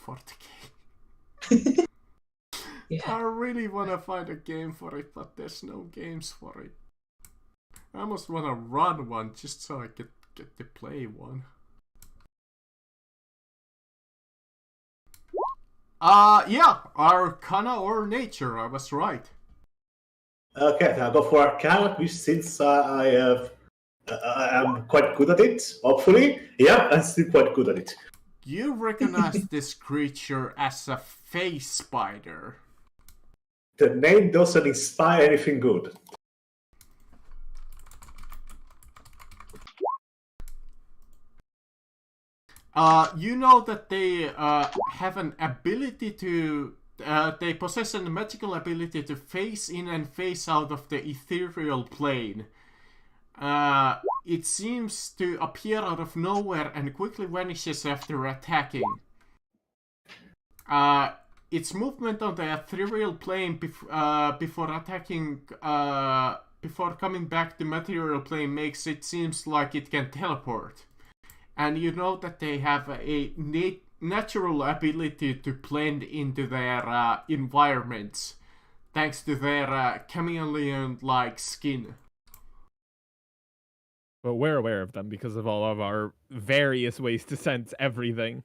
40k. Yeah. I really wanna find a game for it, but there's no games for it. I almost wanna run one just so I get to play one. Yeah, Arcana or Nature, I was right. Okay, I'll go for arcana, which since I am quite good at it. Hopefully, yeah, I'm still quite good at it. You recognize this creature as a face spider. the name doesn't inspire anything good. You know that they have an ability to. They possess a magical ability to phase in and phase out of the ethereal plane. It seems to appear out of nowhere and quickly vanishes after attacking. Its movement on the ethereal plane before attacking, before coming back to material plane makes it seems like it can teleport. And you know that they have a natural ability to blend into their environments, thanks to their chameleon-like skin. But we're aware of them because of all of our various ways to sense everything.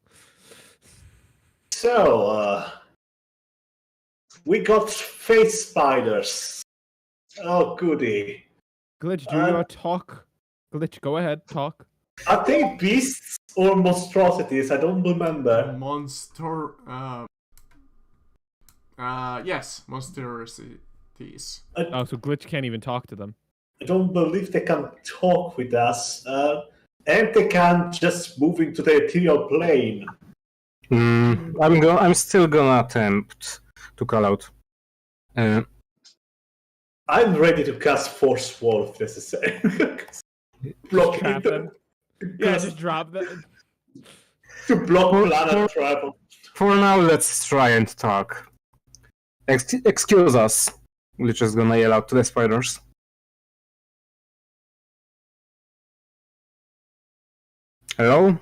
So, we got face spiders. Oh, goody. Glitch, do you talk? Glitch, go ahead, talk. Are they beasts or monstrosities? I don't remember. Yes, monstrosities. Oh, so Glitch can't even talk to them. I don't believe they can talk with us. And they can just move into the ethereal plane. I'm still gonna attempt to call out. I'm ready to cast Force Wall if necessary. Block Trap them. Yeah, just drop them. to block Planar Travel. For now, let's try and talk. Excuse us. We're just gonna yell out to the spiders. Hello?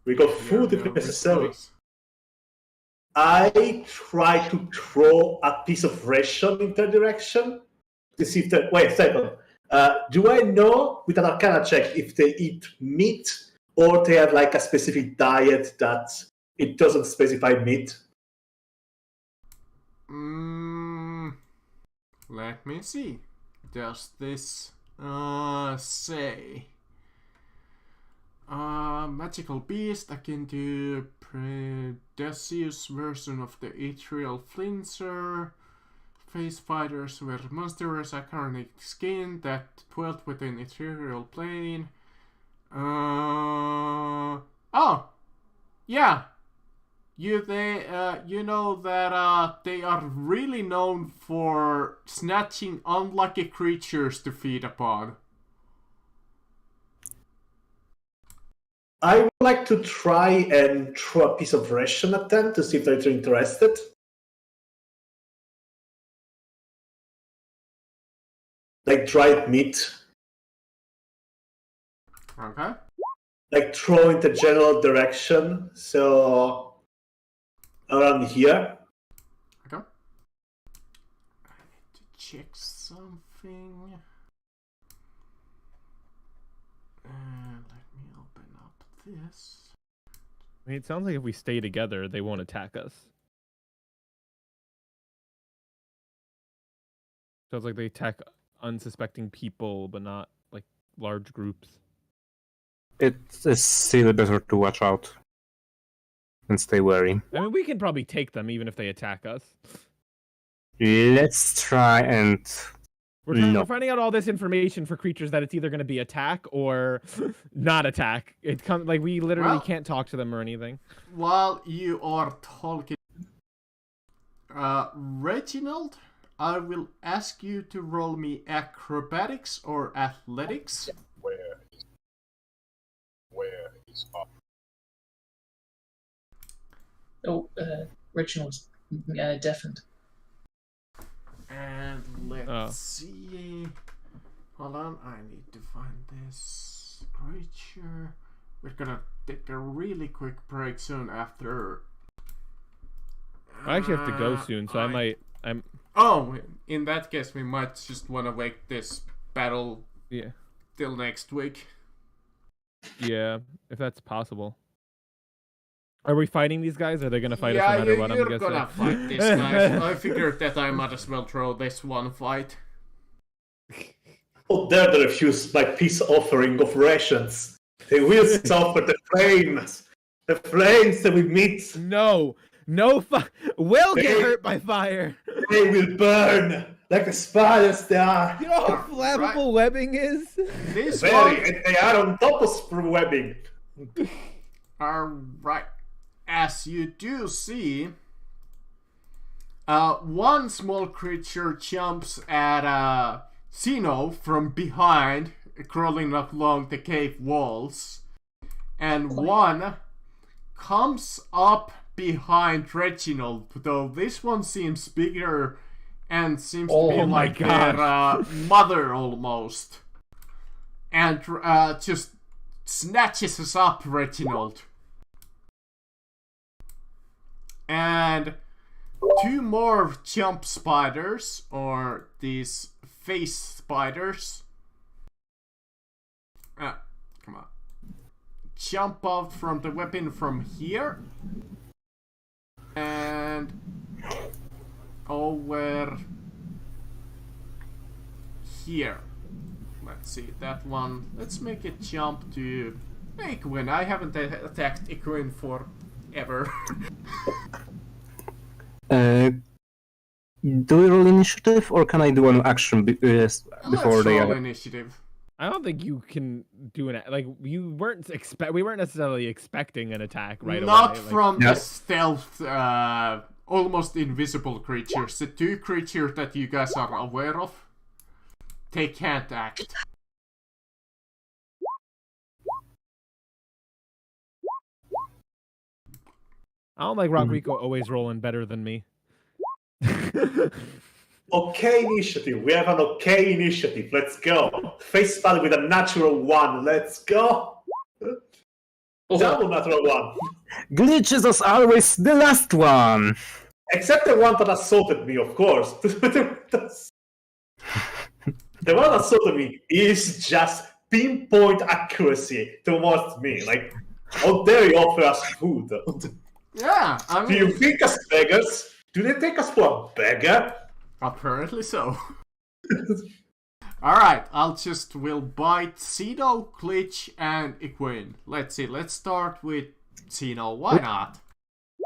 We got food if necessary. I try to throw a piece of ration in their direction to see if they. Wait a second. Do I know with an Arcana check if they eat meat or they have like a specific diet that it doesn't specify meat? Let me see. Does this say magical beast akin to Predaceous version of the ethereal flincher? Face fighters were monstrous iconic skin that dwelt within ethereal plane. Oh, yeah. You know that they are really known for snatching unlucky creatures to feed upon. I would like to try and throw a piece of ration at them to see if they're interested. Like dried meat. Okay. Like throw in the general direction. So around here. Okay. I need to check something. Let me open up this. I mean, it sounds like if we stay together, they won't attack us. Sounds like they attack unsuspecting people, but not like large groups. It is still better to watch out and stay wary. I mean, we can probably take them even if they attack us. Let's try and... We're finding out all this information for creatures that it's either going to be attack or not attack. It comes like we literally can't talk to them or anything. While you are talking, Reginald, I will ask you to roll me acrobatics or athletics. Where is up? Oh, Reginald's deafened. And let's see. Hold on, I need to find this creature. We're gonna take a really quick break soon after. I actually have to go soon, so I'm. Oh, in that case, we might just want to wait this battle. Yeah. Till next week. Yeah, if that's possible. Are we fighting these guys? Or are they gonna fight us no matter what? You're gonna fight these guys. I figured that I might as well throw this one fight. Oh, dare they refuse my peace offering of rations? They will suffer the flames. The flames that we meet, No, will get Hey. hurt by fire. they will burn like the spiders they are. You know how flammable webbing is? This Very, one. and they are on top of webbing. Alright. As you do see, one small creature jumps at Zeno from behind, crawling along the cave walls. And one comes up behind Reginald, though this one seems bigger and seems to be Oh my like their mother almost. And just snatches us up, Reginald. And two more jump spiders, or these face spiders. Come on. Jump out from the weapon from here. And over here. Let's see, that one. Let's make it jump to Equin. I haven't attacked Equin forever. Do we roll initiative, or can I do an action before Let's they roll are? initiative. I don't think you can do an like we weren't necessarily expecting an attack right Not away. from Yeah. the stealth, almost invisible creatures. The two creatures that you guys are aware of, they can't act. I don't like Rodrigo always rolling better than me. Okay initiative. We have an okay initiative. Let's go. Face spell with a natural 1. Let's go. Double natural 1. Glitches as always the last one. Except the one that assaulted me, of course. The one that assaulted me is just pinpoint accuracy towards me. Like, how dare you offer us food? Yeah, I Do you mean, think us beggars? Do they take us for a beggar? apparently so. Alright, will bite Zeno, Glitch, and Equine. Let's see, let's start with Zeno. Why not?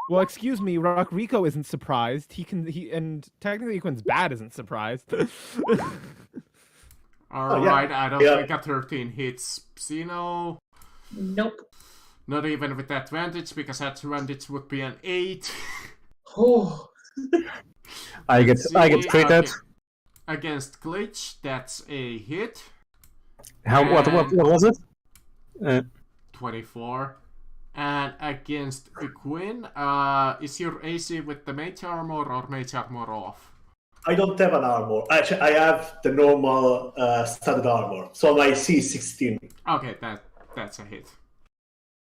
Well, excuse me, Rodrigo isn't surprised. And technically Equin's bad isn't surprised. Alright, I don't Yeah. think a 13 hits Zeno. Nope. Not even with advantage, because advantage would be an 8. Oh, I get See, critted. okay. Against Glitch, that's a hit. What was it? 24. And against Equine, is your AC with the mage armor or mage armor off? I don't have an armor. Actually, I have the normal standard armor. So my AC is 16. Okay, that's a hit.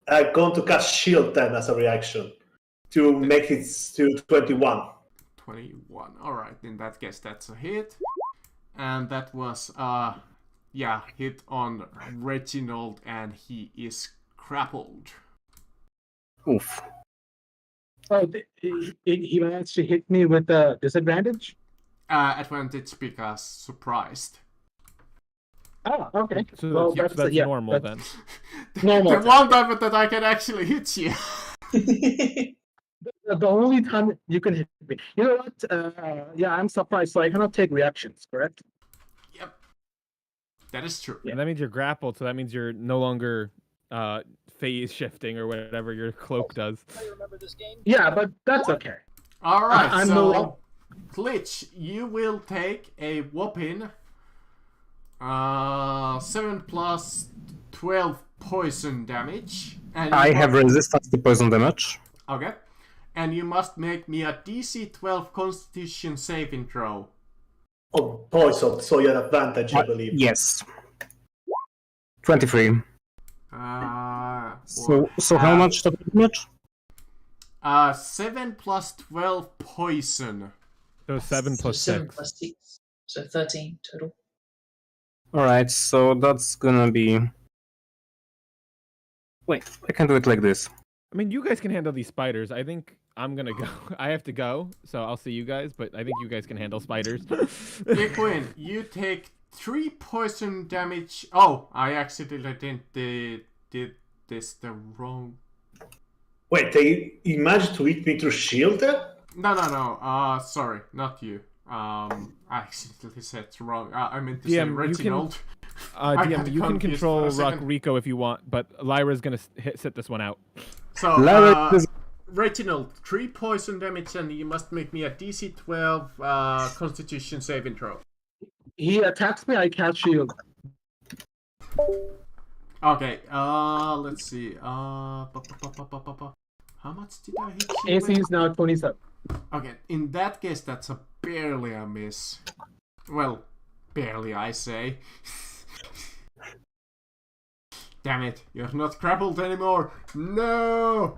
I'm going to cast Shield then as a reaction to make it to 21. 21. Alright, in that case, that's a hit. And that was, hit on Reginald, and he is grappled. Oof. Oh, he managed to hit me with a disadvantage? Advantage because surprised. Oh, okay. So Well, that's that's- yeah, normal that's- then. Normal. The one time that I can actually hit you. The only time you can hit me. You know what? Yeah, I'm surprised. So I cannot take reactions, correct? Yep. That is true. And that means you're grappled, so that means you're no longer phase shifting or whatever your cloak does. Yeah, but that's okay. Alright, I'm so no- Glitch, you will take a whopping 7 plus 12 poison damage. And I you have must- resistance to poison damage. Okay. And you must make me a DC 12 Constitution saving throw. Oh, poison, so you have advantage, I believe. Yes. 23. So how much damage? 7 plus 12 poison. So 7 so plus 7 6. plus 6. So 13 total. Alright, so that's gonna be... Wait, I can do it like this. I mean, you guys can handle these spiders. I think I'm gonna go. I have to go, so I'll see you guys. But I think you guys can handle spiders. Equine, you take 3 poison damage. Oh, I accidentally did this the wrong. Wait, he managed to hit me through shield? No. Sorry, not you. I accidentally said it wrong. I meant to say DM, you can- Reginald. DM, you can confused control for a Rock second. Rico if you want, but Lyra's gonna sit this one out. So, Lyra is- Reginald, 3 poison damage, and you must make me a DC 12 Constitution saving throw. He attacks me, I cast shield. Okay, let's see. How much did I hit you AC with? is now 27. Okay, in that case, that's barely a miss. Well, barely, I say. Damn it, you're not grappled anymore. No!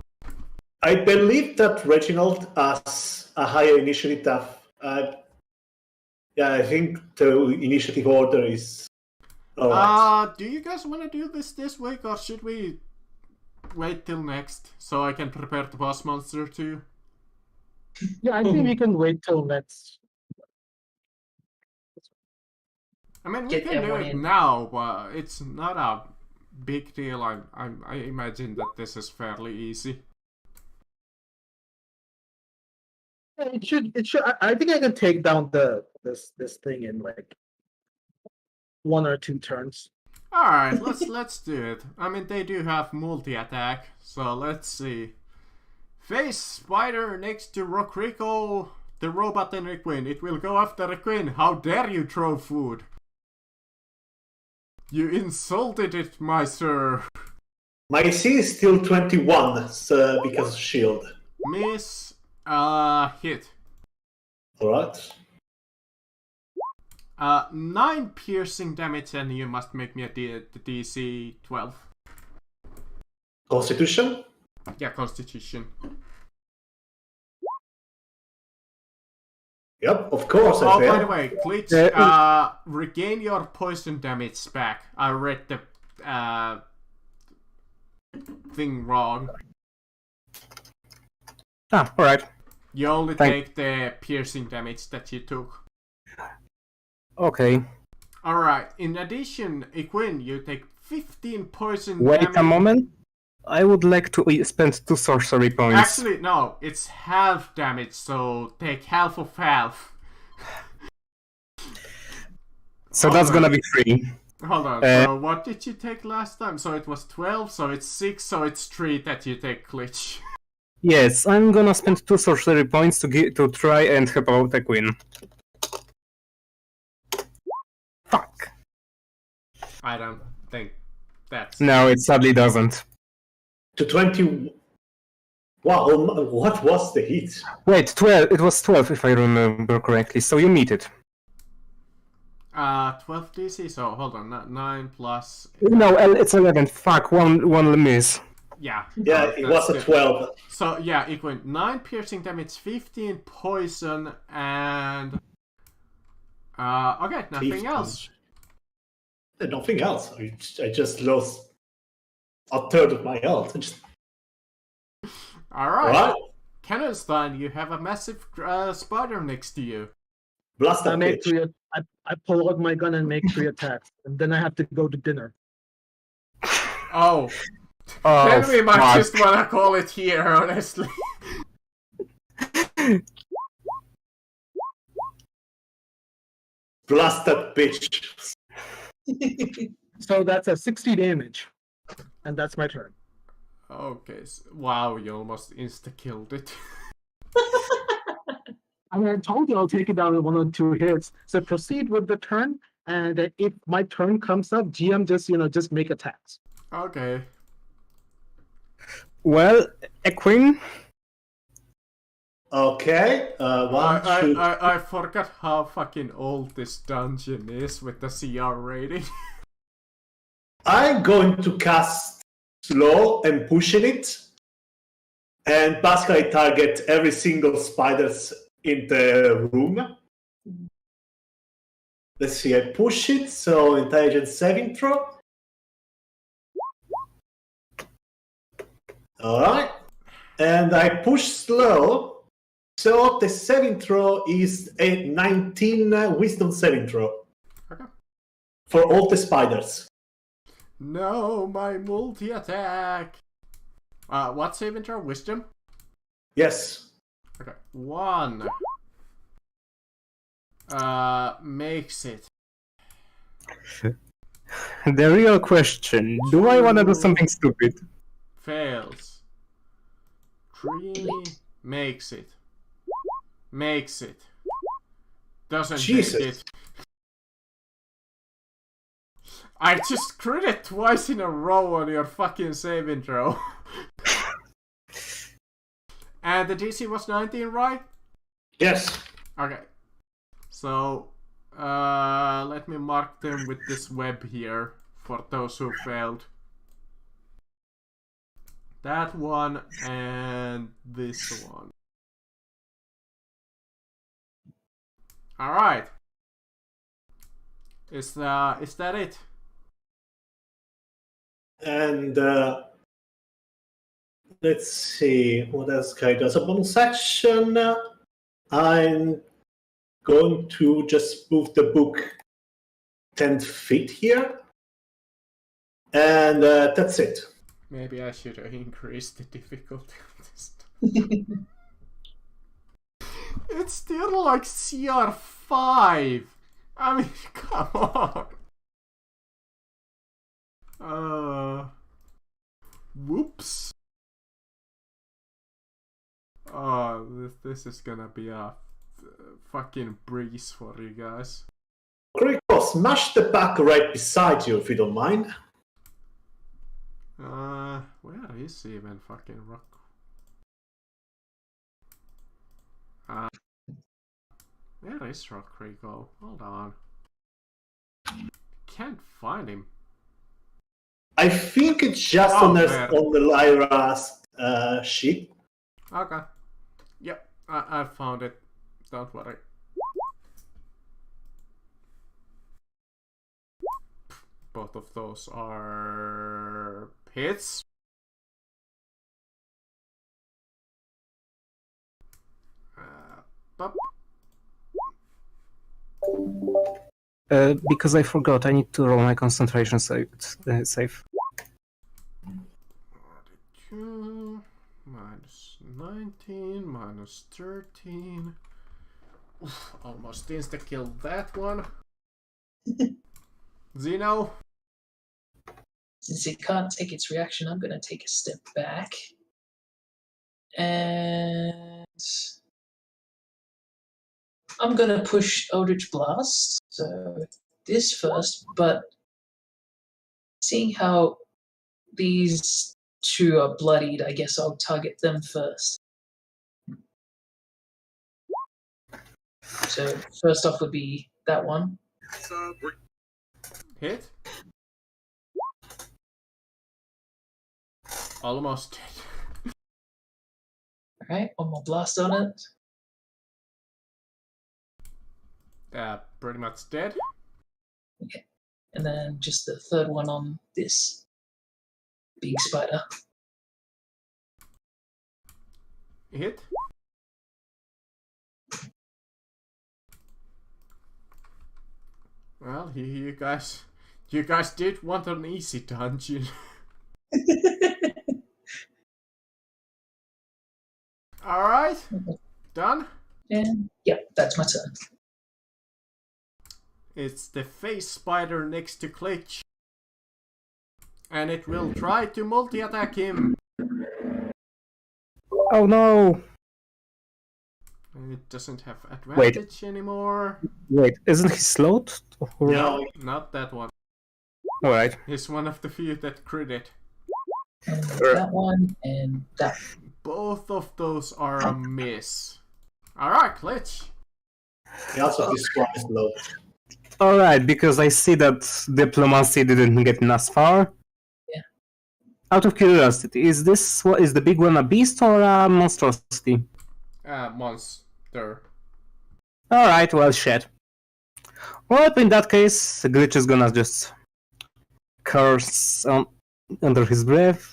I believe that Reginald has a higher initiative. Yeah, I think the initiative order is alright. Do you guys want to do this week, or should we wait till next so I can prepare the boss monster too? Yeah, I think we can wait till next. I mean, we Get can do everyone it in. now, but it's not a big deal. I imagine that this is fairly easy. Yeah, it should. I think I can take down this thing in like 1 or 2 turns. All right, let's do it. I mean, they do have multi-attack, so let's see. Face spider next to Rockrico, the robot and Requin. It will go after Requin. How dare you throw food? You insulted it, my sir. My AC is still 21 so because of shield. Miss, hit. Alright. 9 piercing damage, and you must make me a DC 12. Constitution? Yeah, Constitution. Yep, of course I Oh, fail. by the way, Glitch, regain your poison damage back. I read the thing wrong. Alright. You only Thank- take the piercing damage that you took. Okay. Alright, in addition, Equin, you take 15 poison Wait damage. a moment. I would like to spend 2 sorcery points. Actually, no, it's half damage, so take half of half. So that's gonna be 3. Hold on, so what did you take last time? So it was 12, so it's 6, so it's 3 that you take, Glitch. Yes, I'm gonna spend 2 sorcery points to try and help out the queen. Fuck. I don't think that's... No, it sadly doesn't. To 20. Wow, what was the hit? Wait, 12. It was 12 if I remember correctly, so you meet it. 12 DC, so hold on, 9 plus... No, it's 11. Fuck, one miss. Yeah. Yeah, it was a 12. So, yeah, equal 9 piercing damage, 15 poison, and... okay, nothing Thief else. punch. Nothing else. I just lost a third of my health. Alright. Alright, Cannonstein, you have a massive spider next to you. blast I that make bitch. 3. I pull out my gun and make 3 attacks, and then I have to go to dinner. Oh, Oh, then we might fuck. just wanna call it here, honestly. Blast that bitch. So that's a 60 damage, and that's my turn. Okay, wow, you almost insta-killed it. I told you I'll take it down in 1 or 2 hits. So proceed with the turn, and if my turn comes up, GM just make attacks. Okay. Well, a queen. Okay, one, two. I forgot how fucking old this dungeon is with the CR rating. I'm going to cast slow and pushing it, and basically target every single spiders in the room. Let's see, I push it, so intelligence saving throw. Alright. And I push slow, so the saving throw is a 19 wisdom saving throw. Okay. For all the spiders. No, my multi-attack! What saving throw? Wisdom? Yes. Okay. 1. Makes it. The real question, do I want to do something stupid? Fails. 3. Makes it. Makes it. Doesn't Jesus. make it. I just crit it twice in a row on your fucking saving throw. And the DC was 19, right? Yes. Okay. So, let me mark them with this web here for those who failed. That one and this one. Alright. Is that it? And let's see what else can I do. As a bonus action, I'm going to just move the book 10 feet here. And that's it. Maybe I should have increased the difficulty of this. It's still like CR5. I mean, come on. Whoops. Oh, this is gonna be a fucking breeze for you guys. Critical, smash the back right beside you if you don't mind. Where is even fucking Rock? Where is Rock Rico? Hold on. Can't find him. I think it's just Oh, on man. the Lyra's sheet. Okay. Yep, I found it. Don't worry. Both of those are hits. Bop. Because I forgot, I need to roll my concentration save. 42 minus 19 minus 13. Oof, almost insta-killed that one. Zeno? Since it can't take its reaction, I'm gonna take a step back. And I'm gonna push Eldritch Blast. So this first, but seeing how these two are bloodied, I guess I'll target them first. So first off would be that one. Hit? Almost dead. Alright, one more blast on it. Pretty much dead. Okay. And then just the third one on this big spider. Hit? Well, you guys did want an easy dungeon. Alright, done? And yep, that's my turn. It's the face spider next to Klitch. And it will try to multi-attack him. Oh no! And it doesn't have advantage anymore. Wait, isn't he slowed? No, Not that one. Alright. He's one of the few that crit. And that one and that. Both of those are a miss. Alright, Klitch. he also describes low. Alright, because I see that diplomacy didn't get us far. Yeah. Out of curiosity, is the big one a beast or a monstrosity? Monster. Alright, well, shit. Well, in that case, Glitch is gonna just curse under his breath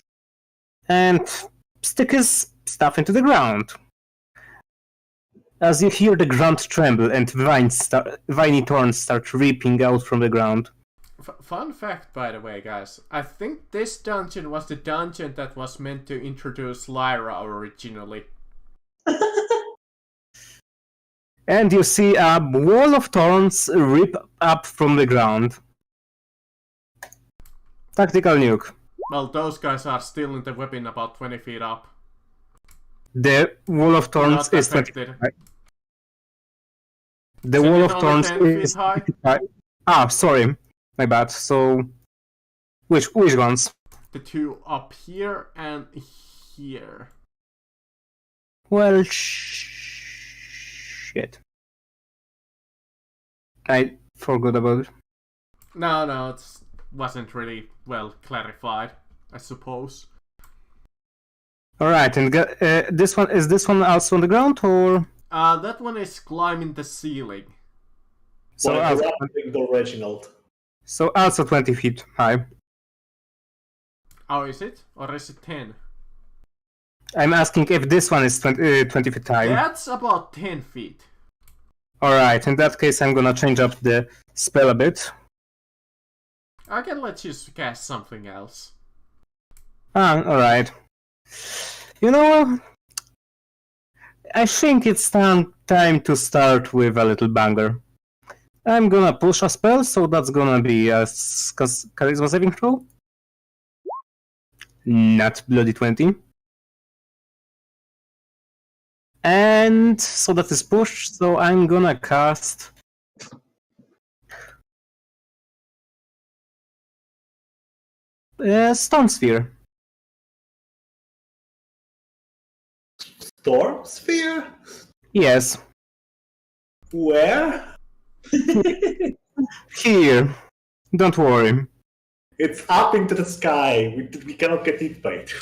and stick his stuff into the ground. As you hear the ground tremble and viny thorns start ripping out from the ground. Fun fact, by the way, guys. I think this dungeon was the dungeon that was meant to introduce Lyra originally. And you see a wall of thorns rip up from the ground. Tactical nuke. Well, those guys are still in the weapon about 20 feet up. The wall of thorns Not is 20 affected. feet high. The Isn't wall it of only thorns 10 feet is high? 20 feet high. Ah, sorry. My bad. So, which ones? The two up here and here. Well, shit. I forgot about it. No, it wasn't really well clarified, I suppose. Alright, and this one, is this one also on the ground, or? That one is climbing the ceiling. So, Well, also, the Reginald. so also 20 feet high. Oh, is it? Or is it 10? I'm asking if this one is 20 feet high. That's about 10 feet. Alright, in that case I'm gonna change up the spell a bit. I can let you cast something else. Ah, alright. You know, I think it's time to start with a little banger. I'm gonna push a spell, so that's gonna be a charisma saving throw. Not bloody 20. And so that is pushed, so I'm gonna cast Stone Sphere. Storm Sphere? Yes, Where? here. Don't worry. It's up into the sky. We cannot get hit by it.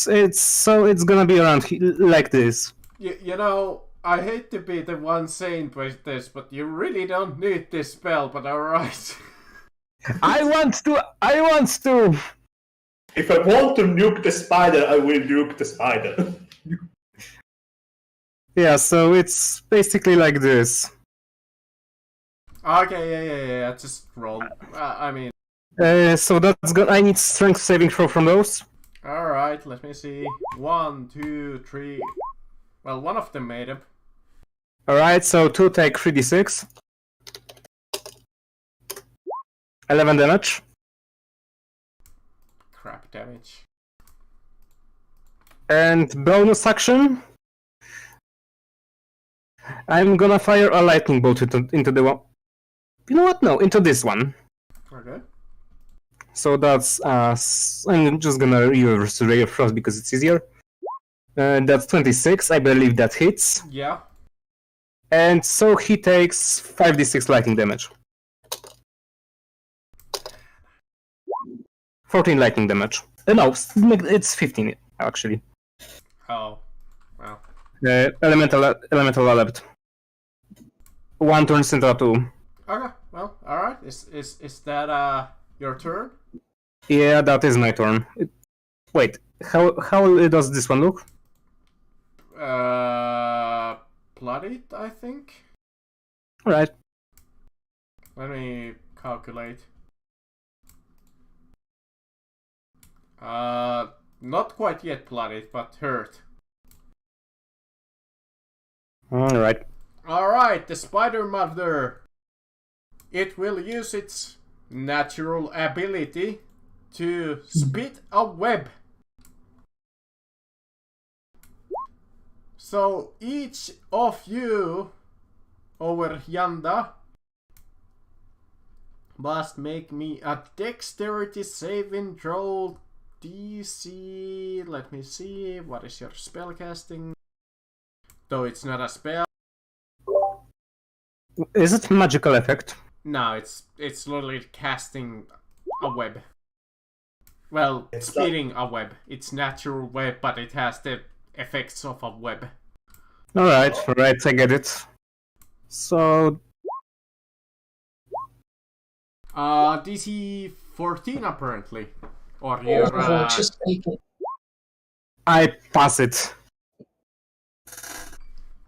It's gonna be around like this. You know, I hate to be the one saying this, but you really don't need this spell, but alright. I want to. If I want to nuke the spider, I will nuke the spider. Yeah, so it's basically like this. Okay, yeah, just roll. I mean, So that's good. I need strength saving throw from those. alright, let me see. 1, 2, 3. Well, one of them made it. Alright, so 2 take 3d6. 11 damage. Crap damage. And bonus action. I'm gonna fire a lightning bolt into the one. You know what? No, into this one. Okay. So that's I'm just gonna use Ray of Frost because it's easier. That's 26. I believe that hits. Yeah. And so he takes 5d6 lightning damage. 14 lightning damage. No, it's 15 actually. Oh. Well. Elemental adept. 1 turns into a 2. Okay, well, alright. Is that your turn? Yeah, that is my turn. Wait, how does this one look? Bloodied, I think. Alright. Let me calculate. Not quite yet bloodied, but hurt. Alright. Alright, the Spider Mother. It will use its natural ability to spit a web. So each of you over yonder must make me a dexterity saving throw DC. Let me see, what is your spellcasting? Though it's not a spell. Is it magical effect? No, it's literally casting a web. Well, It's spitting a web. It's natural web, but it has the effects of a web. Alright, I get it. So DC 14 apparently. Or you're Just take it. I pass it.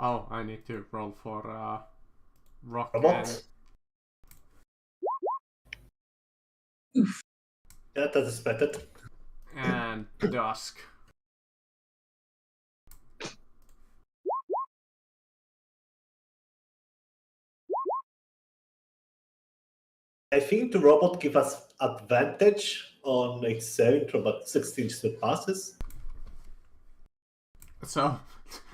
oh, I need to roll for rock Robot? and Yeah, that's expected. And Dusk. I think the robot gives us advantage on its saving throw, but 16 surpasses. So,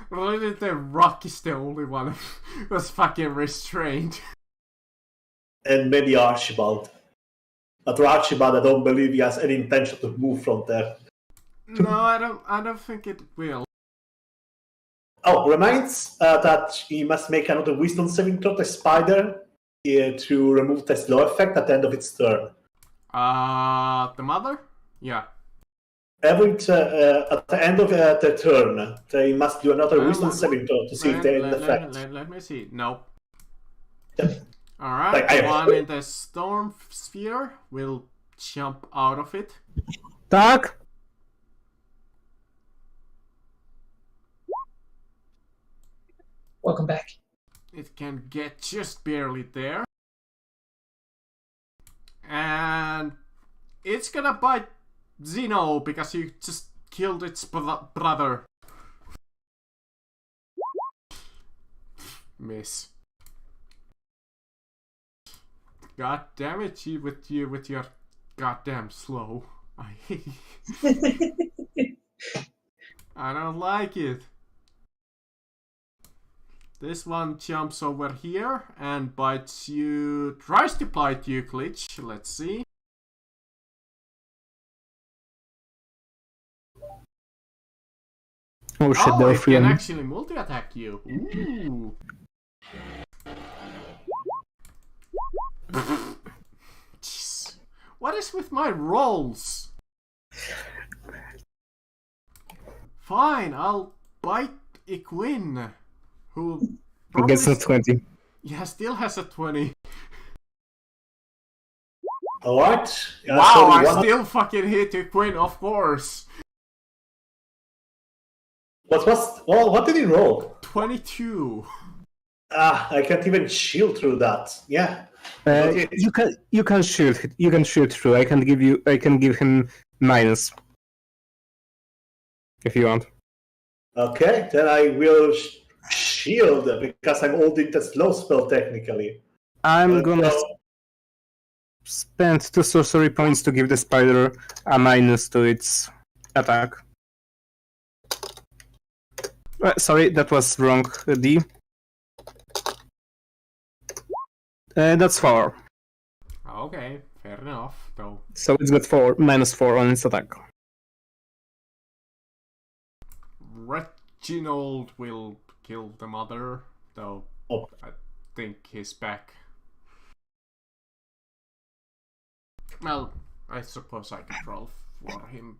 really, the Rock is the only one who was fucking restrained. And maybe Archibald. But Archibald, I don't believe he has any intention to move from there. No, I don't think it will. Oh, reminds that he must make another wisdom saving throw, the spider, to remove the slow effect at the end of its turn. The mother? Yeah. At the end of the turn, they must do another wisdom saving throw to see if they have an effect. Let me see. Nope. Yep. Alright, Like, the one in the storm sphere will jump out of it. Tak? Welcome back. It can get just barely there. And it's gonna bite Zeno because you just killed its brother. Miss. God damn it, you with your goddamn slow. I I don't like it. This one jumps over here and bites you. Tries to bite you, Glitch. Let's see. Oh shit, Oh, they're it free. can actually multi-attack you. Ooh. Jeez. What is with my rolls? Fine, I'll bite Equin, who He gets a 20. yeah, still has a 20. Alright. Wow, I still fucking hit Equin, of course. What did he roll? 22. I can't even shield through that. Yeah. You can shoot through. I can give him minus if you want. Okay, then I will shield because I'm holding the slow spell technically. I'm gonna spend 2 sorcery points to give the spider a minus to its attack. Sorry, that was wrong. D. That's 4. Okay, fair enough, though. So it's got -4 on its attack. Reginald will kill the mother, though Oh. I think he's back. Well, I suppose I could roll for him.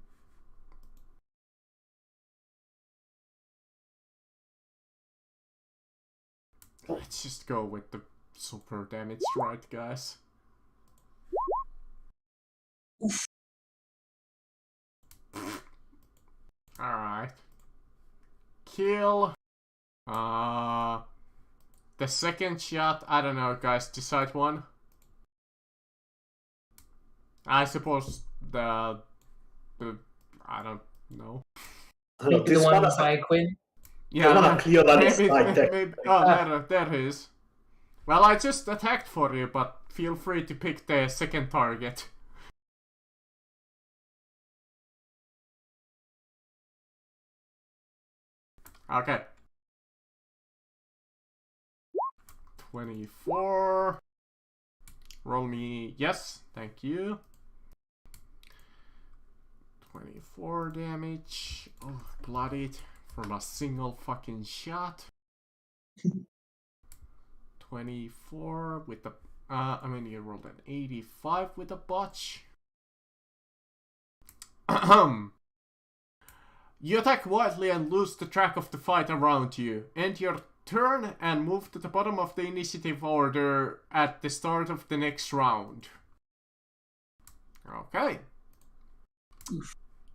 Let's just go with the super damage, right, guys? Alright. Kill. The second shot, I don't know, guys, decide one. I suppose the I don't know. Maybe the one by Quinn. Yeah, wanna clear that side deck. maybe. Oh, there he is. Well, I just attacked for you, but feel free to pick the second target. Okay. 24. Roll me. Yes, thank you. 24 damage. Oh, bloodied from a single fucking shot. 24 with the. I mean, you rolled an 85 with a botch. You attack wildly and lose the track of the fight around you. End your turn and move to the bottom of the initiative order at the start of the next round. Okay.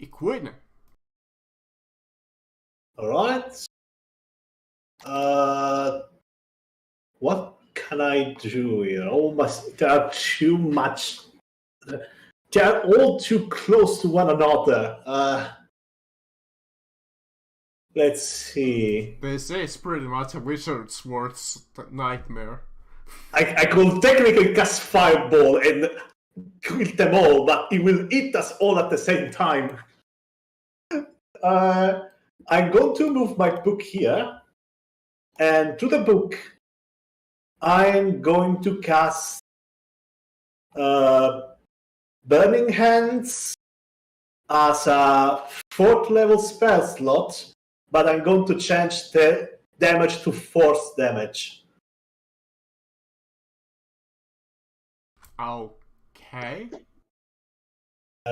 Equin. Alright. What can I do here? There are too much they're all too close to one another. Let's see. This is pretty much a wizard's worst nightmare. I could technically cast Fireball and kill them all, but it will eat us all at the same time. I'm going to move my book here, and to the book, I'm going to cast Burning Hands as a 4th level spell slot, but I'm going to change the damage to force damage. Okay.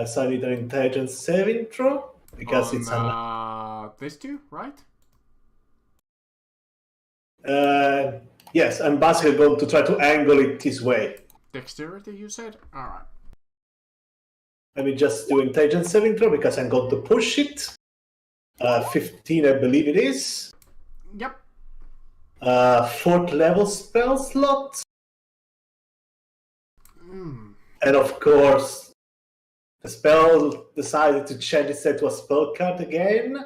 So I need an intelligence saving throw because it's these two, right? yes, I'm basically going to try to angle it this way. Dexterity, you said? Alright. Let me just do intelligence saving throw because I'm going to push it. 15, I believe it is. Yep. 4th level spell slot. Mm. And of course, the spell decided to change itself to a spell card again.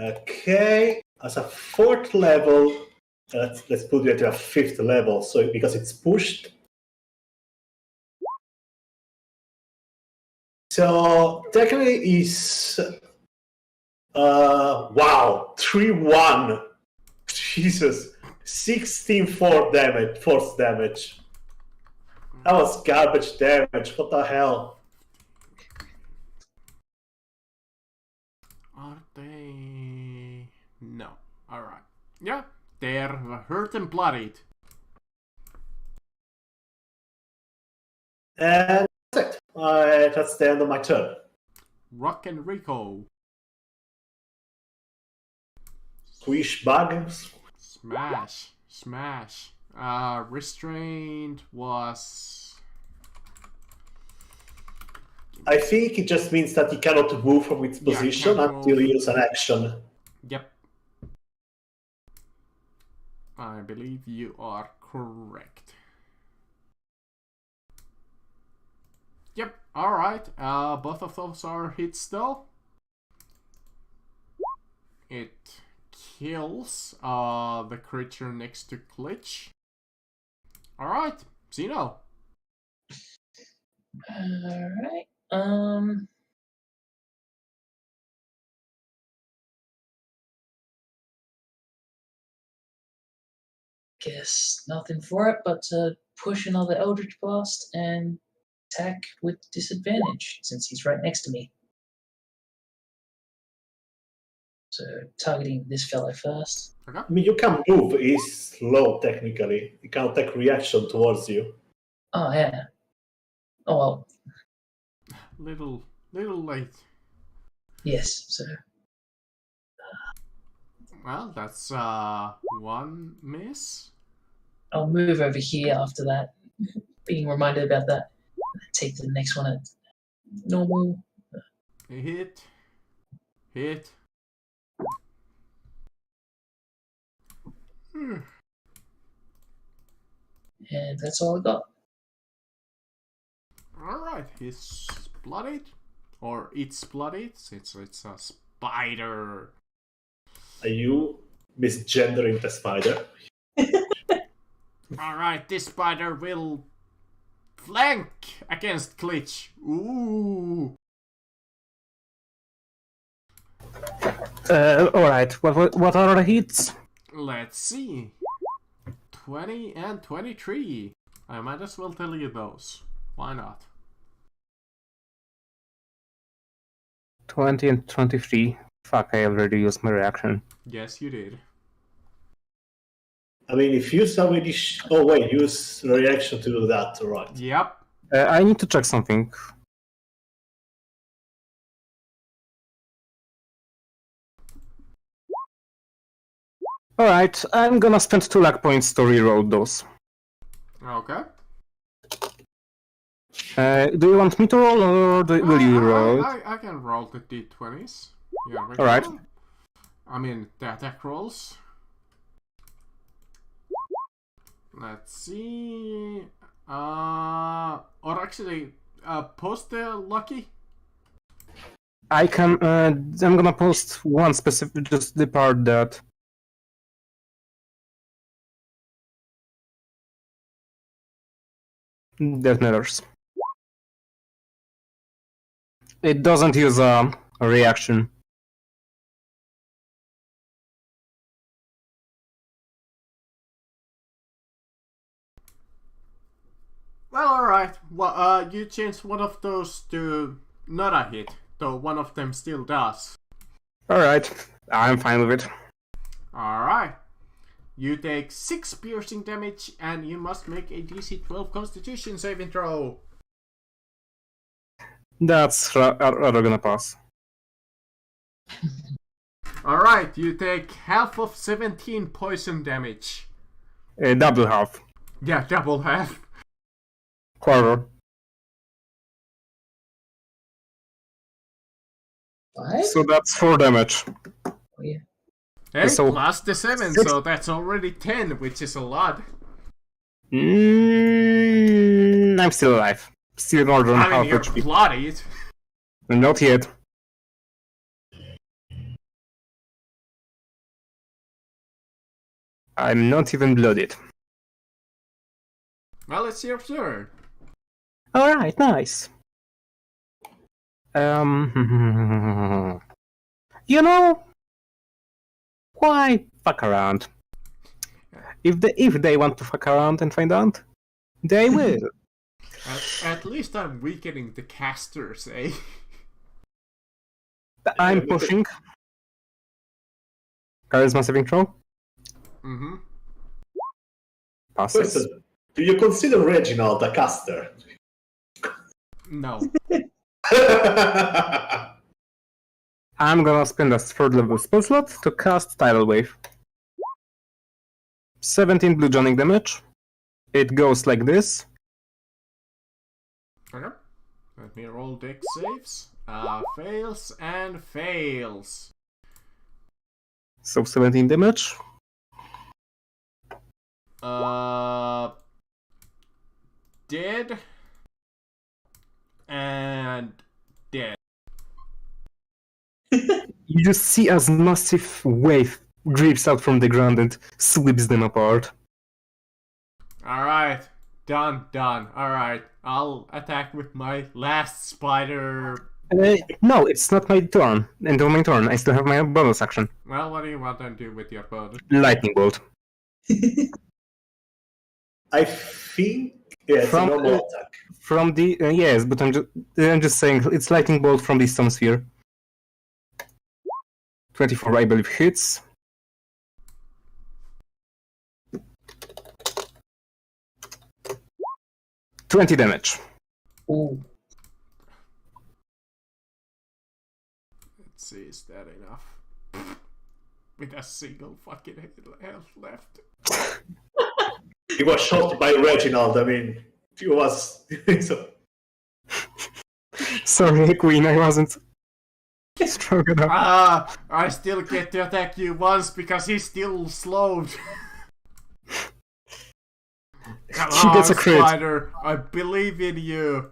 Okay, as a 4th level, let's put it at a 5th level, so because it's pushed. So technically is wow, 3-1. Jesus. 16 force damage. That was garbage damage. What the hell? Are they? No. Alright. Yeah, they're hurt and bloodied. And that's it. That's the end of my turn. Rock and Rico. Squish bugs. Smash. Smash. Restrained was... I think it just means that he cannot move from its position can't until he move. uses an action. Yep. I believe you are correct. Yep, alright. Both of those are hits though. It kills the creature next to Glitch. Alright, Xeno. Alright. Guess nothing for it but to push another Eldritch Blast and attack with disadvantage since he's right next to me. So targeting this fellow first. Okay. I mean, you can move. He's slow technically. He can take reaction towards you. Oh yeah. Oh well. Little late. Yes. So Well, that's one miss. I'll move over here after that. Being reminded about that. Take the next one at normal. Hit. And that's all I got. Alright, he's bloodied. Or it's bloodied, since it's a spider. Are you misgendering the spider? Alright, this spider will flank against Glitch. Ooh. Alright, what are the hits? Let's see. 20 and 23. I might as well tell you those. Why not? 20 and 23. Fuck, I already used my reaction. Yes, you did. I mean, if you already... oh wait, use reaction to do that, right? Yep. I need to check something. Alright, I'm gonna spend 2 luck points to reroll those. Okay. Do you want me to roll or will you roll? I can roll the d20s. Yeah, we Alright. go. I mean, the attack rolls. Let's see. Or actually, post the lucky. I can. I'm gonna post one specific, just the part that. That matters. It doesn't use a reaction. Well, alright. Well, you change one of those to not a hit, though one of them still does. Alright, I'm fine with it. Alright. You take 6 piercing damage, and you must make a DC 12 Constitution saving throw. That's rather gonna pass. Alright, you take half of 17 poison damage. Double half. Yeah, double half. Quarter. What? So that's 4 damage. Oh, yeah. Hey, So- plus the 7, so that's already 10, which is a lot. I'm still alive. Still more than I half mean, you're HP. bloodied. Not yet. I'm not even blooded. Well, it's your turn. Alright, nice. You know, why fuck around? If they want to fuck around and find out, they will. At least I'm weakening the casters, eh? I'm pushing. Charisma saving throw. Mm-hmm. Passes. Listen, do you consider Reginald a caster? No. I'm gonna spend a 3rd level spell slot to cast Tidal Wave. 17 bludgeoning damage. It goes like this. Okay. Let me roll dex saves. Fails and fails. So 17 damage. Dead. And dead. You just see as massive wave drifts out from the ground and sweeps them apart. Alright. Done. Alright. I'll attack with my last spider. No, it's not my turn. Until my turn, I still have my bonus action. Well, what do you want to do with your bonus? Lightning bolt. I think it's From- a normal attack. From the yes, but I'm just saying it's lightning bolt from the stone sphere. 24, I believe, hits. $20 damage. Ooh. Let's see, is that enough? With a single fucking health left. He was shot by Reginald. I mean, he was. So, Sorry, Queen, I wasn't strong enough. I still get to attack you once because he's still slowed. Come He on, gets a crit. Spider. I believe in you.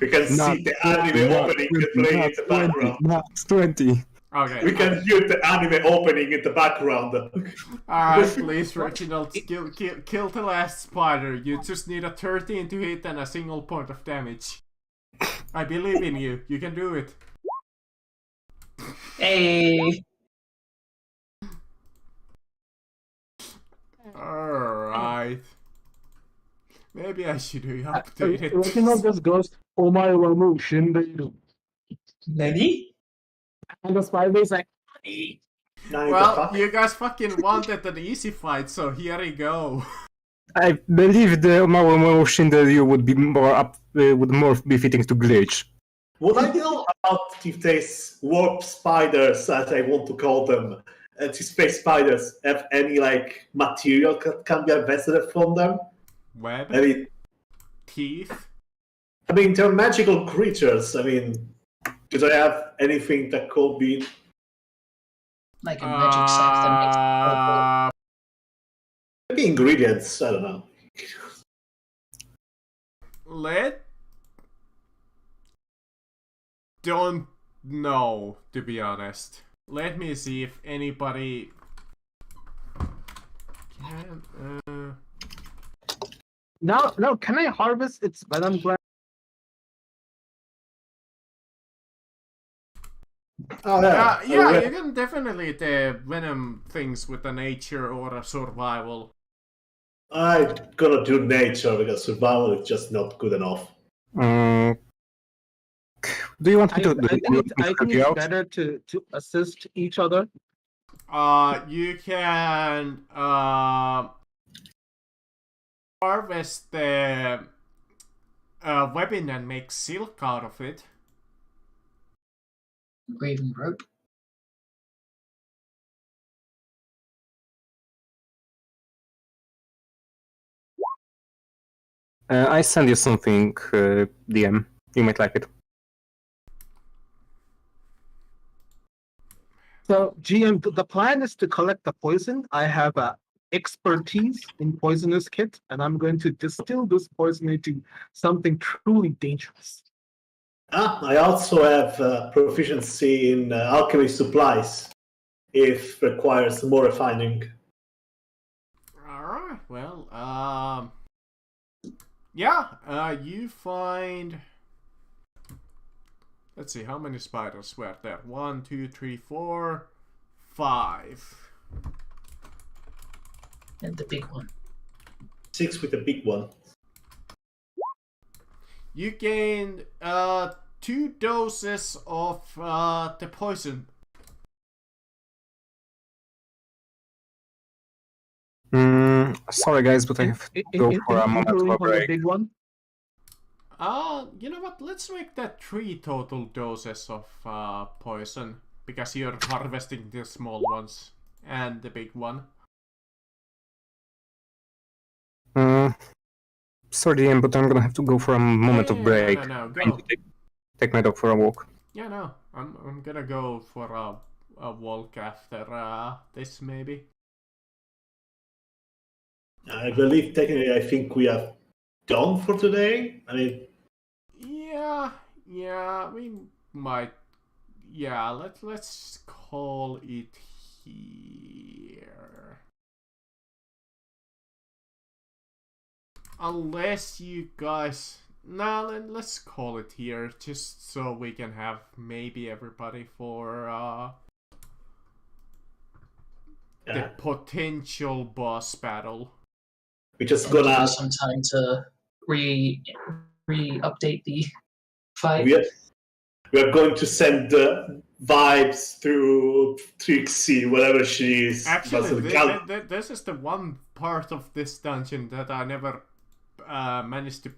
we can Not see the anime opening playing in the background. Not 20. Okay. We can hear the anime opening in the background. Alright, please, Reginald, kill the last spider. You just need a 13 to hit and a single point of damage. I believe in you. You can do it. Hey. Alright. Maybe I should update it. Reginald just goes, "Omae wa mou shindeiru." Nani? And the spider is like, Well, you guys fucking wanted an easy fight, so here you go. I believe the motion that you would be more up, would more be fitting to glitch. Would I know about if these warp spiders, as I want to call them, these space spiders, have any like material that can be harvested from them? Web? Teeth. Teeth? They're magical creatures. Do they have anything that could be? Like a magic sack that makes purple. Maybe ingredients. I don't know. Don't know, to be honest. Let me see if anybody can. No, can I harvest its venom gland? Oh Yeah, you can definitely the venom things with a nature or a survival. I'm gonna do nature because survival is just not good enough. Do you want me to I do think you it's, want me to I help think you it's out? better to assist each other. You can harvest the weapon and make silk out of it. Raven rope. I send you something, DM. You might like it. So, GM, the plan is to collect the poison. I have expertise in poisonous kit, and I'm going to distill this poison into something truly dangerous. I also have proficiency in alchemy supplies, if requires more refining. Alright, well, yeah, you find. Let's see, how many spiders were there? 1, 2, 3, 4, 5. And the big one. 6 with the big one. You gained 2 doses of the poison. Sorry guys, but I have to go for a moment of Including a for the break. big one. You know what? Let's make that 3 total doses of poison. Because you're harvesting the small ones and the big one. Sorry DM, but I'm gonna have to go for a moment of break. No, I need go. to take my dog for a walk. Yeah, no. I'm gonna go for a walk after this, maybe. I believe technically I think we have done for today. I mean, Yeah, we might. Yeah, let's call it here. Unless you guys. Nah, let's call it here, just so we can have maybe everybody for the potential boss battle. we're just And give gonna. you some time to re-update the fight. We are going to send the vibes through Trixie, whatever she is. Actually, this is the one part of this dungeon that I never managed to